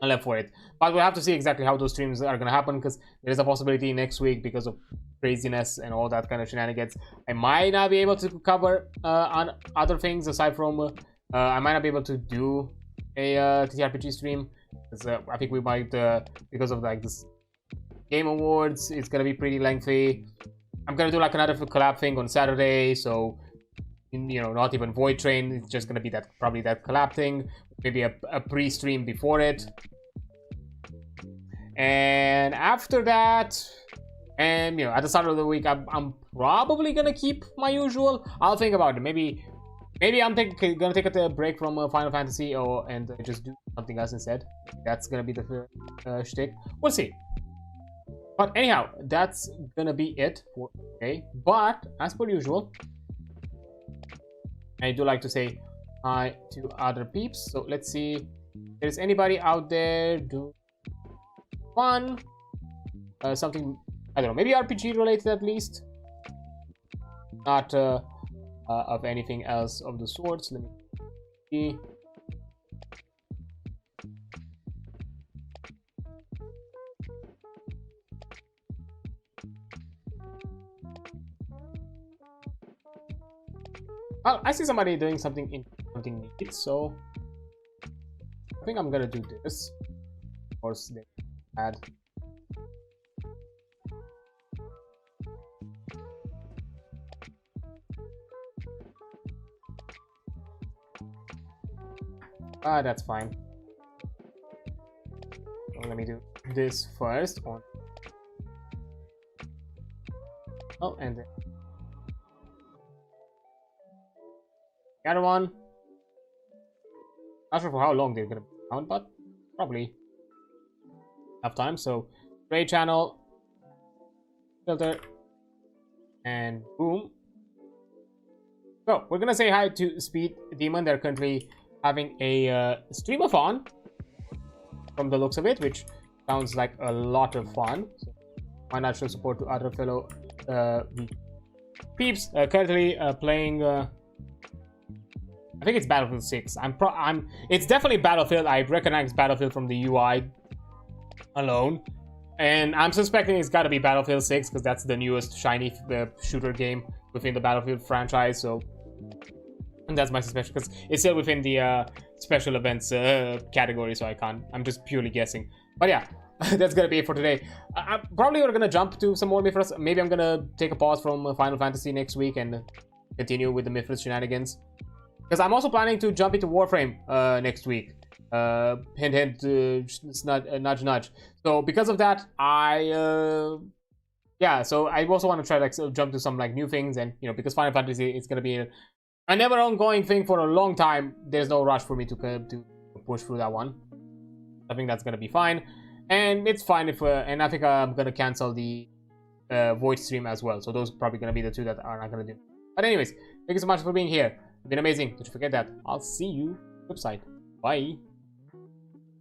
left for it, but we'll have to see exactly how those streams are gonna happen, because there is a possibility next week, because of craziness and all that kind of shenanigans, I might not be able to cover on other things aside from I might not be able to do a ttrpg stream, because I think we might because of like this game awards, it's gonna be pretty lengthy. I'm gonna do like another collab thing on Saturday, so you know, not even Void Train, it's just gonna be that, probably that collab thing, maybe a pre-stream before it, and after that, and you know, at the start of the week, I'm probably gonna keep my usual. I'll think about it. Maybe I'm gonna take a break from Final Fantasy, and just do something else instead. That's gonna be the shtick. We'll see. But anyhow, that's gonna be it for today. But as per usual, I do like to say hi to other peeps. So let's see if there's anybody out there do fun, something, I don't know, maybe RPG related at least, not of anything else of the sorts. Let me see. Well, I see somebody doing something neat, so I think I'm gonna do this. Of course, they add. That's fine. So let me do this first on. Oh, and then the other one. Not sure for how long they're gonna be around, but probably enough time. So, gray channel, filter, and boom. So we're gonna say hi to Speed Demon. They're currently having a streamathon, from the looks of it, which sounds like a lot of fun. So why not show support to other fellow peeps? Currently playing. I think it's Battlefield 6. It's definitely Battlefield. I recognize Battlefield from the UI alone, and I'm suspecting it's got to be Battlefield 6 because that's the newest shiny shooter game within the Battlefield franchise. So, and that's my suspicion because it's still within the special events category. So I'm just purely guessing. But yeah, that's gonna be it for today. Probably we're gonna jump to some more Mythras. Maybe I'm gonna take a pause from Final Fantasy next week and continue with the Mythras shenanigans. Because I'm also planning to jump into Warframe next week. Hint, hint, nudge, nudge. So because of that, yeah. So I also want to try like jump to some like new things, and you know, because Final Fantasy is gonna be a never ongoing thing for a long time. There's no rush for me to push through that one. I think that's gonna be fine, and it's fine if. And I think I'm gonna cancel the Void stream as well. So those are probably gonna be the 2 that are not gonna do. But anyways, thank you so much for being here. It's been amazing. Don't forget that. I'll see you website. Bye.